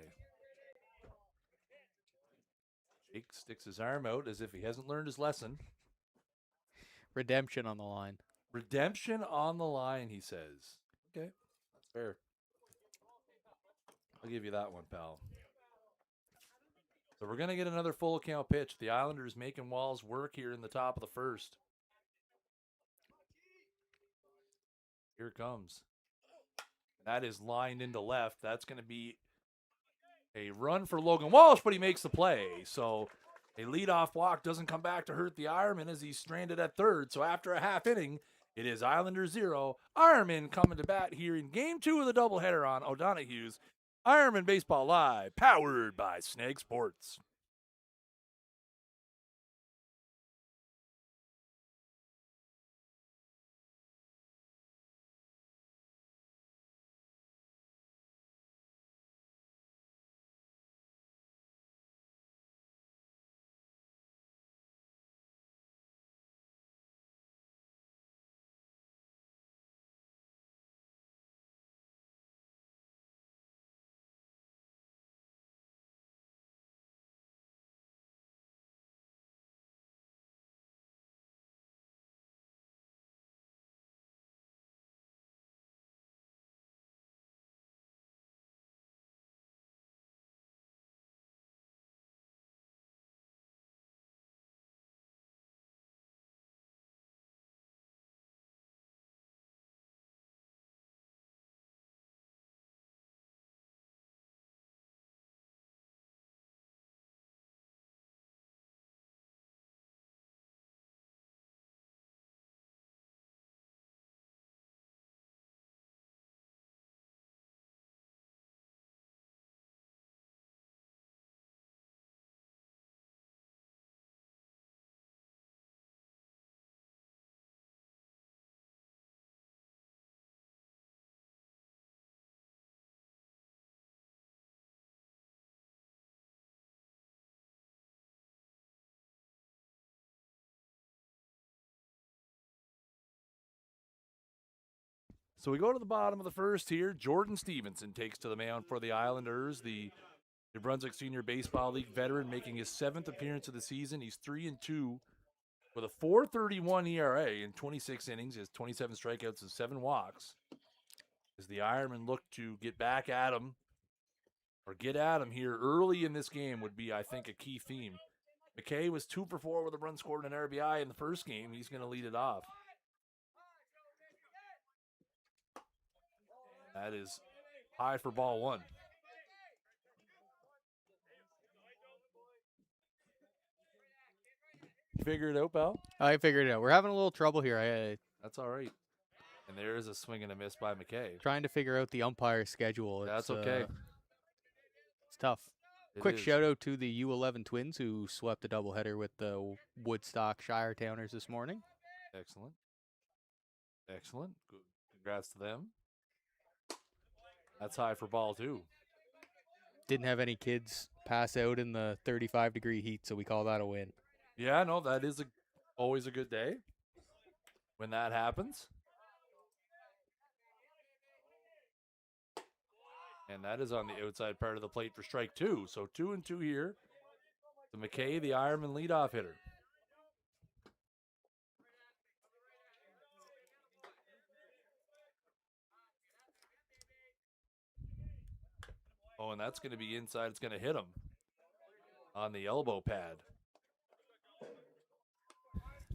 Jake sticks his arm out as if he hasn't learned his lesson. Redemption on the line. Redemption on the line, he says. Okay, that's fair. I'll give you that one, pal. So we're going to get another full count pitch. The Islanders making Walls work here in the top of the first. Here it comes. That is lined into left. That's going to be a run for Logan Walsh, but he makes the play. So a leadoff walk doesn't come back to hurt the Ironman as he's stranded at third. So after a half inning, it is Islanders 0. Ironman coming to bat here in Game 2 of the doubleheader on O'Donoghue's Ironmen Baseball Live, powered by Snag Sports. So we go to the bottom of the first here. Jordan Stevenson takes to the mound for the Islanders. The New Brunswick Senior Baseball League veteran, making his 7th appearance of the season. He's 3-2 with a 4.31 ERA in 26 innings. He has 27 strikeouts and 7 walks. As the Ironmen look to get back at him, or get at him here early in this game would be, I think, a key theme. McKay was 2 for 4 with a run scored and an RBI in the first game. He's going to lead it off. That is high for ball 1. You figure it out, pal? I figured it out. We're having a little trouble here. That's all right. And there is a swing and a miss by McKay. Trying to figure out the umpire schedule. That's okay. It's tough. It Quick is. shout out to the U11 Twins who swept a doubleheader with the Woodstock Shire Towners this morning. Excellent. Excellent. Good. Congrats to them. That's high for ball 2. Didn't have any kids pass out in the 35-degree heat, so we call that a win. Yeah, no, that is always a good day when that happens. And that is on the outside part of the plate for strike 2. So 2-2 here. The McKay, the Ironman leadoff hitter. Oh, and that's going to be inside. It's going to hit him on the elbow pad.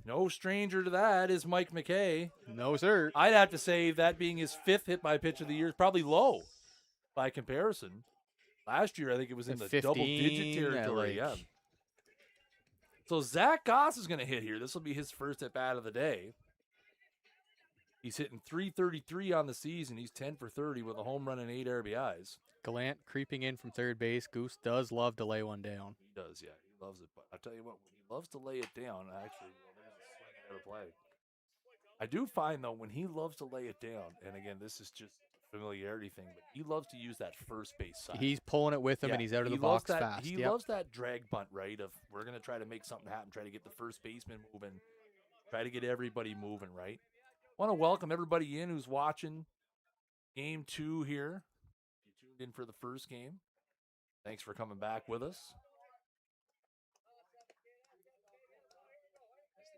No stranger to that is Mike McKay. No, sir. I'd have to say that being his 5th hit by pitch of the year is probably low by comparison. Last year, I think it was in the 15, double-digit territory. Yeah. So Zach Goss is going to hit here. This will be his first at-bat of the day. He's hitting .333 on the season. He's 10 for 30 with a home run and 8 RBIs. Gallant creeping in from third base. Goose does love to lay one down. He does, yeah. He loves it. But I'll tell you what, when he loves to lay it down, actually, there's a swing out of play. I do find, though, when he loves to lay it down, and again, this is just a familiarity thing, but he loves to use that first base side. He's pulling it with him, and he's out of the box fast. He loves that drag bunt, right, of we're going to try to make something happen, try to get the first baseman moving, try to get everybody moving, right? Want to welcome everybody in who's watching Game 2 here. If you tuned in for the first game, thanks for coming back with us.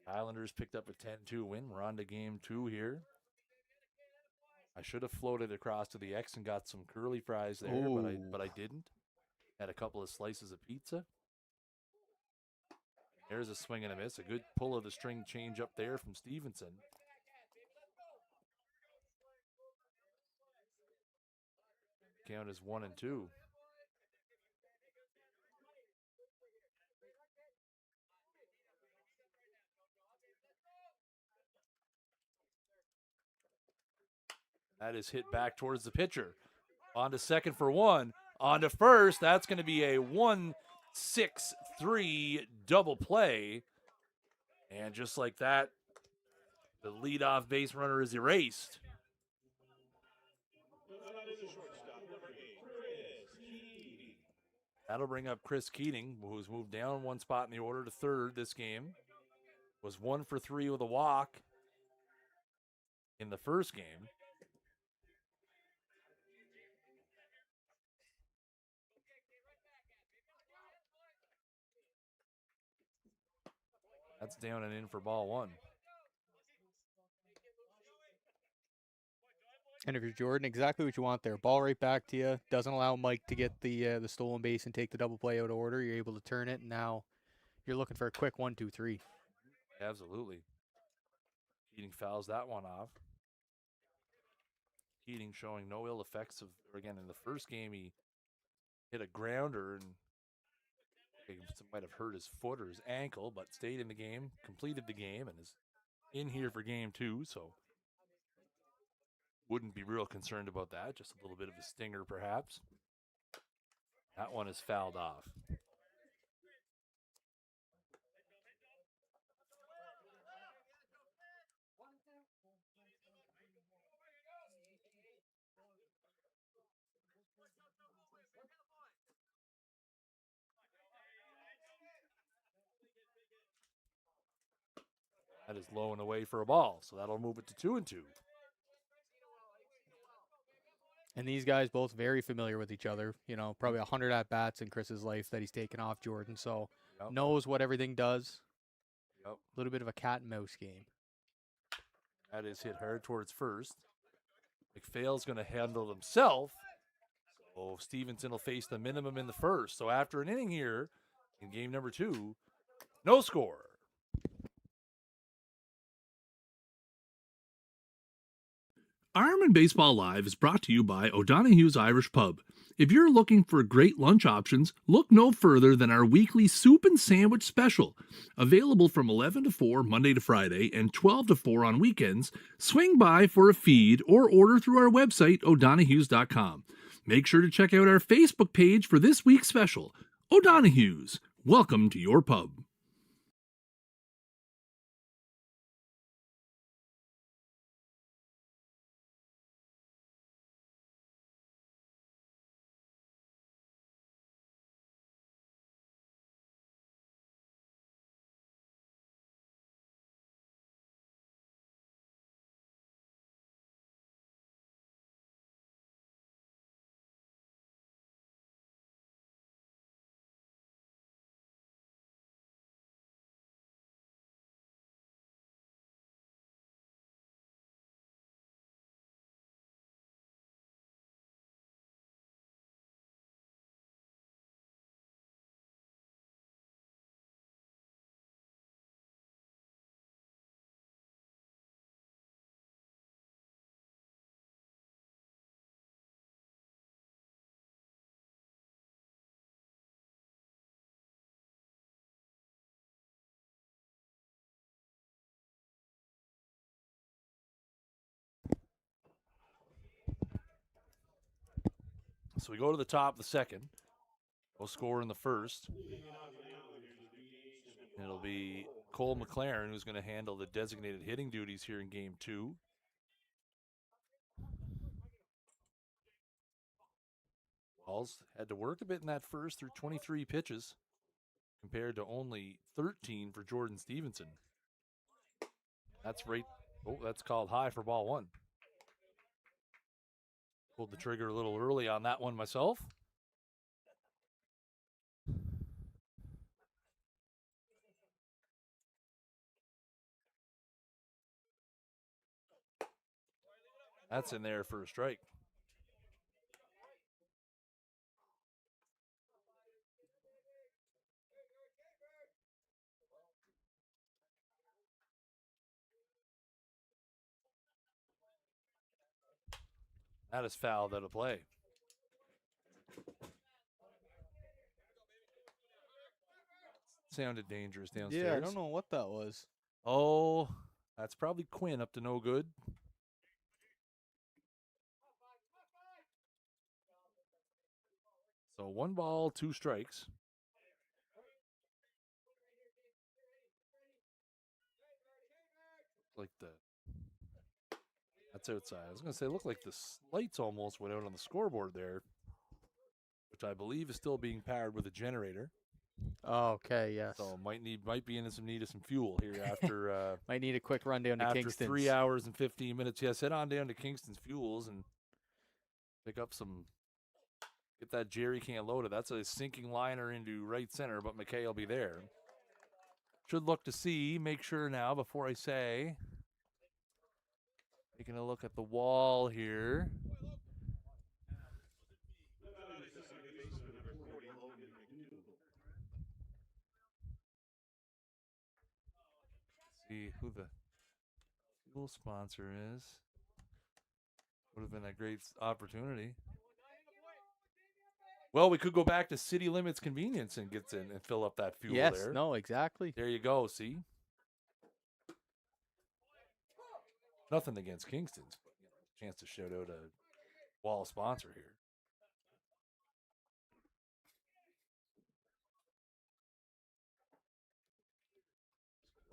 The Islanders picked up a 10-2 win. We're on to Game 2 here. I should have floated across to the X and got some curly fries there, but I didn't. Had a couple of slices of pizza. There's a swing and a miss. A good pull of the string change up there from Stevenson. Count is 1-2. That is hit back towards the pitcher. On to second for 1. On to first. That's going to be a 1-6-3 double play. And just like that, the leadoff base runner is erased. That'll bring up Chris Keating, who's moved down one spot in the order to third this game. Was 1 for 3 with a walk in the first game. That's down and in for ball 1. And if you're Jordan, exactly what you want there. Ball right back to you. Doesn't allow Mike to get the stolen base and take the double play out of order. You're able to turn it, and now you're looking for a quick 1-2-3. Absolutely. Keating fouls that one off. Keating showing no ill effects of, again, in the first game, he hit a grounder and might have hurt his foot or his ankle, but stayed in the game, completed the game, and is in here for Game 2, so wouldn't be real concerned about that. Just a little bit of a stinger, perhaps. That one is fouled off. That is low and away for a ball, so that'll move it to 2-2. And these guys both very familiar with each other. You know, probably 100 at-bats in Chris's life that he's taken off Jordan. So Yep. knows what everything does. Yep. A little bit of a cat and mouse game. That is hit hard towards first. McPhail's going to handle himself. So Stevenson will face the minimum in the first. So after an inning here in game number 2, no score. Ironmen Baseball Live is brought to you by O'Donoghue's Irish Pub. If you're looking for great lunch options, look no further than our weekly soup and sandwich special. Available from 11 to 4 Monday to Friday and 12 to 4 on weekends, swing by for a feed or order through our website, o'donoghues.com. Make sure to check out our Facebook page for this week's special. O'Donoghue's, welcome to your pub. So we go to the top of the second. We'll score in the first. And it'll be Cole McLaren who's going to handle the designated hitting duties here in game 2. Balls had to work a bit in that first through 23 pitches compared to only 13 for Jordan Stevenson. That's right. Oh, that's called high for ball 1. Pulled the trigger a little early on that one myself. That's in there for a strike. That is fouled out of play. Sounded dangerous downstairs. Yeah, I don't know what that was. Oh, that's probably Quinn up to no good. So 1 ball, 2 strikes. Like that's outside. I was going to say, look like the lights almost went out on the scoreboard there, which I believe is still being powered with a generator. Oh, okay, yes. So might be in some need of some fuel here after Might need a quick rundown to after Kingston's. 3 hours and 15 minutes. Yes, head on down to Kingston's Fuels and pick up some. Get that jerry can loaded. That's a sinking liner into right center, but McKay will be there. Should look to see. Make sure now before I say. Taking a look at the wall here. See who the fuel sponsor is. Would have been a great opportunity. Well, we could go back to City Limits Convenience and get in and fill up that fuel yes, there. no, exactly. There you go, see? Nothing against Kingston's, but chance to shout out a wall sponsor here.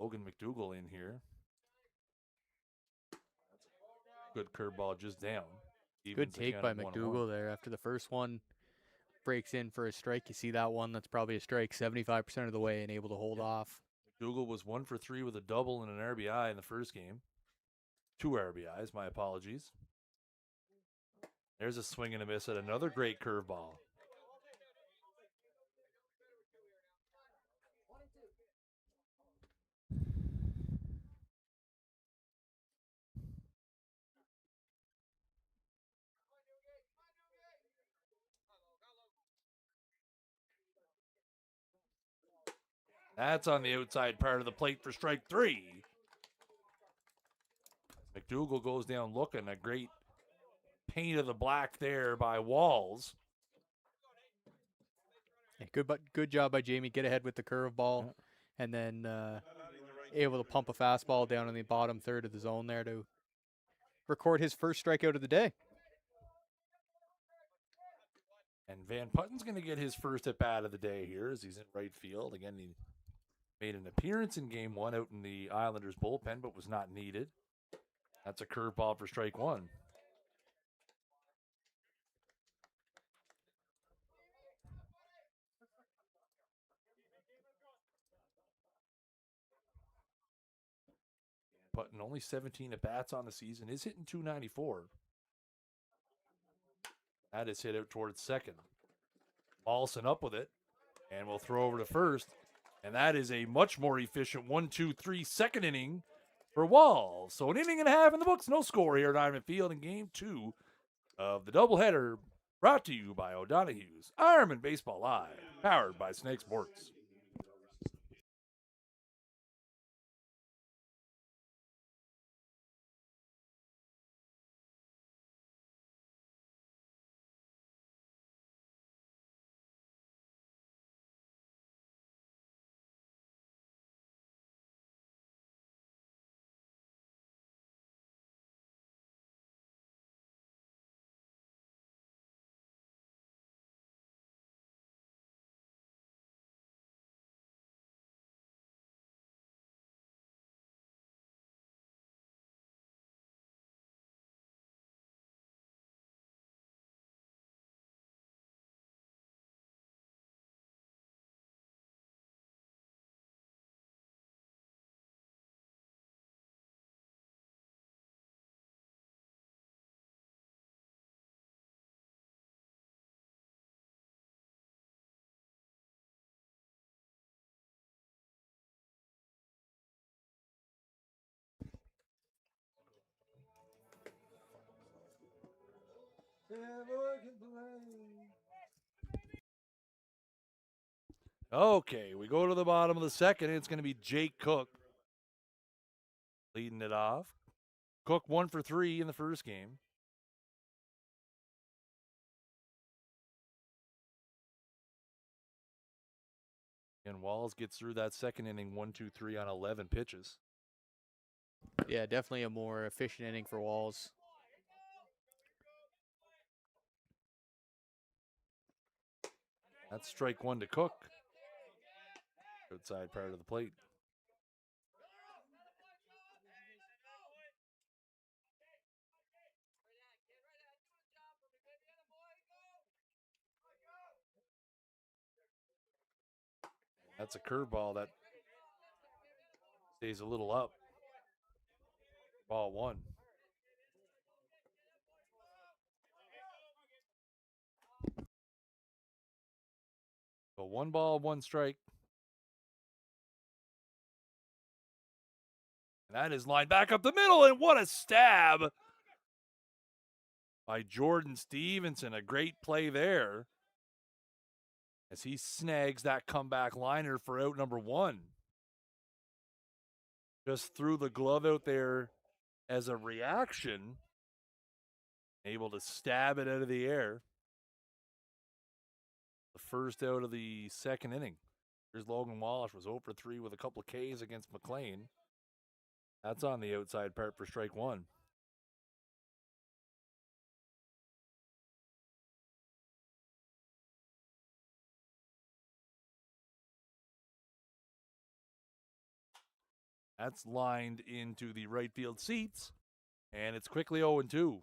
Logan McDougall in here. Good curveball just down. Good take by McDougall there after the first one. Breaks in for a strike. You see that one, that's probably a strike 75% of the way and able to hold off. McDougall was 1 for 3 with a double and an RBI in the first game. 2 RBIs, my apologies. There's a swing and a miss at another great curveball. That's on the outside part of the plate for strike 3. McDougal goes down looking. A great paint of the black there by Walls. Yeah, good job by Jamie. Get ahead with the curveball, and then able to pump a fastball down in the bottom third of the zone there to record his first strikeout of the day. And Van Putten's going to get his first at bat of the day here as he's in right field. Again, he made an appearance in game 1 out in the Islanders bullpen, but was not needed. That's a curveball for strike 1. Putten only 17 at bats on the season, is hitting .294. That is hit out towards second. Paulson up with it, and we'll throw over to first. And that is a much more efficient 1-2-3 second inning for Walls. So an inning and a half in the books, no score here at Ironman Field in game 2 of the doubleheader, brought to you by O'Donoghue's Ironmen Baseball Live, powered by Snag Sports. Okay, we go to the bottom of the second. It's going to be Jake Cook leading it off. Cook 1 for 3 in the first game. And Walls gets through that second inning 1-2-3 on 11 pitches. Yeah, definitely a more efficient inning for Walls. That's strike 1 to Cook. Outside part of the plate. That's a curveball that stays a little up. Ball 1. So 1 ball, 1 strike. And that is lined back up the middle, and what a stab by Jordan Stevenson. A great play there as he snags that comeback liner for out number 1. Just threw the glove out there as a reaction, able to stab it out of the air. The first out of the second inning. Here's Logan Walsh, was 0 for 3 with a couple of Ks against McLean. That's on the outside part for strike 1. That's lined into the right field seats, and it's quickly 0-2.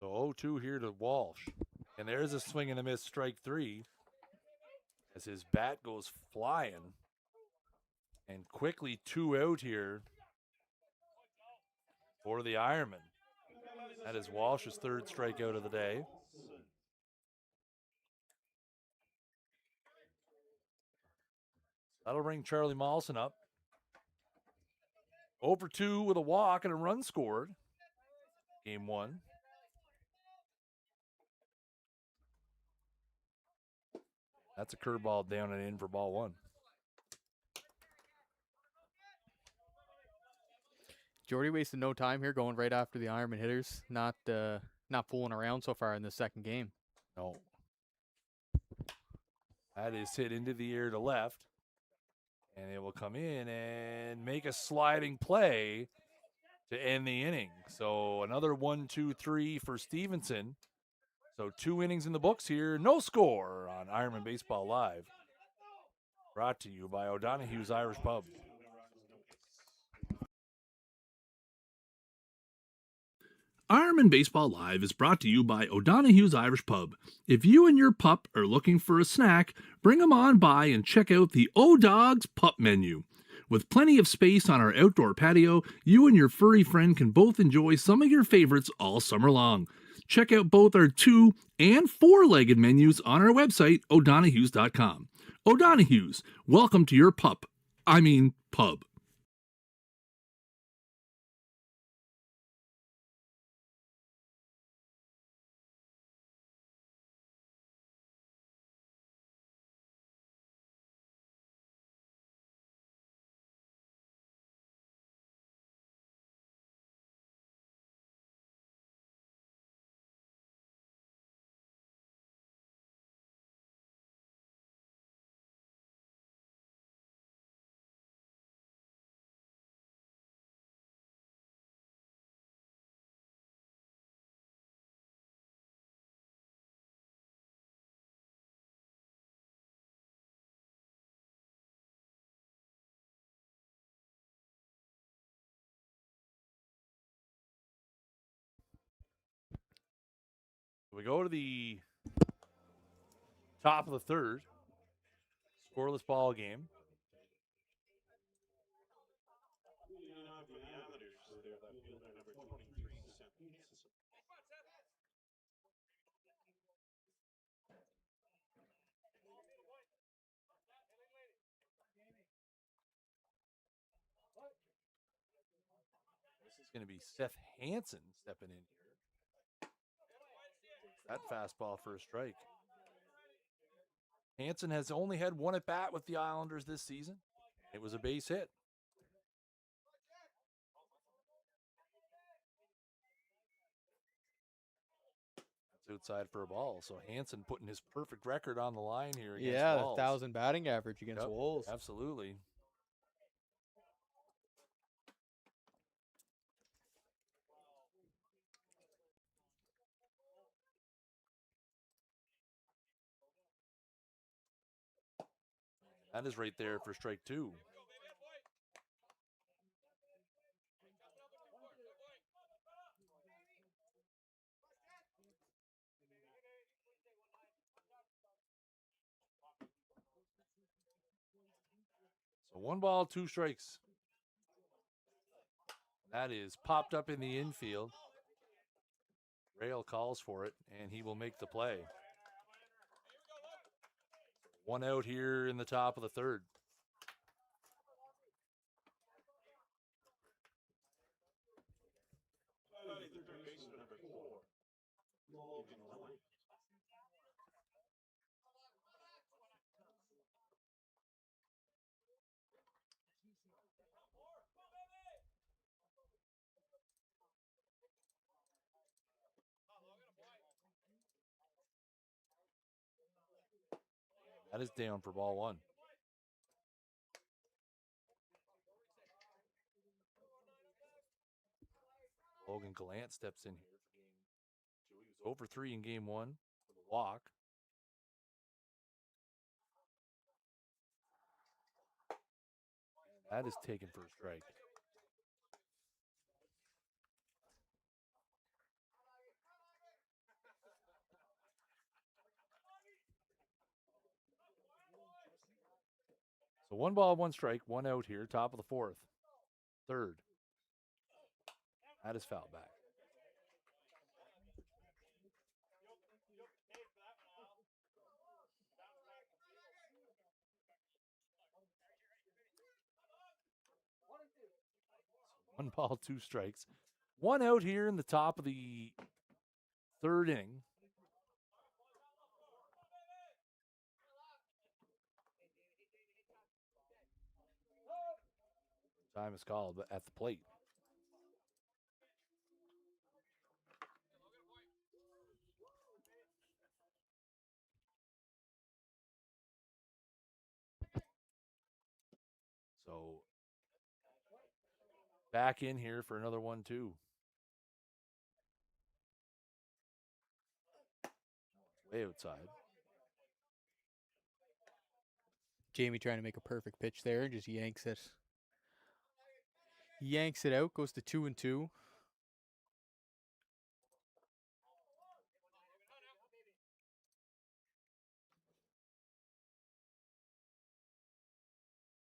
So 0-2 here to Walsh. And there's a swing and a miss, strike 3. As his bat goes flying. And quickly 2 out here for the Ironman. That is Walsh's 3rd strikeout of the day. That'll bring Charlie Mollison up. 0-2 with a walk and a run scored. Game 1. That's a curveball down and in for ball 1. Jordy wasted no time here, going right after the Ironman hitters. Not fooling around so far in the second game. No. That is hit into the air to left. And it will come in and make a sliding play to end the inning. So another 1-2-3 for Stevenson. So 2 innings in the books here. No score on Ironman Baseball Live. Brought to you by O'Donoghue's Irish Pub. Ironmen Baseball Live is brought to you by O'Donoghue's Irish Pub. If you and your pup are looking for a snack, bring them on by and check out the O-Dogs Pup Menu. With plenty of space on our outdoor patio, you and your furry friend can both enjoy some of your favorites all summer long. Check out both our 2- and 4-legged menus on our website, o'donoghues.com. O'Donoghue's, welcome to your pub. We go to the top of the 3rd. Scoreless ball game. This is going to be Seth Hansen stepping in here. That fastball for a strike. Hansen has only had 1 at bat with the Islanders this season. It was a base hit. That's outside for a ball. So Hansen putting his perfect record on the line here against Wolves. 1,000 batting average against Wolves. Absolutely. That is right there for strike 2. So 1 ball, 2 strikes. That is popped up in the infield. Rail calls for it, and he will make the play. 1 out here in the top of the 3rd. That is down for ball 1. Logan Gallant steps in here for game 2. He was over 3 in game 1 with a walk. That is taken for a strike. So 1-1 strike, 1 out here, top of the 4th. 3rd. That is foul back. So 1-2 strikes. 1 out here in the top of the 3rd inning. Time is called at the plate. So back in here for another 1-2. Way outside. Jamie trying to make a perfect pitch there and just yanks it. Yanks it out, goes to 2-2.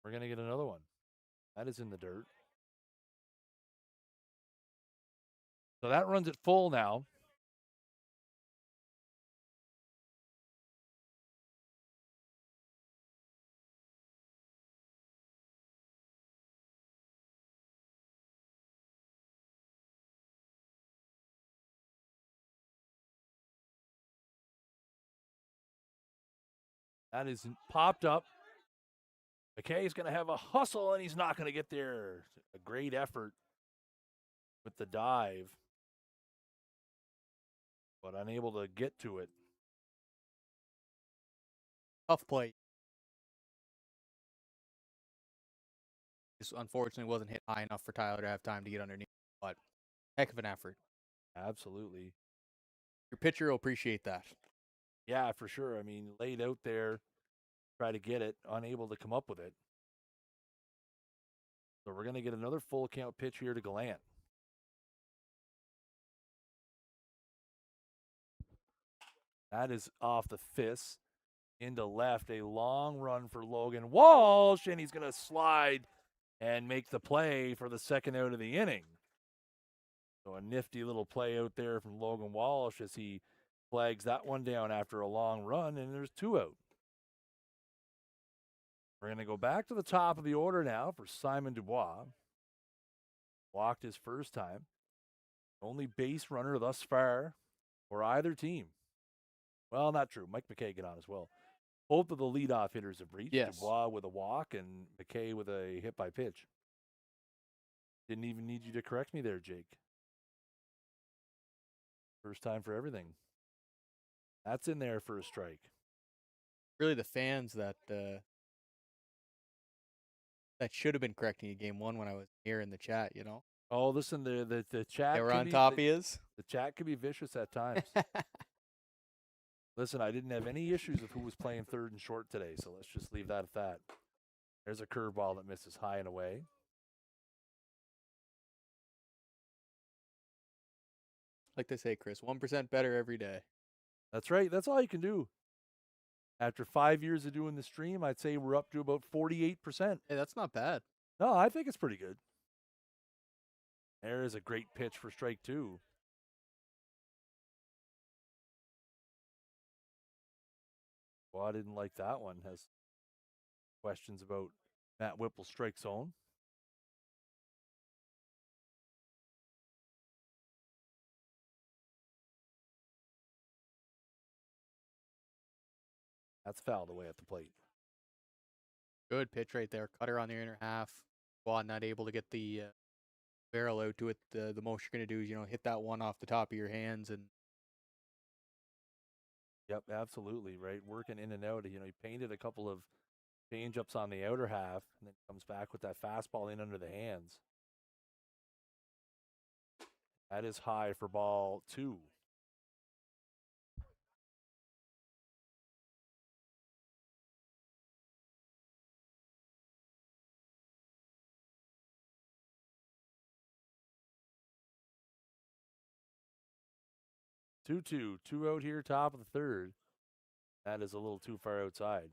We're going to get another one. That is in the dirt. So that runs it full now. That is popped up. McKay's going to have a hustle, and he's not going to get there. A great effort with the dive, but unable to get to it. Tough play. This unfortunately wasn't hit high enough for Tyler to have time to get underneath, but heck of an effort. Absolutely. Your pitcher will appreciate that. Yeah, for sure. I mean, laid out there, try to get it, unable to come up with it. So we're going to get another full count pitch here to Gallant. That is off the fist into left. A long run for Logan Walsh, and he's going to slide and make the play for the 2nd out of the inning. So a nifty little play out there from Logan Walsh as he flags that one down after a long run, and there's 2 out. We're going to go back to the top of the order now for Simon Dubois. Walked his first time. Only base runner thus far for either team. Well, not true. Mike McKay got on as well. Both of the leadoff hitters have reached. Yes. Dubois with a walk and McKay with a hit by pitch. Didn't even need you to correct me there, Jake. First time for everything. That's in there for a strike. Really, the fans that should have been correcting you game 1 when I was here in the chat, you know. Oh, listen, the chat. They were on top he is. The chat can be vicious at times. Listen, I didn't have any issues with who was playing 3rd and short today, so let's just leave that at that. There's a curveball that misses high and away. Like they say, Chris, 1% better every day. That's right. That's all you can do. After 5 years of doing the stream, I'd say we're up to about 48%. Hey, that's not bad. No, I think it's pretty good. There is a great pitch for strike 2. Well, I didn't like that one. Has questions about Matt Whipple's strike zone. That's fouled away at the plate. Good pitch right there. Cutter on the inner half. Well, not able to get the barrel out to it. The most you're going to do is, you know, hit that one off the top of your hands. And Yep, absolutely, right. Working in and out. You know, he painted a couple of change-ups on the outer half, and then comes back with that fastball in under the hands. That is high for ball 2. Two out here, top of the 3rd. That is a little too far outside.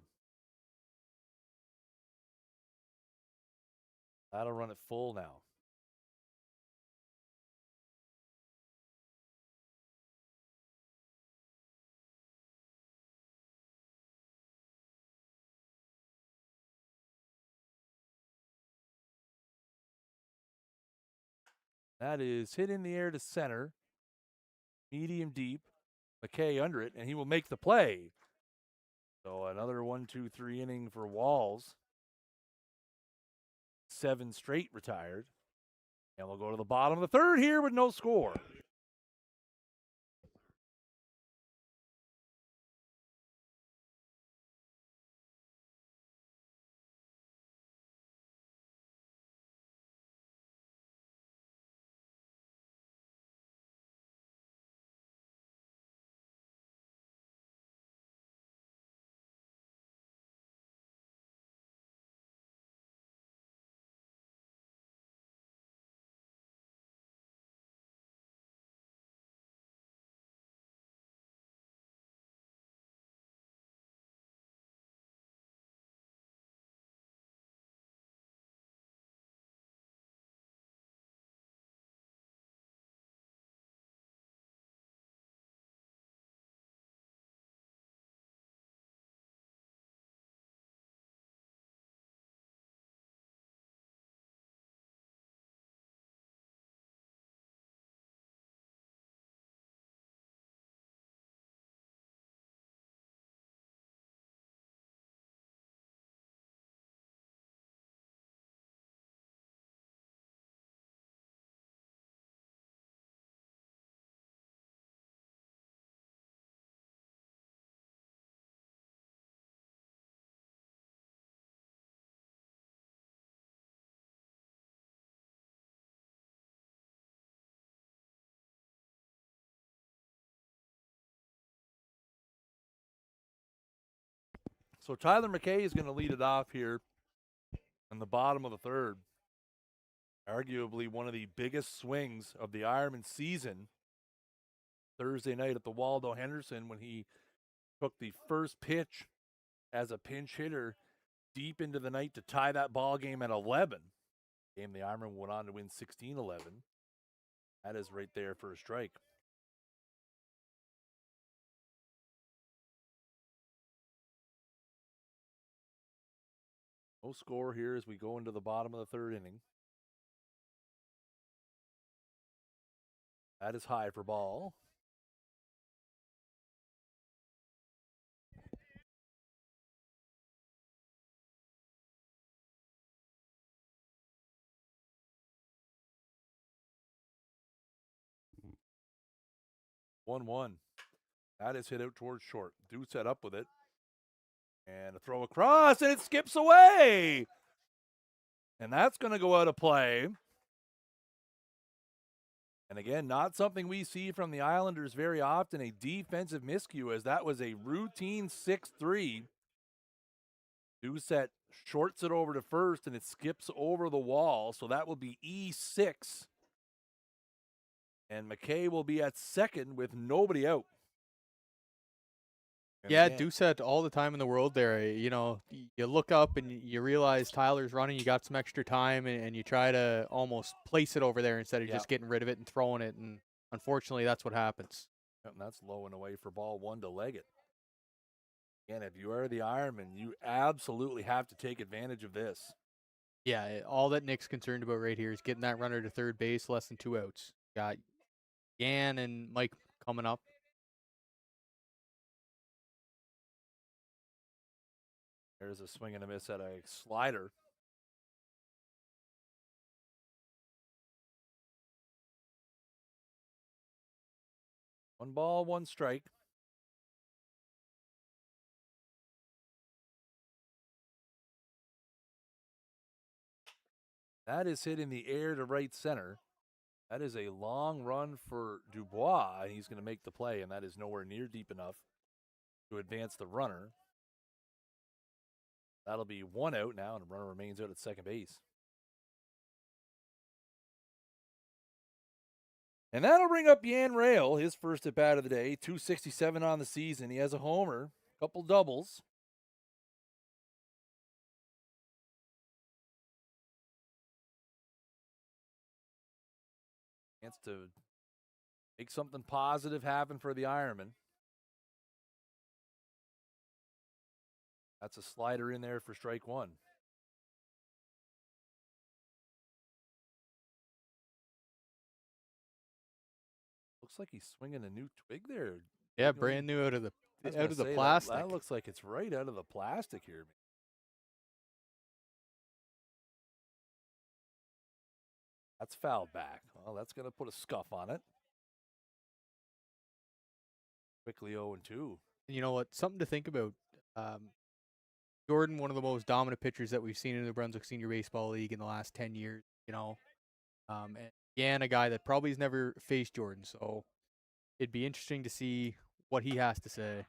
That'll run it full now. That is hit in the air to center. Medium deep. McKay under it, and he will make the play. So another 1-2-3 inning for Walls. 7 straight retired. And we'll go to the bottom of the third here with no score. So Tyler McKay is going to lead it off here in the bottom of the third. Arguably one of the biggest swings of the Ironman season. Thursday night at the Waldo Henderson when he took the first pitch as a pinch hitter deep into the night to tie that ball game at 11. Game the Ironman went on to win 16-11. That is right there for a strike. No score here as we go into the bottom of the third inning. That is high for ball. One. That is hit out towards short. Dude set up with it. And a throw across, and it skips away. And that's going to go out of play. And again, not something we see from the Islanders very often, a defensive miscue, as that was a routine 6-3. Doucette shorts it over to first, and it skips over the wall, so that will be E6. And McKay will be at second with nobody out. And Yeah, again, Doucette all the time in the world there. You know, you look up and you realize Tyler's running, you got some extra time, and you try to almost place it over there instead of just getting rid of it and throwing it. And unfortunately, that's what happens. And that's low and away for ball one to leg it. Again, if you are the Ironman, you absolutely have to take advantage of this. Yeah, all that Nick's concerned about right here is getting that runner to third base, less than 2 outs. Got Yan and Mike coming up. There's a swing and a miss at a slider. One ball, one strike. That is hit in the air to right center. That is a long run for Dubois, and he's going to make the play, and that is nowhere near deep enough to advance the runner. That'll be 1 out now, and the runner remains out at second base. And that'll bring up Yan Rail, his first at bat of the day. 267 on the season. He has a homer, a couple doubles. Chance to make something positive happen for the Ironmen. That's a slider in there for strike one. Looks like he's swinging a new twig there. Yeah, brand new out of the That plastic. looks like it's right out of the plastic here. That's fouled back. Well, that's going to put a scuff on it. Quickly 0-2. And you know what? Something to think about. Jordan, one of the most dominant pitchers that we've seen in the Brunswick Senior Baseball League in the last 10 years. And Yan, a guy that probably has never faced Jordan, so it'd be interesting to see what he has to say.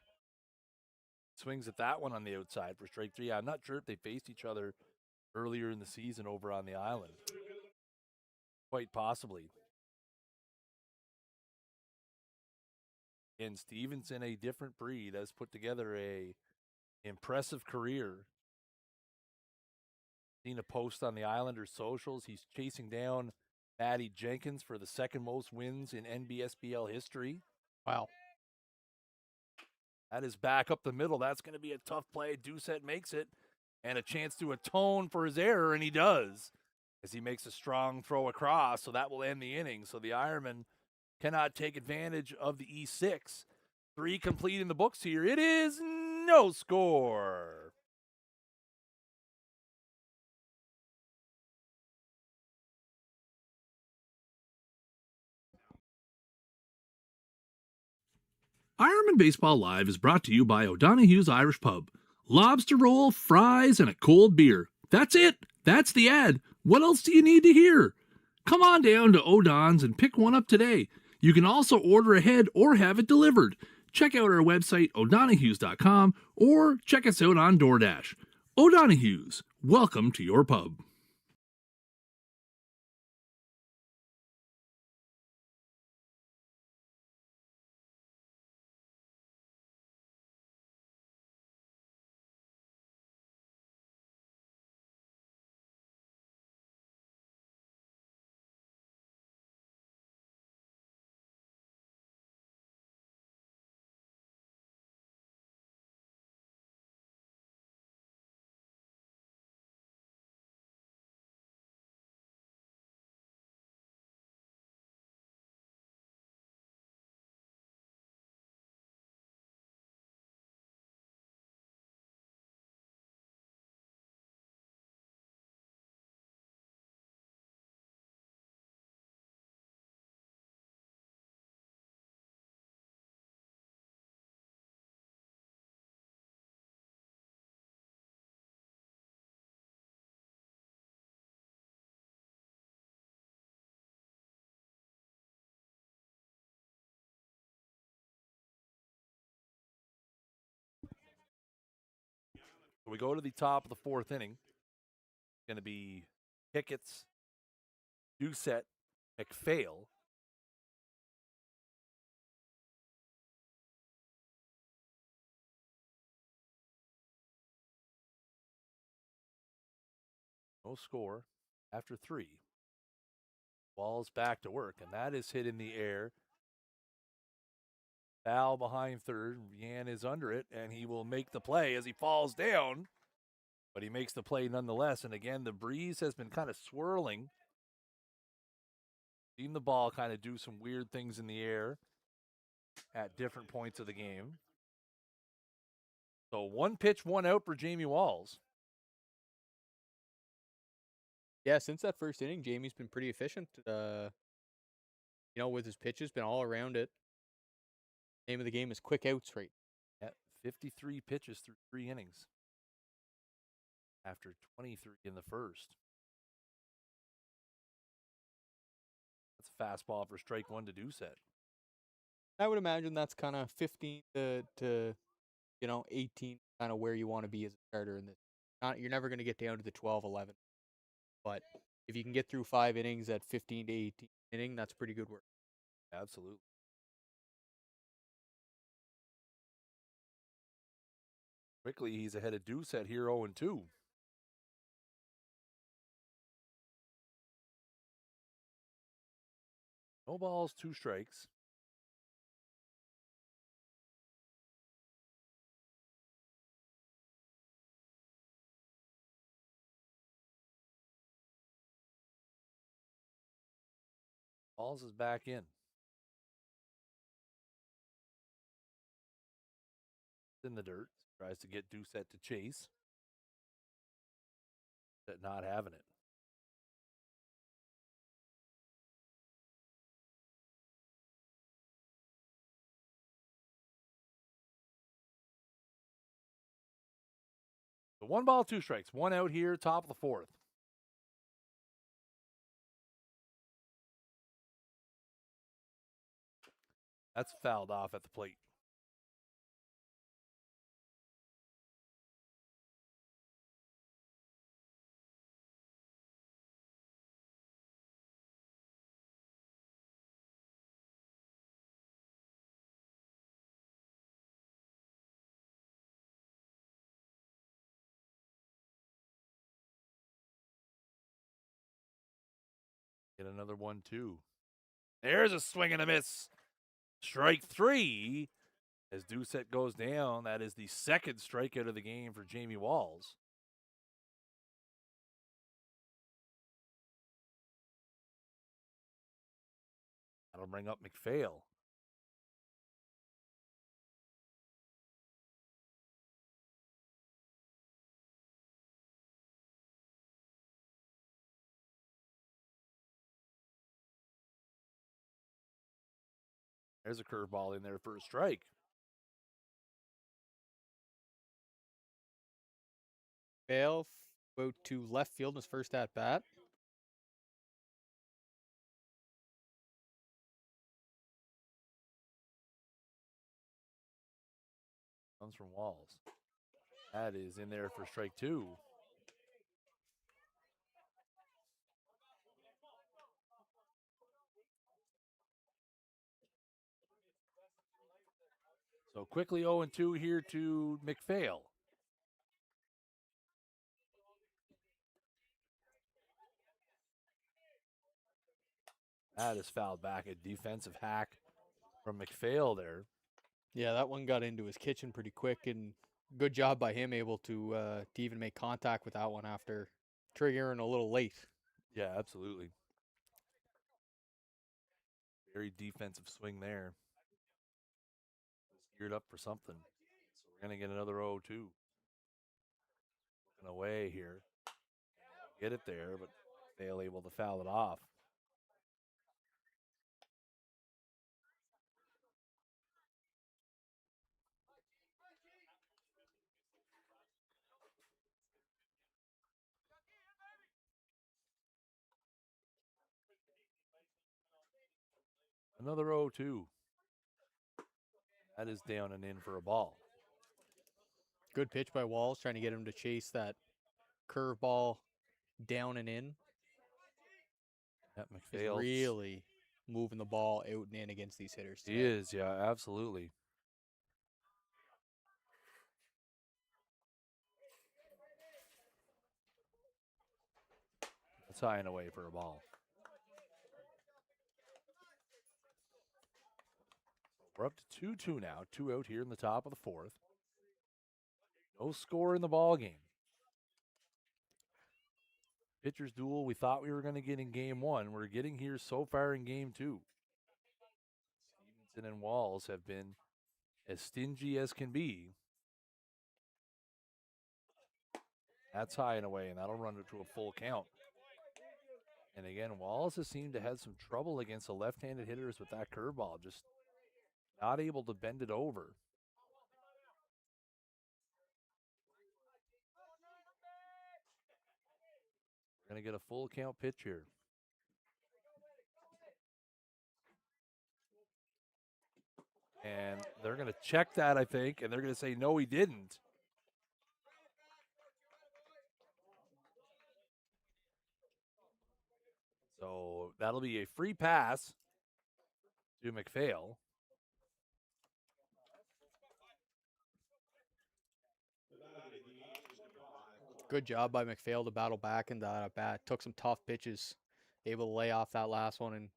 Swings at that one on the outside for strike three. I'm not sure if they faced each other earlier in the season over on the island. Quite possibly. And Stevenson, a different breed, has put together a impressive career. Seen a post on the Islanders socials. He's chasing down Matty Jenkins for the second most wins in NBSBL history. Wow. That is back up the middle. That's going to be a tough play. Doucette makes it, and a chance to atone for his error, and he does, as he makes a strong throw across, so that will end the inning. So the Ironmen cannot take advantage of the E6. 3 complete in the books here. It is no score. Ironman Baseball Live is brought to you by O'Donoghue's Irish Pub. Lobster roll, fries, and a cold beer. That's it. That's the ad. What else do you need to hear? Come on down to O'Don's and pick one up today. You can also order ahead or have it delivered. Check out our website, o'donoghues.com, or check us out on DoorDash. O'Donoghue's, welcome to your pub. We go to the top of the 4th inning. Going to be Hickett's, Doucette, McPhail. No score after 3. Ball's back to work, and that is hit in the air. Foul behind third. Yan is under it, and he will make the play as he falls down. But he makes the play nonetheless. And again, the breeze has been kind of swirling. Seen the ball kind of do some weird things in the air at different points of the game. So 1 pitch, 1 out for Jamie Walls. Yeah, since that first inning, Jamie's been pretty efficient. With his pitches, been all around it. Name of the game is quick outs rate. At 53 pitches through 3 innings. After 23 in the first. That's a fastball for strike 1 to Doucette. I would imagine that's kind of 15 to 18, kind of where you want to be as a starter in this. You're never going to get down to the 12, 11. But if you can get through 5 innings at 15 to 18 inning, that's pretty good work. Absolutely. Quickly, he's ahead of Doucette here 0-2. No balls, 2 strikes. Balls is back in. It's in the dirt. Tries to get Doucette to chase. But not having it. So 1 ball, 2 strikes. 1 out here, top of the 4th. That's fouled off at the plate. Get another 1-2. There's a swing and a miss. Strike 3. As Doucette goes down, that is the 2nd strikeout of the game for Jamie Walls. That'll bring up McPhail. There's a curveball in there for a strike. Bale out to left field in his first at bat. Comes from Walls. That is in there for strike 2. So quickly 0-2 here to McPhail. That is fouled back. A defensive hack from McPhail there. Yeah, that one got into his kitchen pretty quick, and good job by him able to even make contact with that one after triggering a little late. Yeah, absolutely. Very defensive swing there. Geared up for something. So we're going to get another 0-2. Looking away here. Get it there, but Fail able to foul it off. Another 0-2. That is down and in for a ball. Good pitch by Walls, trying to get him to chase that curveball down and in. That He's McPhail really moving the ball out and in against these hitters today. He is, yeah, absolutely. That's high and away for a ball. We're up to 2-2 now. 2 out here in the top of the 4th. No score in the ball game. Pitchers duel we thought we were going to get in game 1. We're getting here so far in game 2. Stevenson and Walls have been as stingy as can be. That's high and away, and that'll run it to a full count. And again, Walls has seemed to have some trouble against the left-handed hitters with that curveball, just not able to bend it over. We're going to get a full count pitch here. And they're going to check that, I think, and they're going to say, no, he didn't. So that'll be a free pass to McPhail. Good job by McPhail to battle back into that at bat. Took some tough pitches, able to lay off that last one and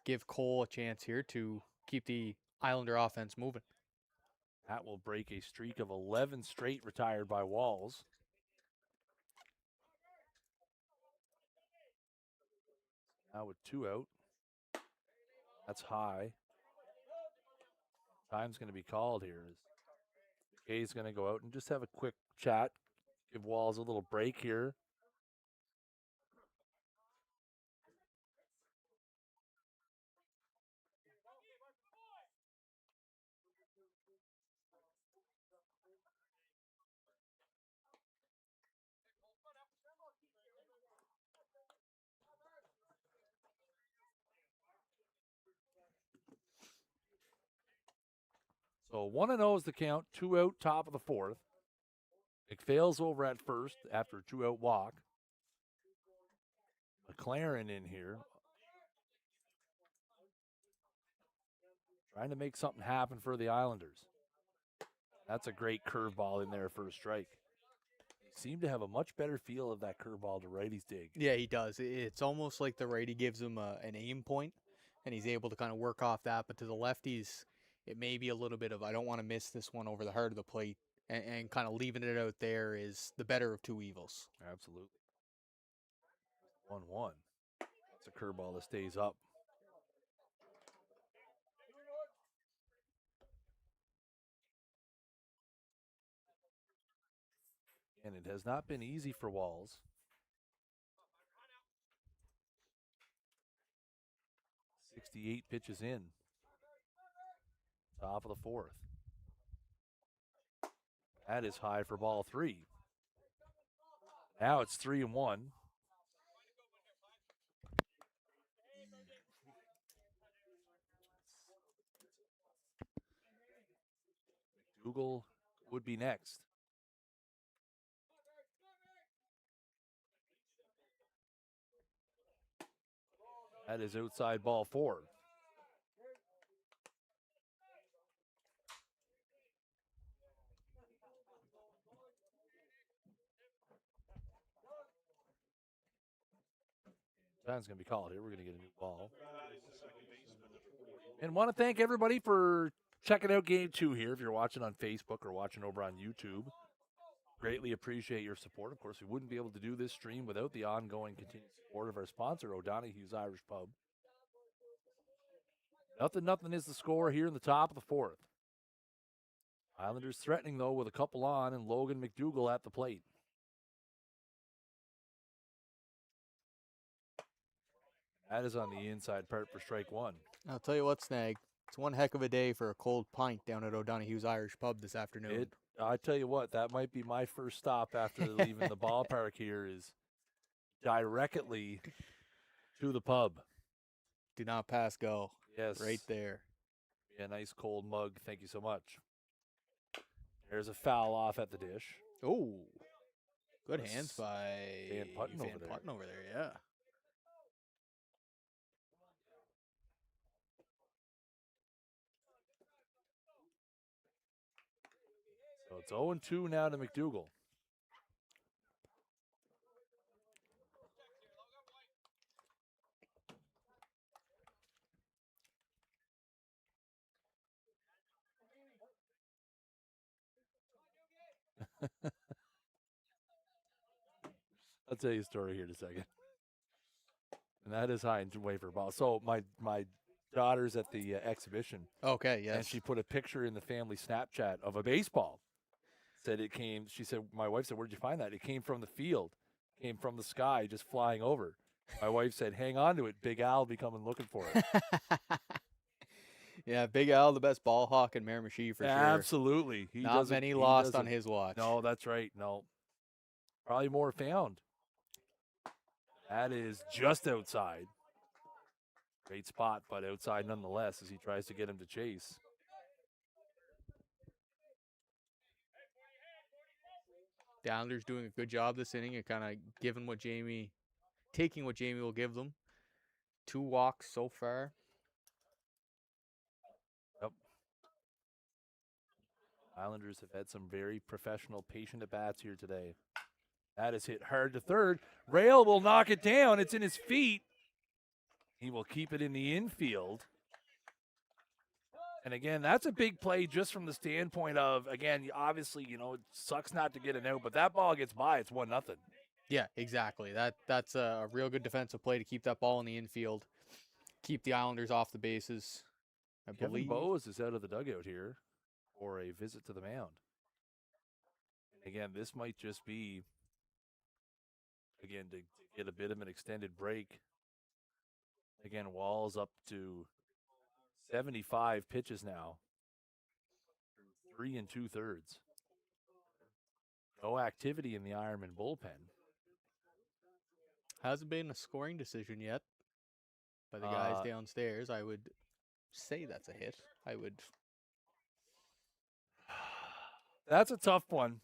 give Cole a chance here to keep the Islander offense moving. That will break a streak of 11 straight retired by Walls. Now with 2 out. That's high. Time's going to be called here. McKay's going to go out and just have a quick chat. Give Walls a little break here. So 1-0 is the count. 2 out, top of the 4th. McPhail's over at first after a 2-out walk. McLaren in here. Trying to make something happen for the Islanders. That's a great curveball in there for a strike. He seemed to have a much better feel of that curveball to righties dig. Yeah, he does. It's almost like the righty gives him an aim point, and he's able to kind of work off that. But to the lefties, it may be a little bit of, I don't want to miss this one over the heart of the plate, and kind of leaving it out there is the better of two evils. Absolutely. 1-1. That's a curveball that stays up. And it has not been easy for Walls. 68 pitches in. Top of the 4th. That is high for ball 3. Now it's 3-1. McDougall would be next. That is outside ball 4. Time's going to be called here. We're going to get a new ball. And want to thank everybody for checking out Game 2 here. If you're watching on Facebook or watching over on YouTube, greatly appreciate your support. Of course, we wouldn't be able to do this stream without the ongoing continued support of our sponsor, O'Donoghue's Irish Pub. 0-0 is the score here in the top of the 4th. Islanders threatening, though, with a couple on, and Logan McDougall at the plate. That is on the inside part for strike 1. I'll tell you what, Snag, it's one heck of a day for a cold pint down at O'Donoghue's Irish Pub this afternoon. I tell you what, that might be my first stop after leaving the ballpark here is directly to the pub. Do not pass go. Yes. Right there. Yeah, nice cold mug. Thank you so much. There's a foul off at the dish. Oh, good That's hands by Van Putten over there. Yeah. So it's 0-2 now to McDougall. I'll tell you a story here in a second. And that is high and way for a ball. So my daughter's at the exhibition. Okay, yes. And she put a picture in the family Snapchat of a baseball. Said it came, she said, my wife said, where'd you find that? It came from the field. Came from the sky, just flying over. My wife said, hang on to it. Big Al will be coming looking for it. Yeah, Big Al, the best ball hawk in Miramichi for sure. Absolutely. Not many lost on his watch. No, that's right. No. Probably more found. That is just outside. Great spot, but outside nonetheless as he tries to get him to chase. The Islanders doing a good job this inning and kind of taking what Jamie will give them. 2 walks so far. Yep. Islanders have had some very professional, patient at-bats here today. That is hit hard to third. Rail will knock it down. It's in his feet. He will keep it in the infield. And again, that's a big play just from the standpoint of, again, obviously, it sucks not to get an out, but that ball gets by, it's 1-0. Yeah, exactly. That's a real good defensive play to keep that ball in the infield, keep the Islanders off the bases. I Kevin believe. Bowes is out of the dugout here for a visit to the mound. And again, this might just be, again, to get a bit of an extended break. Again, Wall's up to 75 pitches now, 3 2/3. No activity in the Ironman bullpen. Hasn't been a scoring decision yet by the guys downstairs. I would say that's a hit. That's a tough one.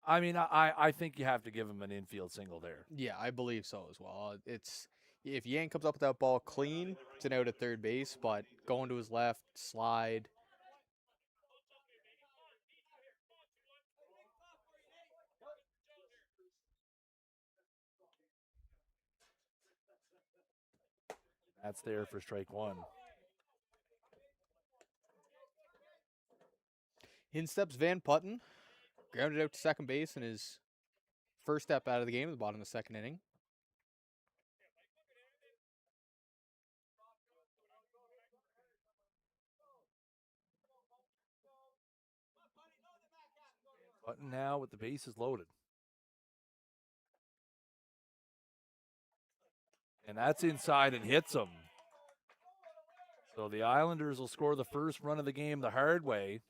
I mean, I think you have to give him an infield single there. Yeah, I believe so as well. It's if Yang comes up with that ball clean, it's an out at third base, but going to his left, slide. That's there for strike one. In steps Van Putten, grounded out to second base in his first step out of the game at the bottom of the second inning. Button now with the bases loaded. And that's inside and hits him. So the Islanders will score the first run of the game the hard way.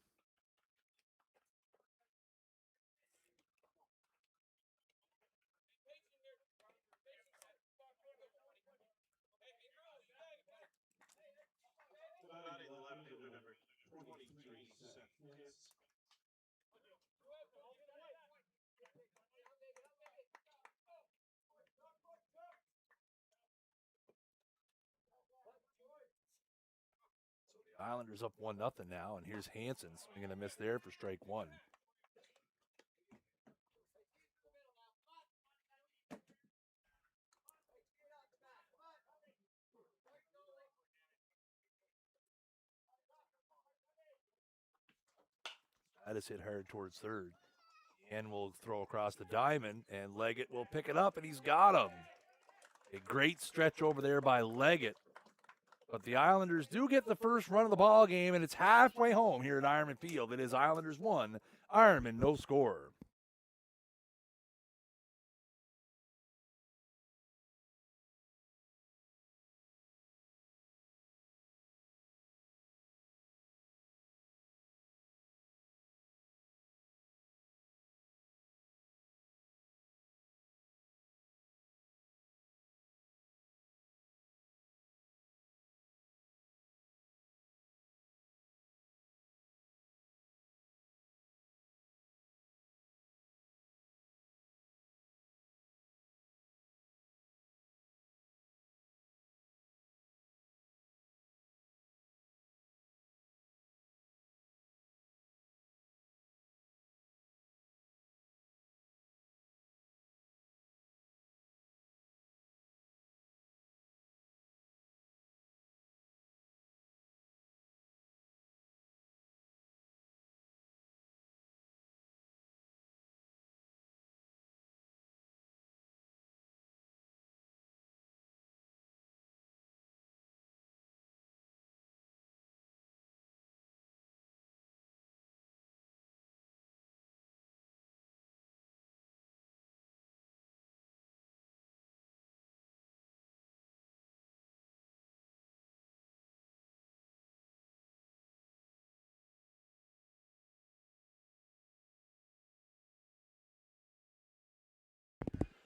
Islanders up 1-0 now, and here's Hansen swinging a miss there for strike one. That is hit hard towards third. And will throw across the diamond, and Leggett will pick it up, and he's got him. A great stretch over there by Leggett. But the Islanders do get the first run of the ball game, and it's halfway home here at Ironman Field. It is Islanders 1, Ironman no score.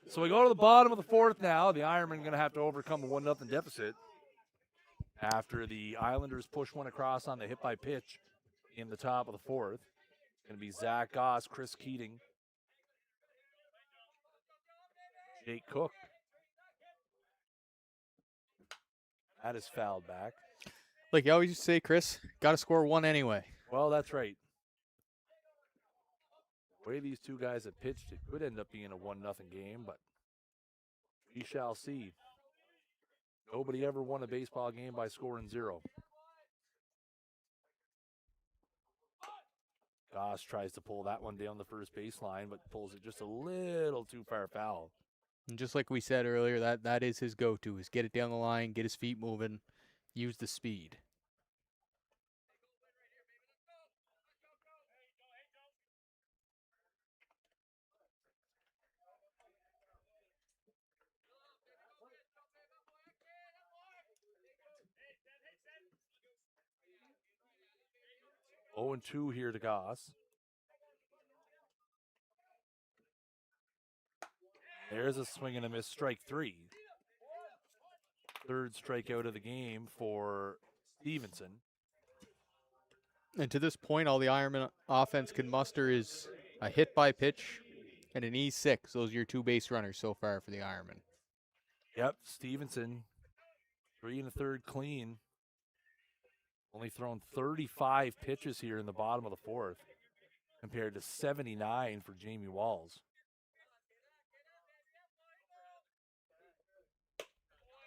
So we go to the bottom of the fourth now. The Ironmen going to have to overcome a 1-0 deficit after the Islanders push one across on the hit by pitch in the top of the fourth. It's going to be Zach Goss, Chris Keating, Jake Cook. That is fouled back. Like you always used to say, Chris, got to score one anyway. Well, that's right. The way these two guys have pitched, it could end up being a 1-0 game, but we shall see. Nobody ever won a baseball game by scoring 0. Goss tries to pull that one down the first baseline, but pulls it just a little too far foul. And just like we said earlier, that is his go-to, is get it down the line, get his feet moving, use the speed. Oh, 0-2 here to Goss. There's a swing and a miss, strike 3. Third strikeout of the game for Stevenson. And to this point, all the Ironman offense can muster is a hit by pitch and an E6. Those are your 2 base runners so far for the Ironman. Yep, Stevenson, 3 1/3 clean. Only thrown 35 pitches here in the bottom of the 4th, compared to 79 for Jamie Walls.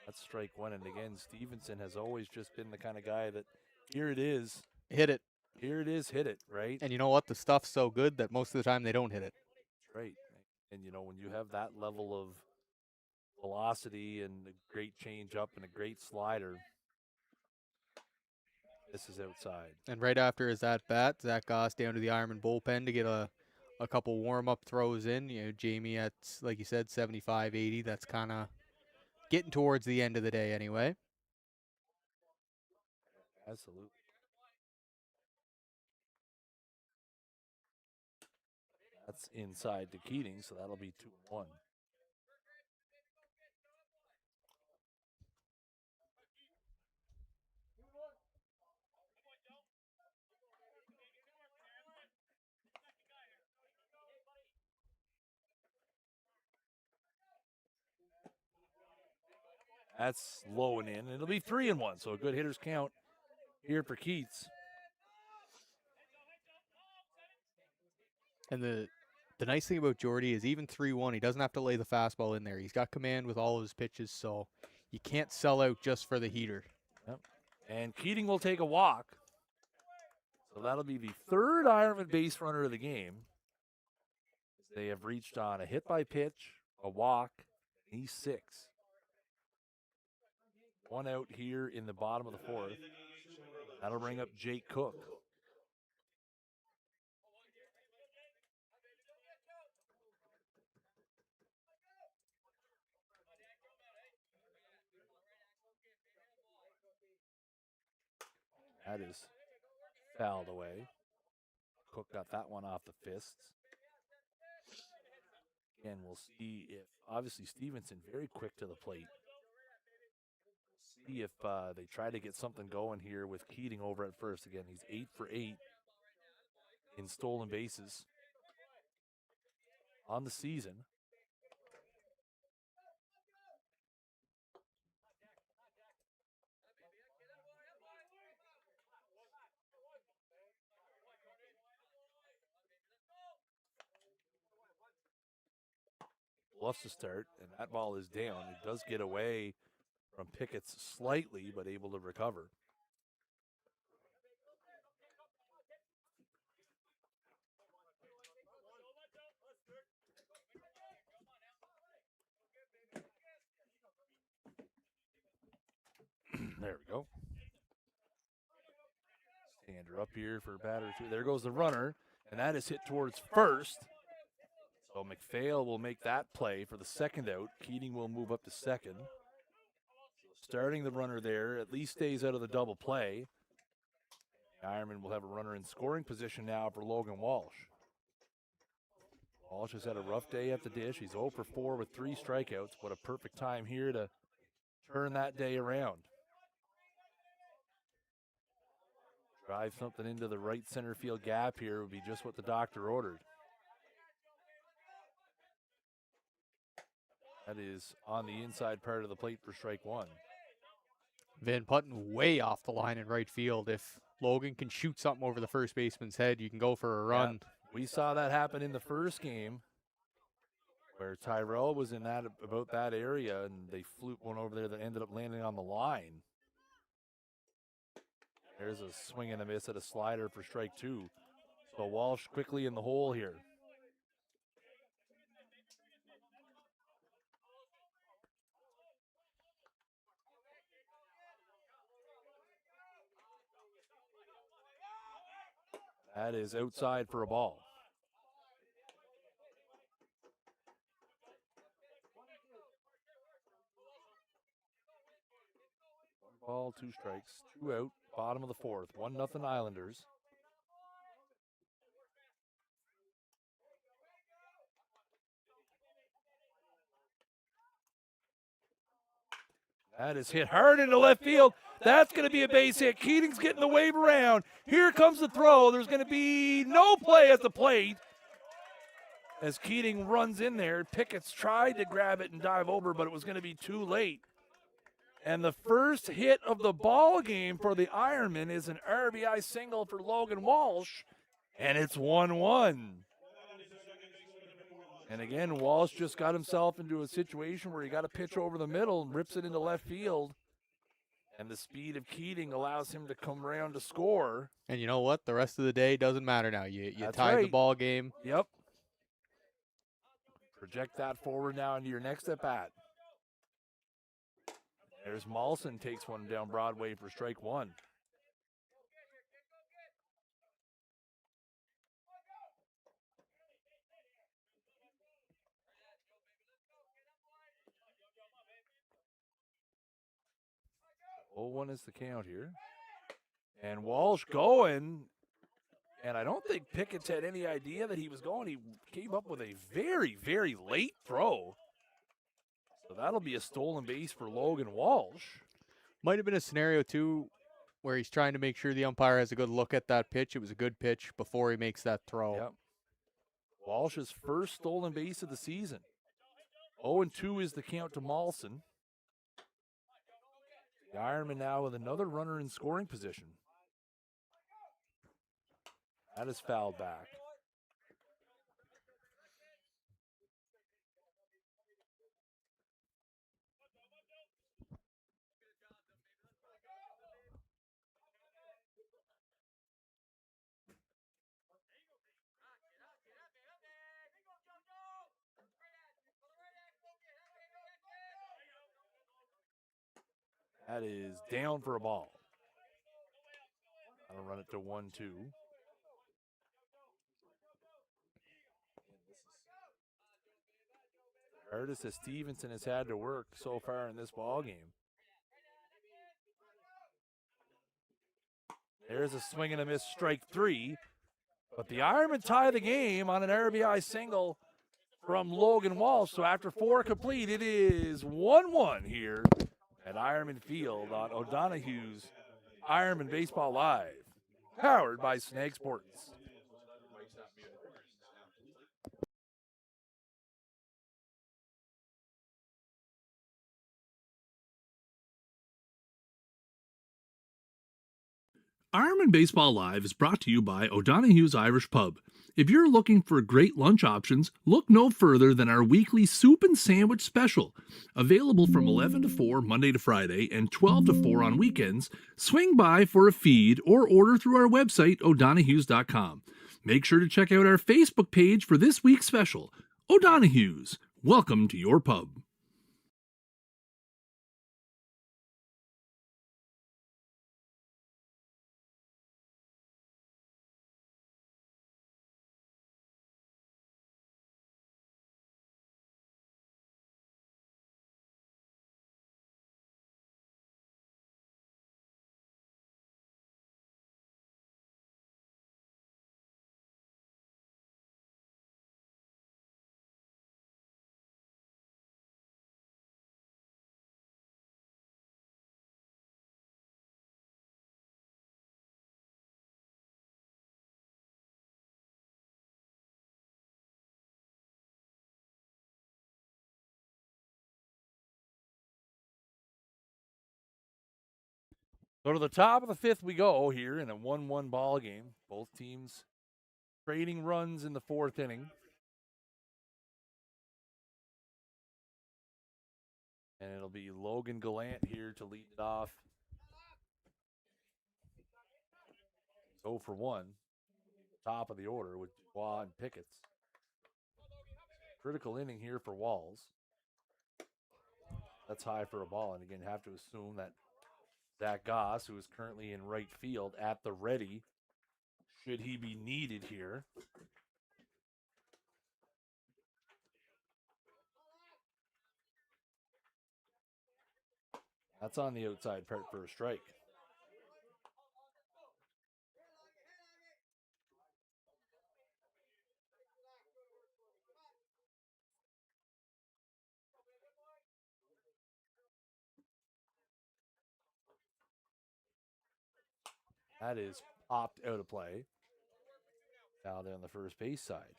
That's strike 1. And again, Stevenson has always just been the kind of guy that, here it is. Hit it. Here it is, hit it, right? And you know what? The stuff's so good that most of the time they don't hit it. Right. And, when you have that level of velocity and a great change-up and a great slider, this is outside. And right after his at-bat, Zach Goss down to the Ironman bullpen to get a couple warm-up throws in. Jamie at, like you said, 75, 80. That's kind of getting towards the end of the day anyway. Absolutely. That's inside to Keating, so that'll be 2-1. That's low and in, and it'll be 3-1, so a good hitter's count here for Keats. And the nice thing about Jordy is even 3-1, he doesn't have to lay the fastball in there. He's got command with all of his pitches, so you can't sell out just for the heater. Yep. And Keating will take a walk. So that'll be the 3rd Ironman base runner of the game. They have reached on a hit by pitch, a walk, an E6. 1 out here in the bottom of the 4th. That'll bring up Jake Cook. That is fouled away. Cook got that one off the fists. And we'll see if, obviously, Stevenson very quick to the plate. See if they try to get something going here with Keating over at first. Again, he's 8 for 8 in stolen bases on the season. Bluffs to start, and that ball is down. It does get away from Pickett's slightly, but able to recover. There we go. Stander up here for batter 2. There goes the runner, and that is hit towards first. So McPhail will make that play for the 2nd out. Keating will move up to 2nd. Starting the runner there, at least stays out of the double play. The Ironman will have a runner in scoring position now for Logan Walsh. Walsh has had a rough day at the dish. He's 0 for 4 with 3 strikeouts. What a perfect time here to turn that day around. Drive something into the right center field gap here would be just what the doctor ordered. That is on the inside part of the plate for strike 1. Van Putten way off the line in right field. If Logan can shoot something over the first baseman's head, you can go for a run. Yeah, we saw that happen in the first game where Tyrell was in that about that area, and they fluked one over there that ended up landing on the line. There's a swing and a miss at a slider for strike 2. So Walsh quickly in the hole here. That is outside for a ball. One ball, 2 strikes, 2 out, bottom of the 4th. 1-0 Islanders. That is hit hard into left field. That's going to be a base hit. Keating's getting the wave around. Here comes the throw. There's going to be no play at the plate as Keating runs in there. Pickett's tried to grab it and dive over, but it was going to be too late. And the first hit of the ball game for the Ironmen is an RBI single for Logan Walsh, and it's 1-1. And again, Walsh just got himself into a situation where he got a pitch over the middle and rips it into left field. And the speed of Keating allows him to come around to score. And you know what? The rest of the day doesn't matter now. You That's tied the right. ball game. Yep. Project that forward now into your next at bat. There's Mawson, takes one down Broadway for strike 1. Oh, 1 is the count here. And Walsh going. And I don't think Pickett's had any idea that he was going. He came up with a very, very late throw. So that'll be a stolen base for Logan Walsh. Might have been a scenario, too, where he's trying to make sure the umpire has a good look at that pitch. It was a good pitch before he makes that throw. Yep. Walsh's first stolen base of the season. 0-2 is the count to Mawson. The Ironman now with another runner in scoring position. That is fouled back. That is down for a ball. That'll run it to 1-2. Hardest that Stevenson has had to work so far in this ball game. There's a swing and a miss, strike 3. But the Ironmen tie the game on an RBI single from Logan Walsh. So after 4 complete, it is 1-1 here at Ironman Field on O'Donoghue's Ironmen Baseball Live, powered by Snag Sports. Ironmen Baseball Live is brought to you by O'Donoghue's Irish Pub. If you're looking for great lunch options, look no further than our weekly soup and sandwich special. Available from 11 to 4 Monday to Friday and 12 to 4 on weekends, swing by for a feed or order through our website, o'donoghues.com. Make sure to check out our Facebook page for this week's special. O'Donoghue's, welcome to your pub. So to the top of the 5th we go here in a 1-1 ball game. Both teams trading runs in the 4th inning. And it'll be Logan Gallant here to lead it off. He's 0 for 1. Top of the order with Dubois and Pickett's. Critical inning here for Walls. That's high for a ball. And again, have to assume that Zach Goss, who is currently in right field, at the ready, should he be needed here. That's on the outside part for a strike. That is popped out of play. Now they're on the first base side.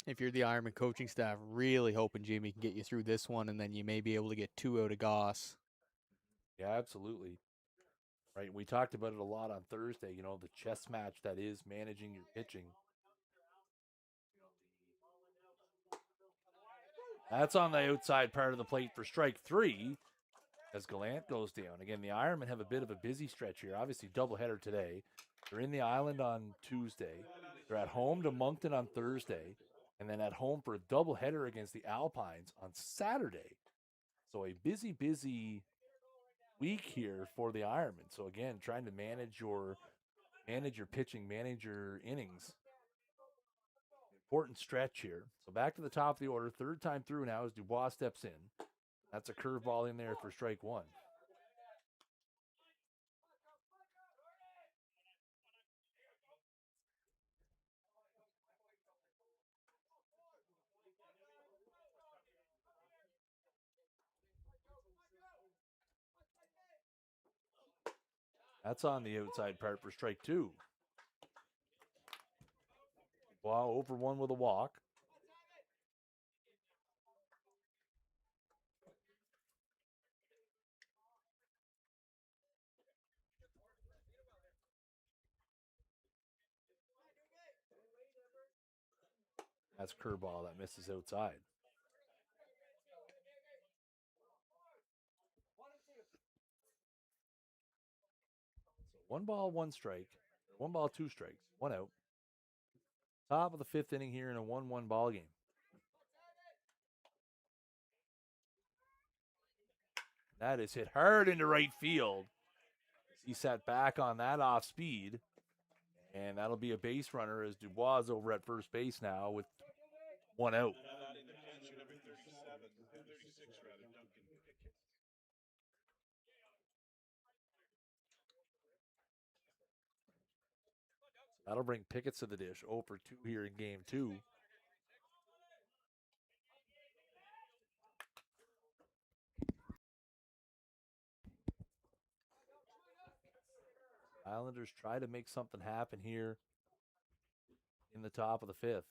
If you're the Ironman coaching staff, really hoping Jamie can get you through this one, and then you may be able to get 2 out of Goss. Yeah, absolutely. Right, we talked about it a lot on Thursday, the chess match that is managing your pitching. That's on the outside part of the plate for strike 3 as Gallant goes down. Again, the Ironmen have a bit of a busy stretch here. Obviously, doubleheader today. They're in the island on Tuesday. They're at home to Moncton on Thursday, and then at home for a doubleheader against the Alpines on Saturday. So a busy week here for the Ironmen. So again, trying to manage your pitching, manage your innings. Important stretch here. So back to the top of the order. Third time through now as Dubois steps in. That's a curveball in there for strike 1. That's on the outside part for strike 2. Wow, 0 for 1 with a walk. That's curveball that misses outside. So 1 ball, 1 strike. 1 ball, 2 strikes. 1 out. Top of the 5th inning here in a 1-1 ball game. That is hit hard into right field. He sat back on that off speed. And that'll be a base runner as Dubois is over at first base now with 1 out. That'll bring Pickett to the dish. 0 for 2 here in game 2. Islanders try to make something happen here in the top of the 5th.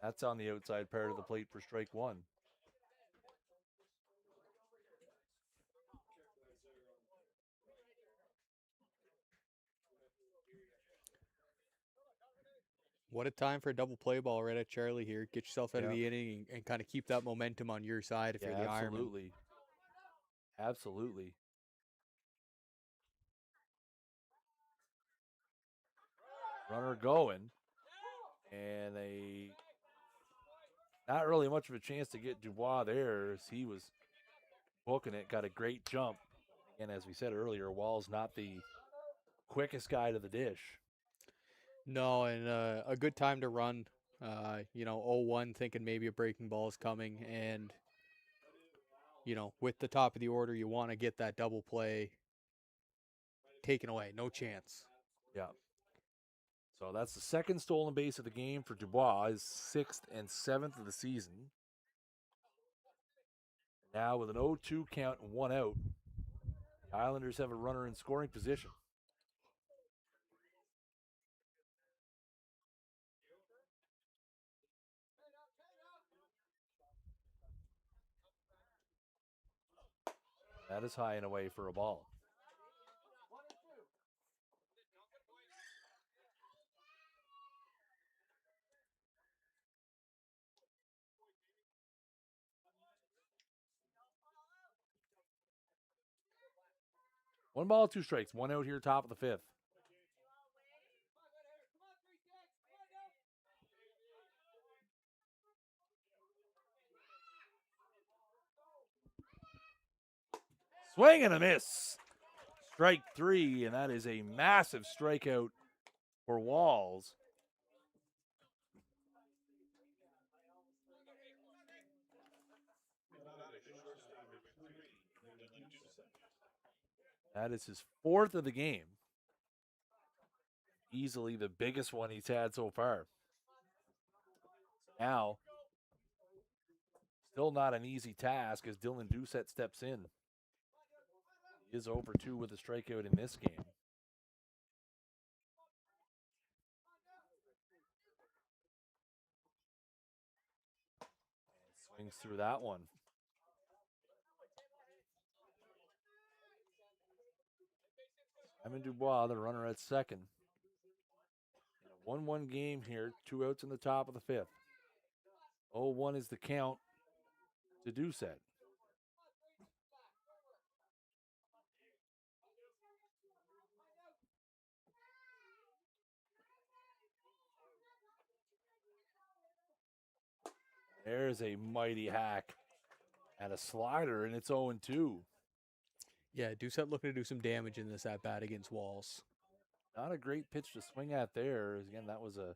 That's on the outside part of the plate for strike 1. What a time for a double play ball right at Charlie here. Get yourself out of the inning and kind of keep that momentum on your side if you're the Ironman. Absolutely. Absolutely. Runner going. And not really much of a chance to get Dubois there as he was booking it. Got a great jump. And as we said earlier, Wall's not the quickest guy to the dish. No, and a good time to run. 0-1, thinking maybe a breaking ball is coming. And, with the top of the order, you want to get that double play taken away. No chance. Yeah. So that's the second stolen base of the game for Dubois, his 6th and 7th of the season. Now with an 0-2 count and 1 out, the Islanders have a runner in scoring position. That is high and away for a ball. 1 ball, 2 strikes. 1 out here, top of the 5th. Swing and a miss. Strike 3, and that is a massive strikeout for Walls. That is his 4th of the game. Easily the biggest one he's had so far. Now, still not an easy task as Dylan Doucette steps in. He is over 2 with a strikeout in this game. And swings through that one. Simon Dubois, the runner at second. In a 1-1 game here, 2 outs in the top of the 5th. 0-1 is the count to Doucette. There's a mighty hack and a slider, and it's 0-2. Yeah, Doucette looking to do some damage in this at bat against Walls. Not a great pitch to swing at there. Again, that was a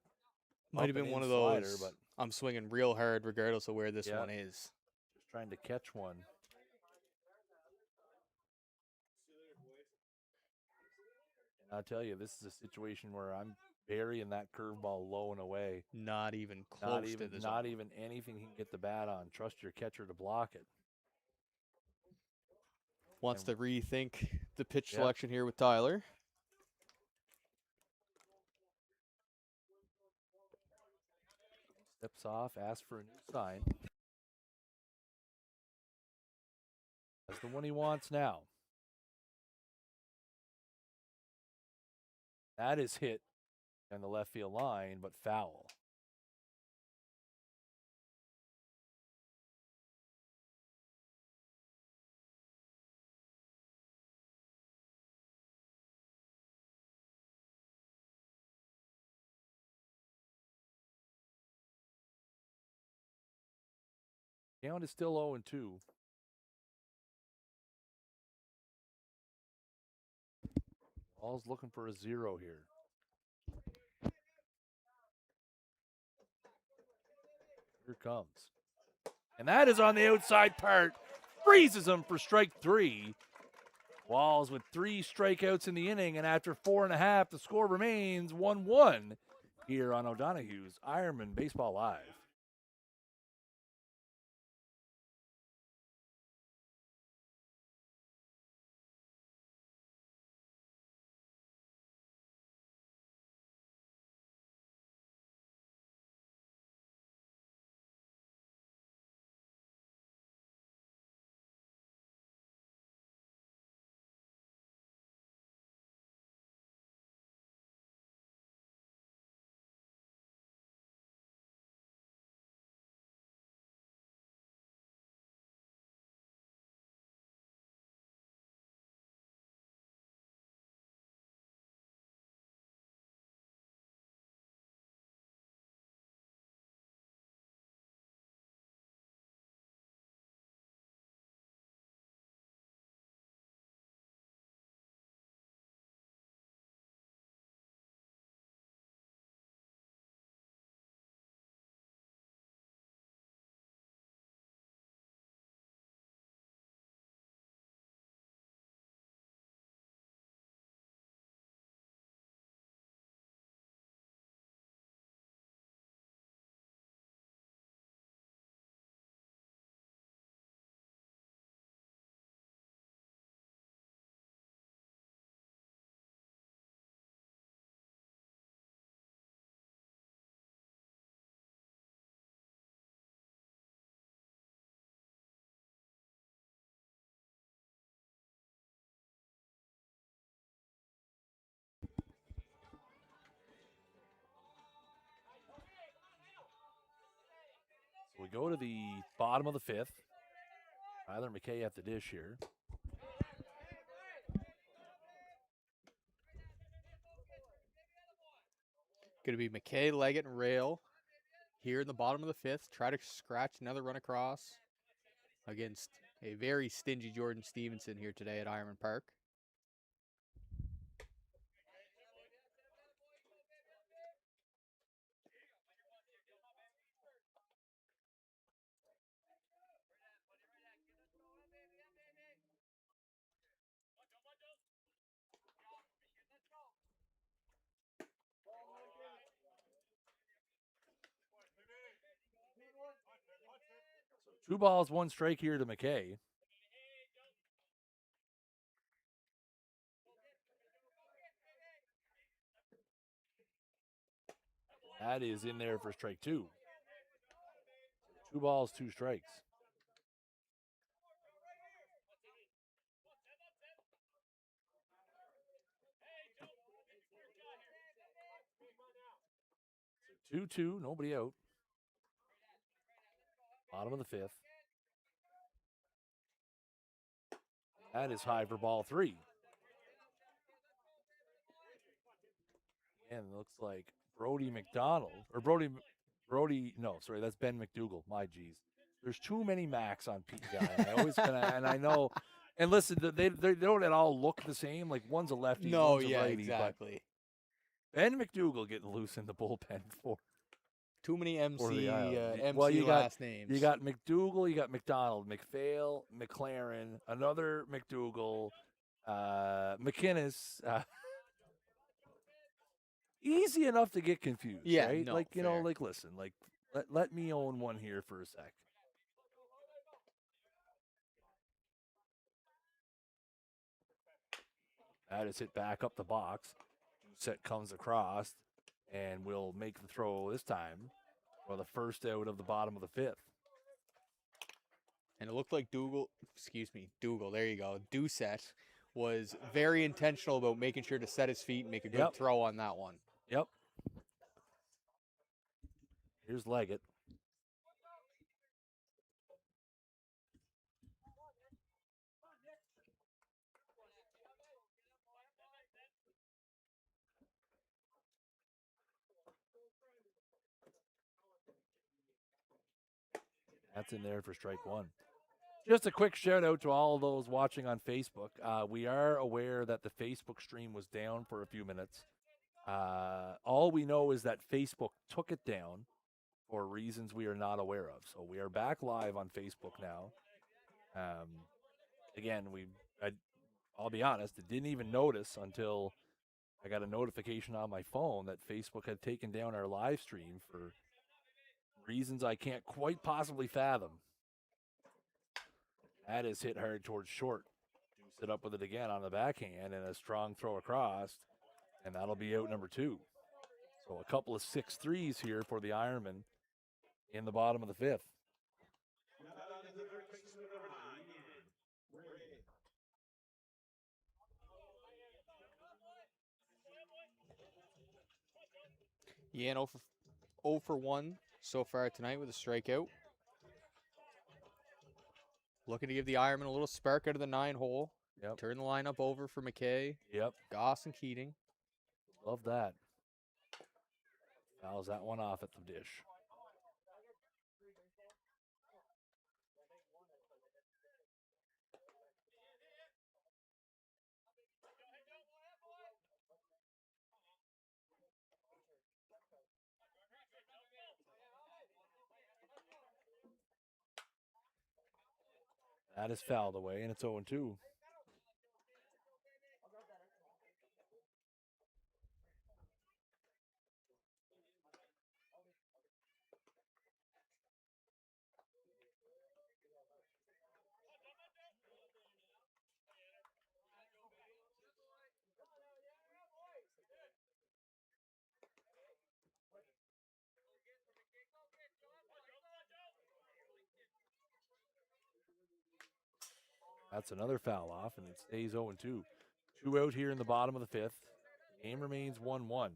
Might have been one of slider, those. but I'm swinging real hard regardless of where this Yeah. one is. just trying to catch one. And I'll tell you, this is a situation where I'm burying that curveball low and away. Not even close to this. Not even anything he can get the bat on. Trust your catcher to block it. Wants to rethink the pitch Yep. selection here with Tyler. Steps off, asks for a new sign. That's the one he wants now. That is hit on the left field line, but foul. Count is still 0-2. Ball's looking for a 0 here. Here comes. And that is on the outside part. Freezes him for strike 3. Walls with 3 strikeouts in the inning, and after 4.5, the score remains 1-1 here on O'Donoghue's Ironmen Baseball Live. So we go to the bottom of the 5th. Tyler McKay at the dish here. Going to be McKay, Leggett, and Rail here in the bottom of the fifth. Try to scratch another run across against a very stingy Jordan Stevenson here today at Ironman Park. Two balls, one strike here to McKay. That is in there for strike two. 2 balls, 2 strikes. So 2-2, nobody out. Bottom of the fifth. That is high for ball 3. And it looks like Brody McDonald, or no, sorry, that's Ben McDougal. My geez. There's too many Macs on PEI. I always and I know, and listen, they don't at all look the same. Like one's a lefty, No, one's a yeah, righty. exactly. Ben McDougal getting loose in the bullpen for Too many for the Island. MC Well, you last names. You got McDougal, you got McDonald, McPhail, McLaren, another McDougal, McInnes. Easy enough to get confused, Yeah, right? no, Like, you know, fair. like, listen, like, let me own one here for a sec. That is hit back up the box. Set comes across, and will make the throw this time for the first out of the bottom of the fifth. And it looked like Dougal, there you go. Doucette was very intentional about making sure to set his feet and make a good Yep. throw on that one. Yep. Here's Leggett. That's in there for strike one. Just a quick shout out to all those watching on Facebook. We are aware that the Facebook stream was down for a few minutes. All we know is that Facebook took it down for reasons we are not aware of. So we are back live on Facebook now. Again, I'll be honest, I didn't even notice until I got a notification on my phone that Facebook had taken down our live stream for reasons I can't quite possibly fathom. That is hit hard towards short. Deuce it up with it again on the backhand and a strong throw across, and that'll be out number 2. So a couple of 6-3s here for the Ironmen in the bottom of the fifth. Yeah, 0 for 1 so far tonight with a strikeout. Looking to give the Ironman a little spark out of the 9-hole. Yep. Turn the lineup over for McKay, Yep. Goss, and Keating. Love that. Fouls that one off at the dish. That is fouled away, and it's 0-2. That's another foul off, and it stays 0-2. 2 out here in the bottom of the fifth. Game remains 1-1.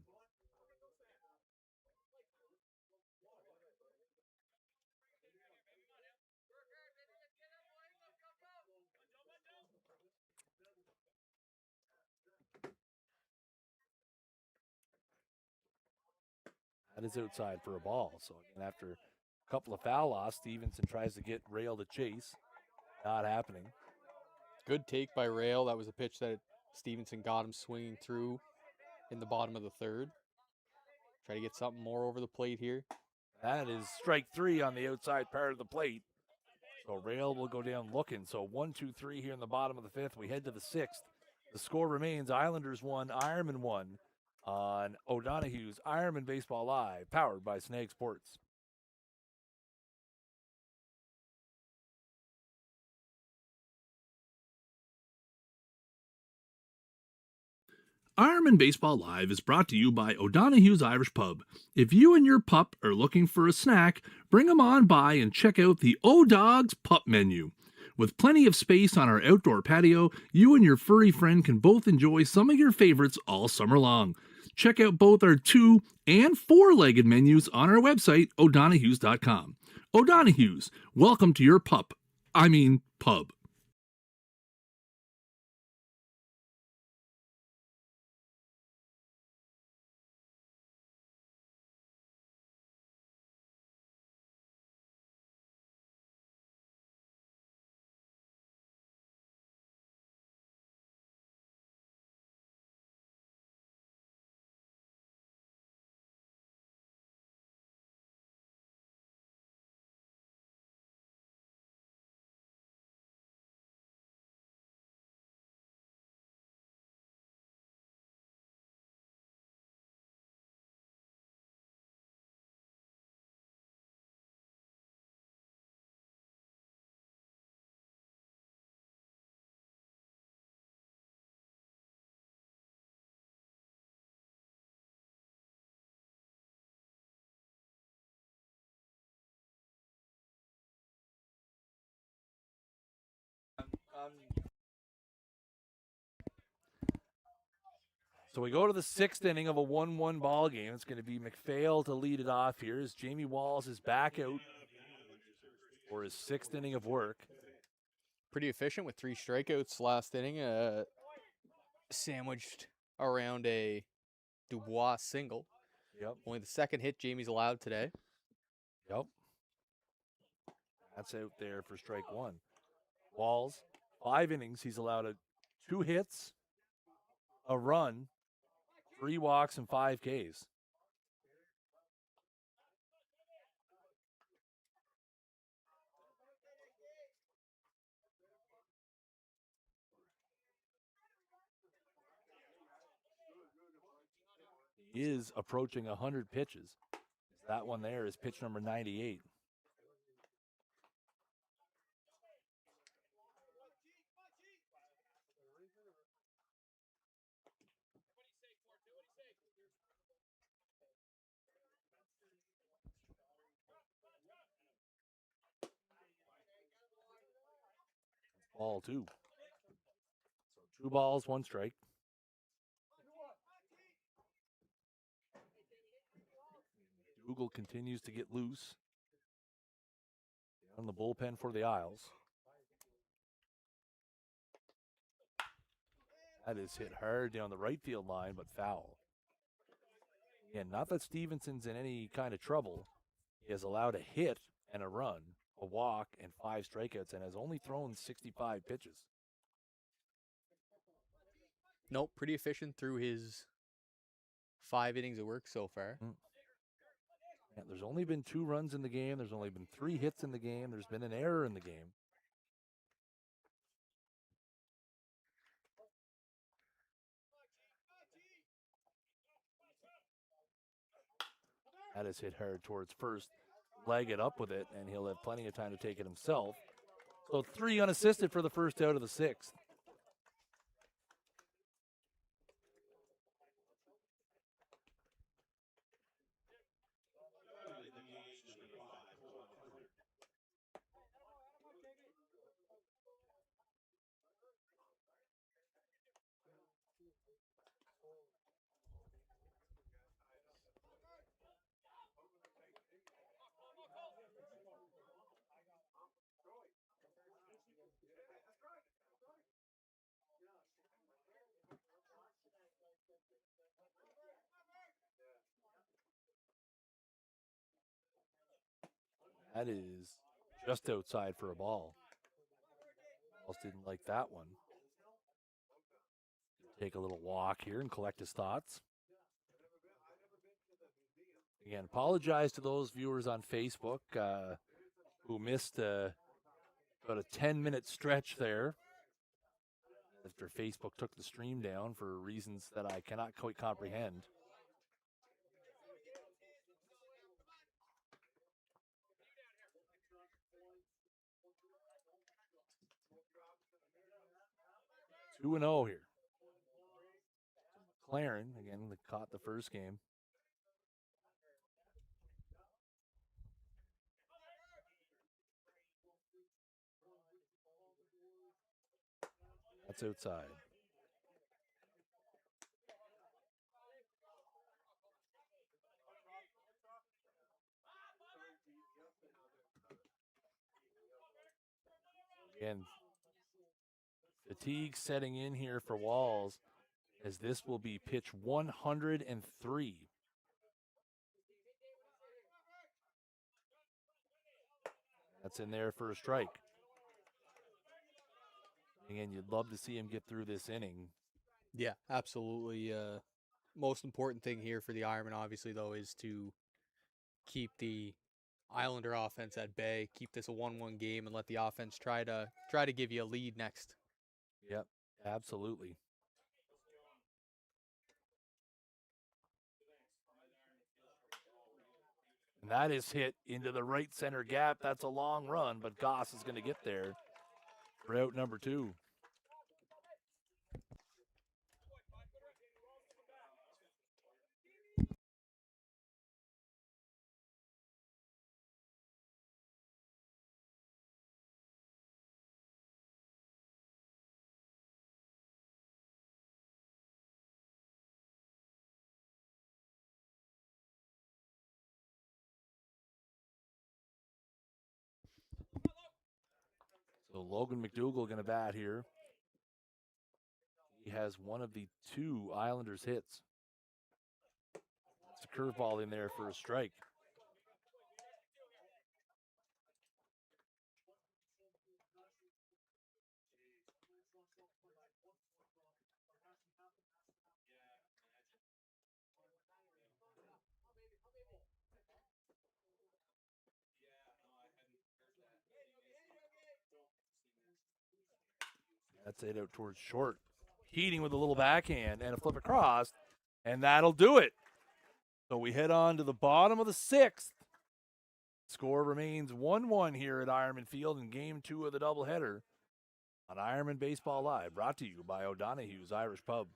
That is outside for a ball. So again, after a couple of foul loss, Stevenson tries to get Rail to chase. Not happening. Good take by Rail. That was a pitch that Stevenson got him swinging through in the bottom of the third. Try to get something more over the plate here. That is strike 3 on the outside part of the plate. So Rail will go down looking. So 1-2-3 here in the bottom of the 5th. We head to the 6th. The score remains Islanders 1, Ironmen 1 on O'Donoghue's Ironmen Baseball Live, powered by Snag Sports. Ironmen Baseball Live is brought to you by O'Donoghue's Irish Pub. If you and your pup are looking for a snack, bring them on by and check out the O-Dogs Pup Menu. With plenty of space on our outdoor patio, you and your furry friend can both enjoy some of your favorites all summer long. Check out both our 2- and 4-legged menus on our website, o'donoghues.com. O'Donoghue's, welcome to your pub. So we go to the 6th inning of a 1-1 ball game. It's going to be McPhail to lead it off here as Jamie Walls is back out for his 6th inning of work. Pretty efficient with 3 strikeouts last inning. Sandwiched around a Dubois single. Yep. Only the second hit Jamie's allowed today. Yep. That's out there for strike 1. Walls, 5 innings. He's allowed 2 hits, a run, 3 walks, and 5 Ks. He is approaching 100 pitches. That one there is pitch number 98. Ball 2. So 2 balls, 1 strike. Dougal continues to get loose. Down the bullpen for the Isles. That is hit hard down the right field line, but foul. Again, not that Stevenson's in any kind of trouble. He has allowed a hit and a run, a walk, and 5 strikeouts, and has only thrown 65 pitches. Nope, pretty efficient through his 5 innings of work so far. Yeah, there's only been 2 runs in the game. There's only been 3 hits in the game. There's been an error in the game. That is hit hard towards first. Leg it up with it, and he'll have plenty of time to take it himself. So 3 unassisted for the first out of the 6th. That is just outside for a ball. Almost didn't like that one. Take a little walk here and collect his thoughts. Again, apologize to those viewers on Facebook who missed about a 10-minute stretch there after Facebook took the stream down for reasons that I cannot quite comprehend. Two 2-0 here. McLaren, again, caught the first game. That's outside. Again, fatigue setting in here for Walls, as this will be pitch 103. That's in there for a strike. Again, you'd love to see him get through this inning. Yeah, absolutely. Most important thing here for the Ironmen, obviously, though, is to keep the Islander offense at bay, keep this a 1-1 game, and let the offense try to give you a lead next. Yep, absolutely. And that is hit into the right center gap. That's a long run, but Goss is going to get there for out number 2. So Logan McDougall going to bat here. He has one of the 2 Islanders hits. It's a curveball in there for a strike. That's it out towards short. Heating with a little backhand and a flip across, and that'll do it. So we head on to the bottom of the 6th. Score remains 1-1 here at Ironman Field in Game 2 of the doubleheader on Ironman Baseball Live, brought to you by O'Donoghue's Irish Pub.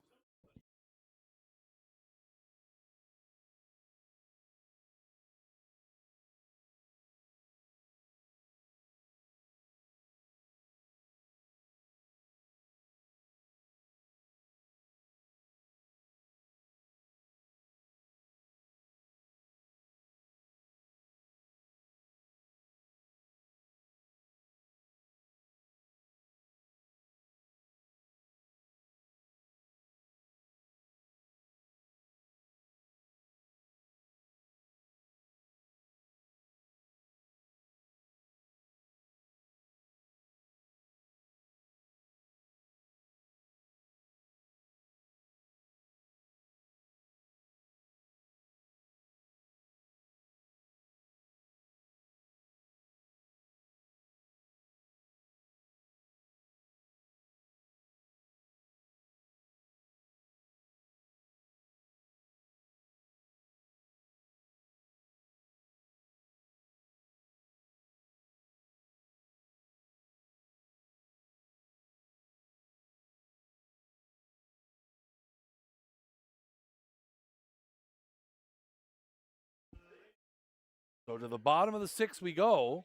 So to the bottom of the 6th we go.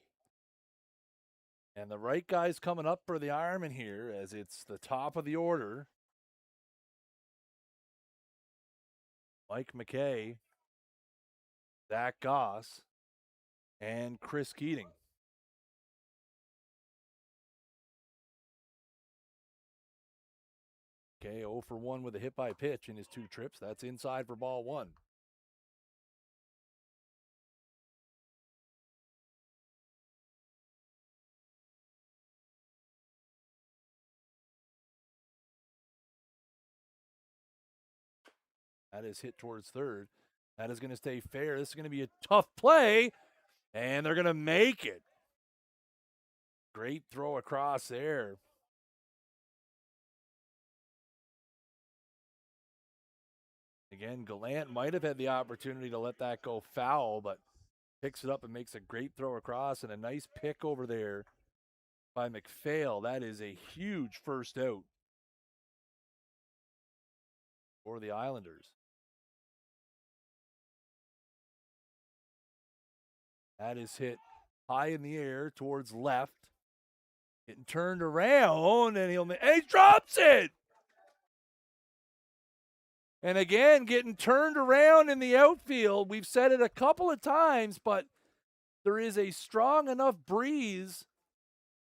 And the right guy's coming up for the Ironman here as it's the top of the order. Mike McKay, Zach Goss, and Chris Keating. Okay, 0 for 1 with a hit by pitch in his 2 trips. That's inside for ball 1. That is hit towards third. That is going to stay fair. This is going to be a tough play, and they're going to make it. Great throw across there. Again, Gallant might have had the opportunity to let that go foul, but picks it up and makes a great throw across, and a nice pick over there by McPhail. That is a huge first out for the Islanders. That is hit high in the air towards left. Getting turned around, and he drops it. And again, getting turned around in the outfield. We've said it a couple of times, but there is a strong enough breeze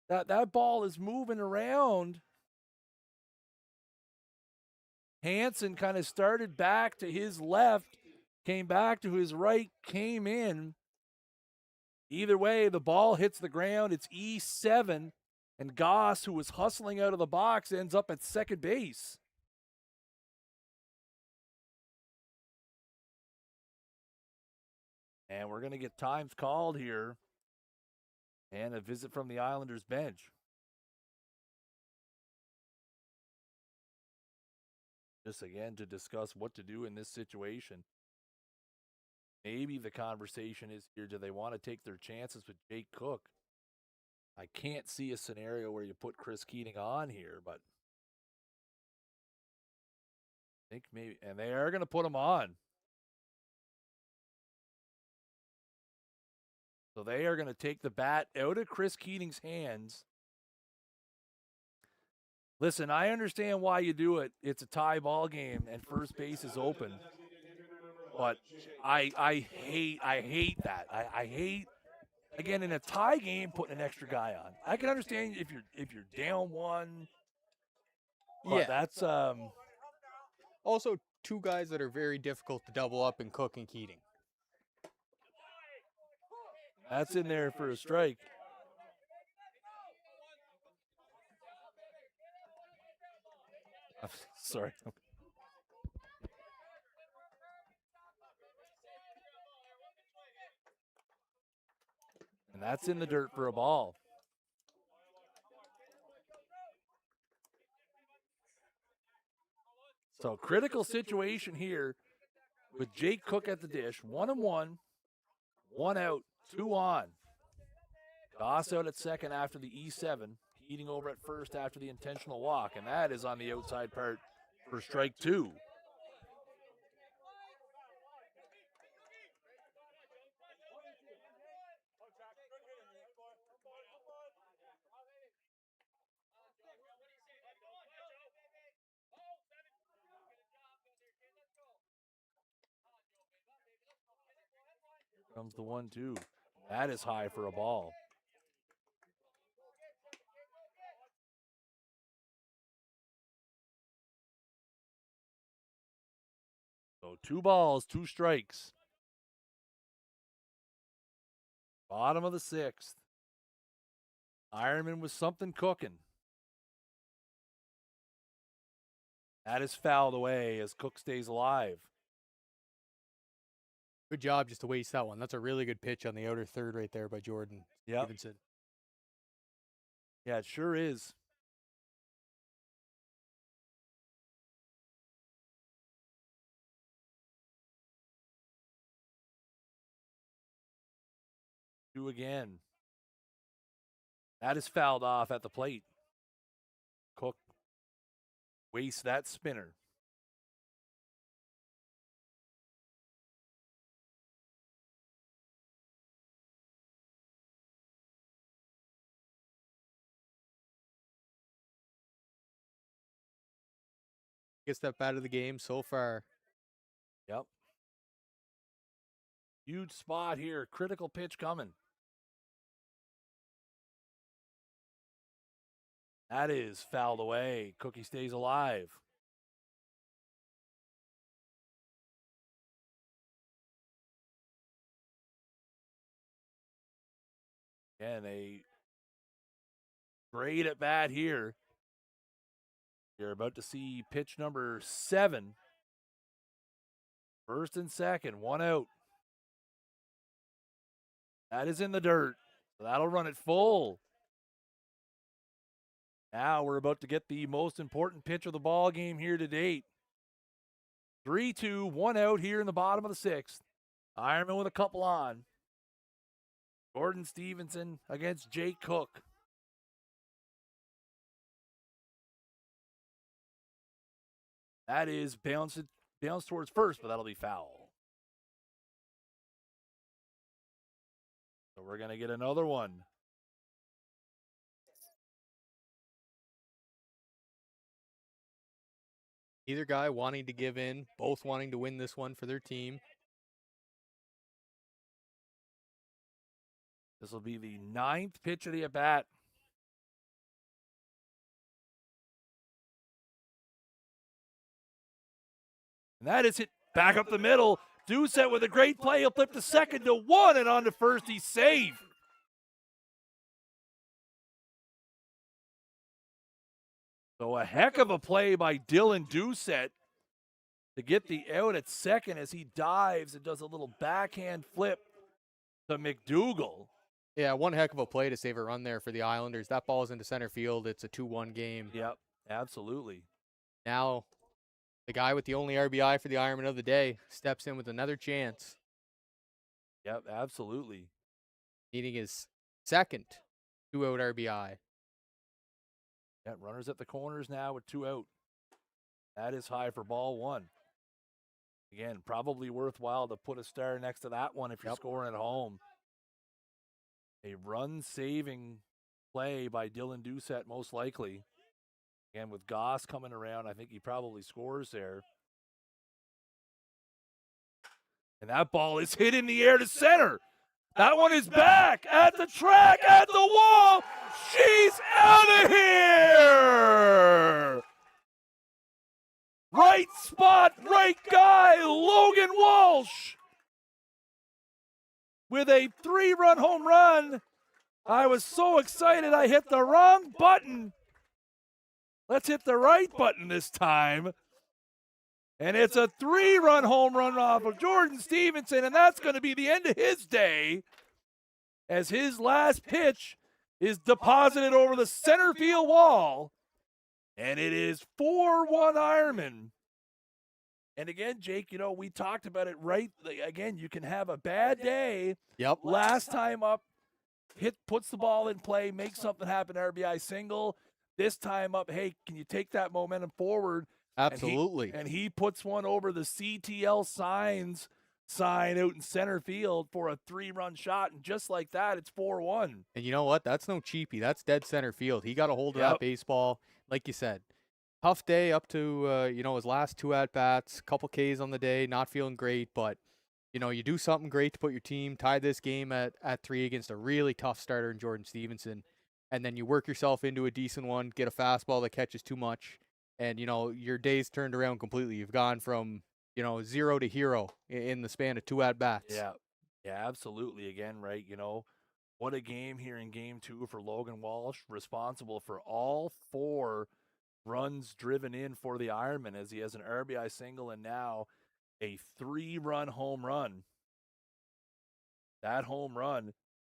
that that ball is moving around. Hansen kind of started back to his left, came back to his right, came in. Either way, the ball hits the ground. It's E7, and Goss, who was hustling out of the box, ends up at second base. And we're going to get times called here and a visit from the Islanders bench. Just again to discuss what to do in this situation. Maybe the conversation is here, do they want to take their chances with Jake Cook? I can't see a scenario where you put Chris Keating on here, but I think maybe, and they are going to put him on. So they are going to take the bat out of Chris Keating's hands. Listen, I understand why you do it. It's a tie ball game and first base is open. But I hate that. I hate, again, in a tie game, putting an extra guy on. I can understand if you're down one. But that's also two guys that are very difficult to double up in Cook and Keating. That's in there for a strike. Sorry. And that's in the dirt for a ball. So critical situation here with Jake Cook at the dish. 1-1, 1 out, 2 on. Goss out at second after the E7. Keating over at first after the intentional walk. And that is on the outside part for strike 2. Comes the 1-2. That is high for a ball. So 2 balls, 2 strikes. Bottom of the 6th. Ironman with something cooking. That is fouled away as Cook stays alive. Good job just to waste that one. That's a really good pitch on the outer third right there by Jordan Stevenson. Yeah, it sure is. Two again. That is fouled off at the plate. Cook wastes that spinner. Gets that bat of the game so far. Yep. Huge spot here. Critical pitch coming. That is fouled away. Cookie stays alive. And a great at bat here. You're about to see pitch number 7. First and second, 1 out. That is in the dirt. So that'll run it full. Now we're about to get the most important pitch of the ball game here to date. 3-2, 1 out here in the bottom of the sixth. Ironman with a couple on. Gordon Stevenson against Jake Cook. That is bounced towards first, but that'll be foul. So we're going to get another one. Either guy wanting to give in, both wanting to win this one for their team. This will be the 9th pitch of the at-bat. And that is hit back up the middle. Doucette with a great play. He'll flip to second to 1 and on to first. He's safe. So a heck of a play by Dylan Doucette to get the out at second as he dives and does a little backhand flip to McDougal. Yeah, one heck of a play to save a run there for the Islanders. That ball's into center field. It's a 2-1 game. Yep, absolutely. Now, the guy with the only RBI for the Ironman of the day steps in with another chance. Yep, absolutely. Needing his second 2-out RBI. Yeah, runners at the corners now with 2 out. That is high for ball 1. Again, probably worthwhile to put a star next to that one if you're scoring at home. A run-saving play by Dylan Doucette, most likely. Again, with Goss coming around, I think he probably scores there. And that ball is hit in the air to center. That one is back at the track, at the wall. She's out of here. Right spot, right guy, Logan Walsh. With a 3-run home run. I was so excited I hit the wrong button. Let's hit the right button this time. And it's a 3-run home run off of Jordan Stevenson, and that's going to be the end of his day as his last pitch is deposited over the center field wall. And it is 4-1 Ironman. And again, Jake, you know, we talked about it right. Again, you can have a bad day. Yep. Last time up, puts the ball in play, makes something happen, RBI single. This time up, hey, can you take that momentum forward? Absolutely. And he puts one over the CTL sign out in center field for a 3-run shot. And just like that, it's 4-1. And you know what? That's no cheapie. That's dead center field. He got a hold of that baseball. Like you said, tough day up to, his last 2 at-bats, couple Ks on the day, not feeling great. But, you do something great to put your team, tie this game at 3 against a really tough starter in Jordan Stevenson. And then you work yourself into a decent one, get a fastball that catches too much. And, your day's turned around completely. You've gone from, 0 to hero in the span of 2 at-bats. Yeah, absolutely. Again, right, what a game here in game 2 for Logan Walsh, responsible for all 4 runs driven in for the Ironman as he has an RBI single and now a 3-run home run. That home run,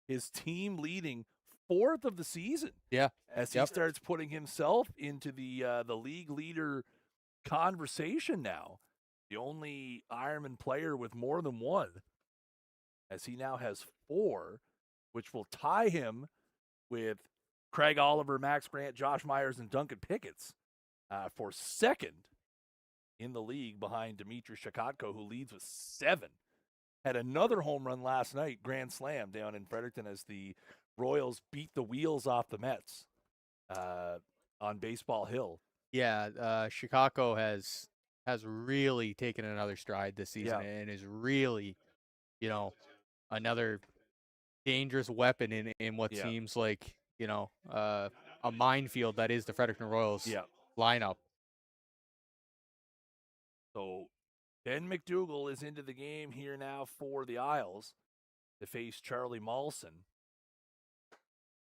his team leading 4th of the season. Yeah. As he starts putting himself into the league leader conversation now. The only Ironman player with more than 1, as he now has 4, which will tie him with Craig Oliver, Max Grant, Josh Myers, and Duncan Pickett's for 2nd in the league behind Dmitry Shakotko, who leads with 7. Had another home run last night, grand slam down in Fredericton as the Royals beat the wheels off the Mets on Baseball Hill. Yeah, Chicago has really taken another stride this season and is really, another dangerous weapon in what seems like, a minefield that is the Fredericton Royals lineup. So Ben McDougal is into the game here now for the Isles to face Charlie Mawson.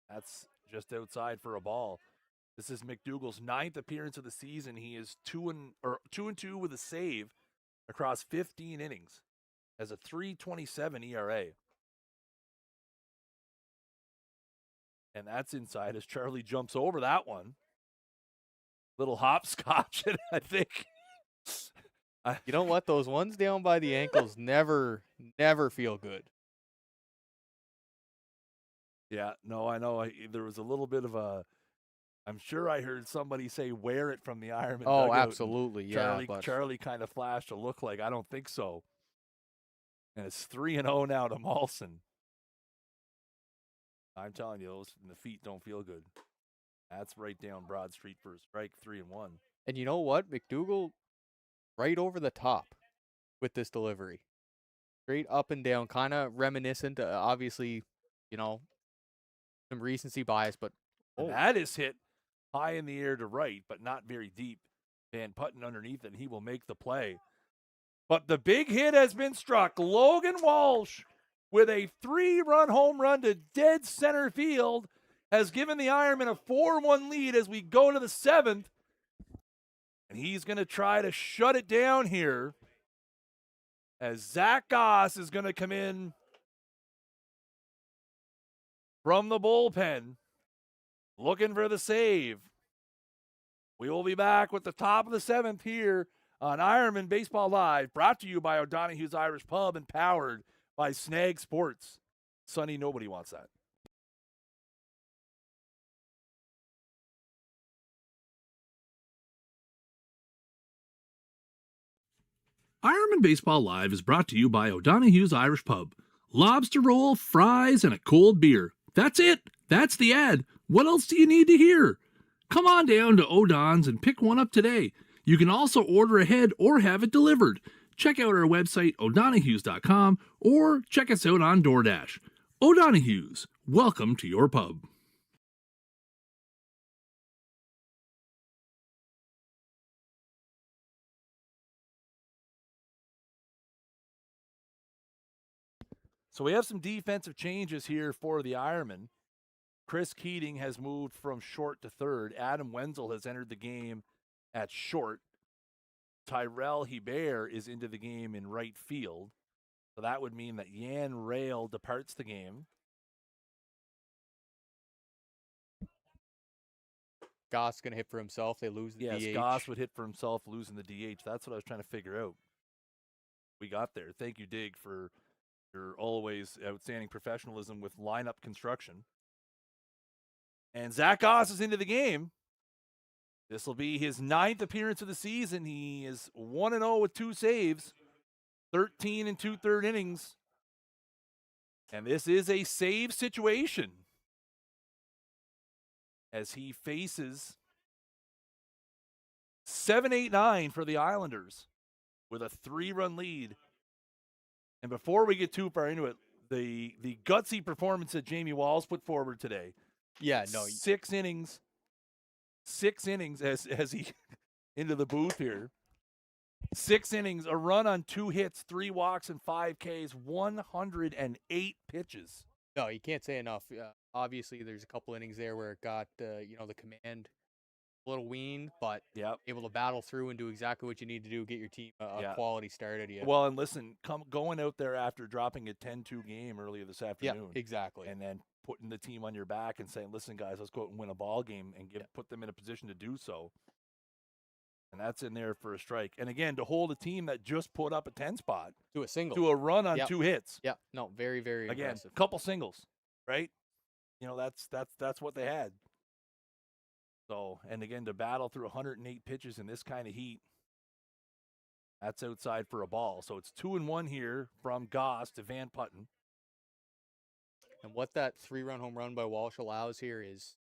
That's just outside for a ball. This is McDougal's 9th appearance of the season. He is 2-2 with a save across 15 innings, has a 3.27 ERA. And that's inside as Charlie jumps over that one. Little hopscotch, I think. You know what? Those ones down by the ankles never feel good. Yeah, no, I know. There was a little bit of a. I'm sure I heard somebody say wear it from the Ironman Oh, dugout. absolutely, yeah. Charlie kind of flashed a look like, I don't think so. And it's 3-0 now to Molson. I'm telling you, those the feet don't feel good. That's right down Broad Street for a strike, 3-1. And you know what? McDougal right over the top with this delivery. Straight up and down, kind of reminiscent, obviously, some recency bias, but And that is hit high in the air to right, but not very deep. Van Putten underneath it, and he will make the play. But the big hit has been struck. Logan Walsh, with a 3-run home run to dead center field, has given the Ironmen a 4-1 lead as we go to the 7th. And he's going to try to shut it down here as Zach Goss is going to come in from the bullpen looking for the save. We will be back with the top of the 7th here on Ironmen Baseball Live, brought to you by O'Donoghue's Irish Pub and powered by Snag Sports. Sonny, nobody wants that. Ironman Baseball Live is brought to you by O'Donoghue's Irish Pub. Lobster roll, fries, and a cold beer. That's it. That's the ad. What else do you need to hear? Come on down to O'Don's and pick one up today. You can also order ahead or have it delivered. Check out our website, o'donoghues.com, or check us out on DoorDash. O'Donoghue's, welcome to your pub. So we have some defensive changes here for the Ironmen. Chris Keating has moved from short to third. Adam Wenzel has entered the game at short. Tyrell Hebert is into the game in right field. So that would mean that Yan Rail departs the game. Goss going to hit for himself. They lose the DH. Yes, Goss would hit for himself, losing the DH. That's what I was trying to figure out. We got there. Thank you, Dig, for your always outstanding professionalism with lineup construction. And Zach Goss is into the game. This will be his 9th appearance of the season. He is 1-0 with 2 saves, 13 and 2/3 innings. And this is a save situation as he faces 7-8-9 for the Islanders with a 3-run lead. And before we get too far into it, the gutsy performance that Jamie Walls put forward today. Yeah, no. 6 innings as he into the booth here. 6 innings, a run on 2 hits, 3 walks, and 5 Ks, 108 pitches. No, you can't say enough. Obviously, there's a couple innings there where it got the command a little weaned, but able to battle through and do exactly what you need to do, get your team a quality start out of you. Well, and listen, going out there after dropping a 10-2 game earlier this afternoon. Yeah, exactly. And then putting the team on your back and saying, listen, guys, let's go out and win a ball game and put them in a position to do so. And that's in there for a strike. And again, to hold a team that just put up a 10 spot. To a single. To a run on 2 hits. Yeah, no, very, very again, impressive. A couple singles, right? That's what they had. So, and again, to battle through 108 pitches in this kind of heat, that's outside for a ball. So it's 2-1 here from Goss to Van Putten. And what that 3-run home run by Walsh allows here is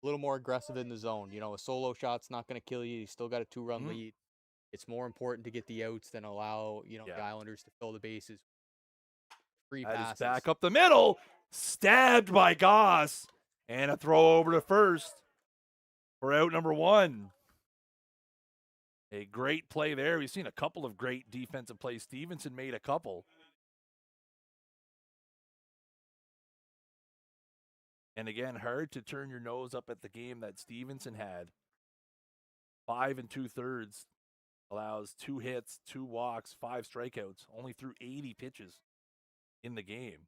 a little more aggressive in the zone. A solo shot's not going to kill you. You still got a 2-run lead. It's more important to get the outs than allow, the Islanders to fill the bases. Free passes. That is back up the middle. Stabbed by Goss. And a throw over to first for out number 1. A great play there. We've seen a couple of great defensive plays. Stevenson made a couple. And again, hard to turn your nose up at the game that Stevenson had. 5 2/3 allows 2 hits, 2 walks, 5 strikeouts, only threw 80 pitches in the game.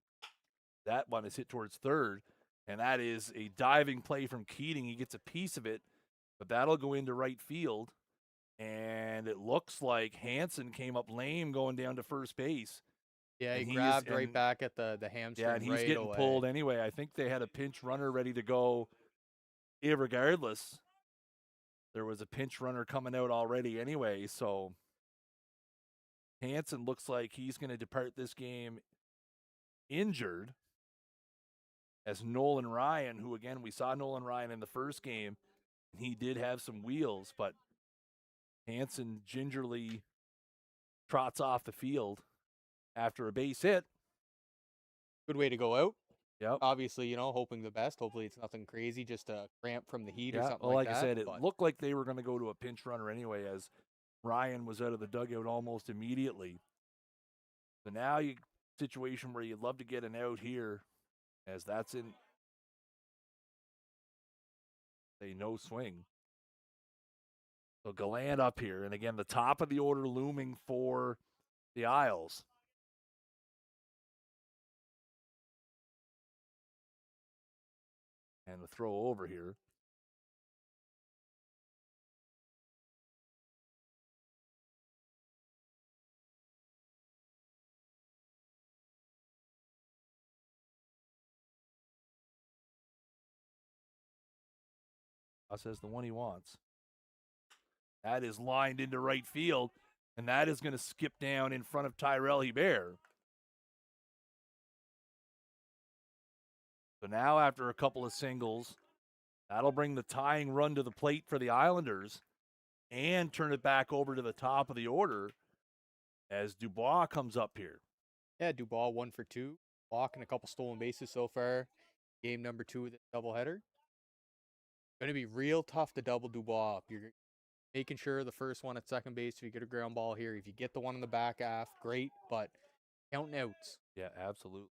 That one is hit towards third, and that is a diving play from Keating. He gets a piece of it, but that'll go into right field, and it looks like Hansen came up lame going down to first base. Yeah, he And grabbed right back at the hamstring Yeah, and he's right getting away. pulled anyway. I think they had a pinch runner ready to go irregardless. There was a pinch runner coming out already anyway, so Hansen looks like he's going to depart this game injured, as Nolan Ryan, who again, we saw Nolan Ryan in the first game, he did have some wheels, but Hansen gingerly trots off the field after a base hit. Good way to go out. Yep. Obviously, hoping the best. Hopefully it's nothing crazy, just a cramp from the heat or something well, like like that. I said, it looked like they were going to go to a pinch runner anyway, as Ryan was out of the dugout almost immediately. So now you situation where you'd love to get an out here, as that's in a no swing. So Gallant up here, and again, the top of the order looming for the Isles. And the throw over here. Says the one he wants. That is lined into right field, and that is going to skip down in front of Tyrell Hebert. So now after a couple of singles, that'll bring the tying run to the plate for the Islanders and turn it back over to the top of the order as Dubois comes up here. Yeah, Dubois 1 for 2, walking a couple stolen bases so far. Game number 2 of the doubleheader. Going to be real tough to double Dubois up. You're making sure the first one at second base, if you get a ground ball here, if you get the one in the back half, great, but counting outs. Yeah, absolutely.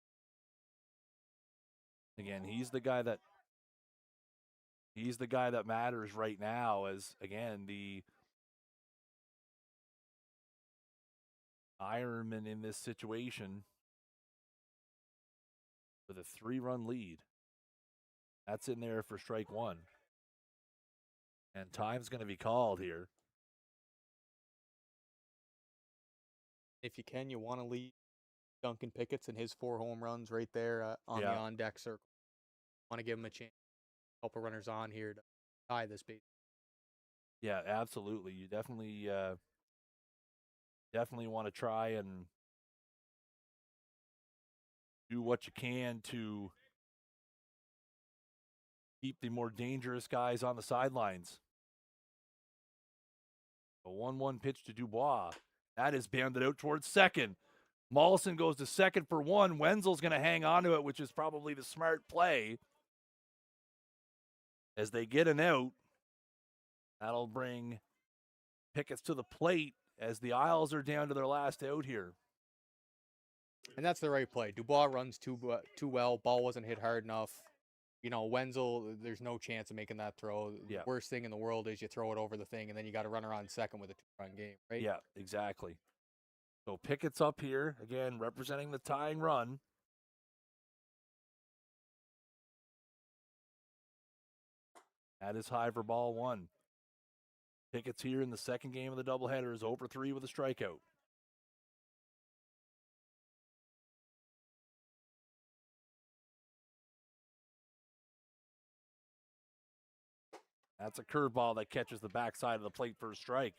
Again, he's the guy that matters right now, as again the Ironman in this situation with a 3-run lead. That's in there for strike 1. And time's going to be called here. If you can, you want to leave Duncan Pickett's and his 4 home runs right there on the on-deck circle. Want to give him a chance. Couple runners on here to tie this base. Yeah, absolutely. You definitely want to try and do what you can to keep the more dangerous guys on the sidelines. A 1-1 pitch to Dubois. That is banded out towards second. Mollison goes to second for 1. Wenzel's going to hang on to it, which is probably the smart play. As they get an out, that'll bring Pickett's to the plate as the Isles are down to their last out here. And that's the right play. Dubois runs too well. Ball wasn't hit hard enough. Wenzel, there's no chance of making that throw. Yeah. The worst thing in the world is you throw it over the thing, and then you got to run around second with a 2-run game, right? Yeah, exactly. So Pickett's up here, again, representing the tying run. That is high for ball 1. Pickett's here in the second game of the doubleheader is over 3 with a strikeout. That's a curveball that catches the backside of the plate for a strike.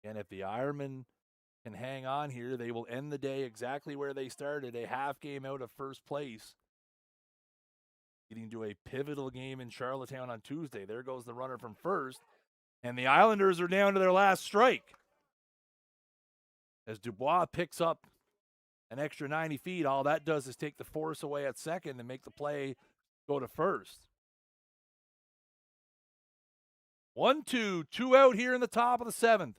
And if the Ironmen can hang on here, they will end the day exactly where they started, a half game out of first place. Getting to a pivotal game in Charlottetown on Tuesday. There goes the runner from first. And the Islanders are down to their last strike. As Dubois picks up an extra 90 feet, all that does is take the force away at second and make the play go to first. 1-2, 2 out here in the top of the 7th.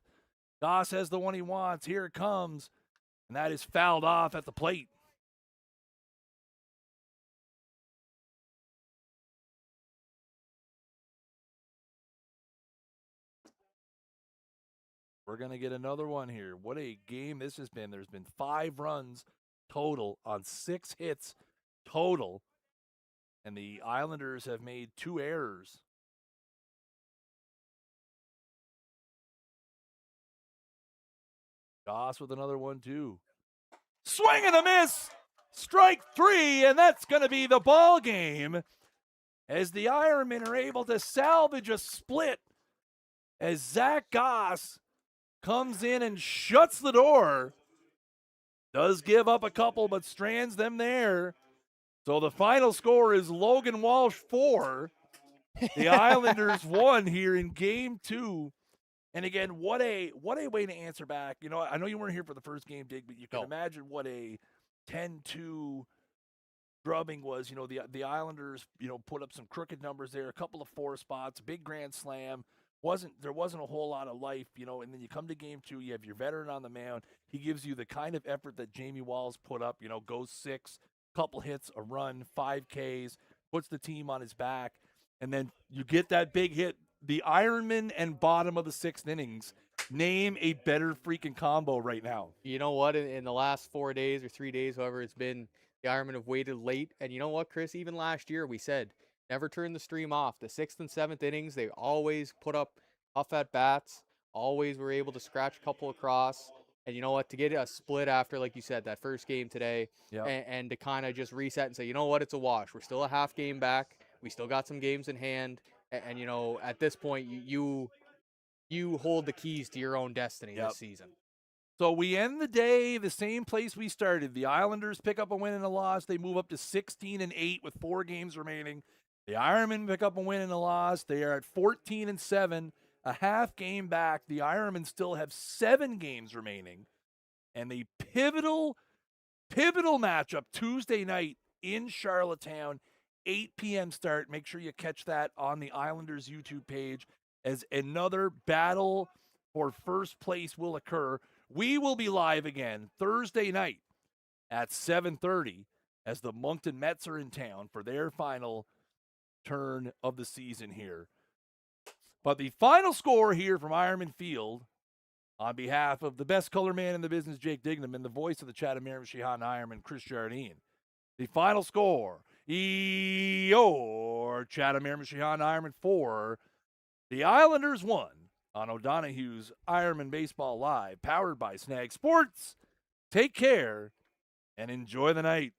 Goss has the one he wants. Here it comes. And that is fouled off at the plate. we're going to get another one here. What a game this has been. There's been 5 runs total on 6 hits total. And the Islanders have made 2 errors. Goss with another one, too. Swing and a miss! Strike 3, and that's going to be the ball game as the Ironmen are able to salvage a split as Zach Goss comes in and shuts the door. Does give up a couple, but strands them there. So the final score is Logan Walsh 4. The Islanders 1 here in game 2. And again, what a way to answer back. You know, I know you weren't here for the first game, Dig, but you can imagine what a 10-2 drubbing was. You know, the Islanders, you know, put up some crooked numbers there, a couple of 4 spots, big grand slam. There wasn't a whole lot of life, you know, and then you come to game 2, you have your veteran on the mound. He gives you the kind of effort that Jamie Walls put up, you know, goes 6, couple hits, a run, 5 Ks, puts the team on his back, and then you get that big hit. The Ironman and bottom of the 6th innings. Name a better freaking combo right now. You know what? In the last 4 days or 3 days, however it's been, the Ironmen have waited late. And you know what, Chris? Even last year, we said, never turn the stream off. The 6th and 7th innings, they always put up tough at-bats, always were able to scratch a couple across. And you know what? To get a split after, like you said, that first game today, and to kind of just reset and say, you know what? It's a wash. We're still a half game back. We still got some games in hand. And you know, at this point, you hold the keys to your own destiny this season. So we end the day the same place we started. The Islanders pick up a win and a loss. They move up to 16-8 with 4 games remaining. The Ironmen pick up a win and a loss. They are at 14-7, a half game back. The Ironmen still have 7 games remaining. And the pivotal matchup Tuesday night in Charlottetown, 8 p.m. start. Make sure you catch that on the Islanders YouTube page as another battle for first place will occur. We will be live again Thursday night at 7:30 as the Moncton Mets are in town for their final turn of the season here. But the final score here from Ironman Field, on behalf of the best color man in the business, Jake Dignam, and the voice of the Chatham Miramichi Ironman, Chris Jardine. The final score, your Chatham Miramichi Ironman 4, the Islanders 1 on O'Donoghue's Ironmen Baseball Live, powered by Snag Sports. Take care and enjoy the night.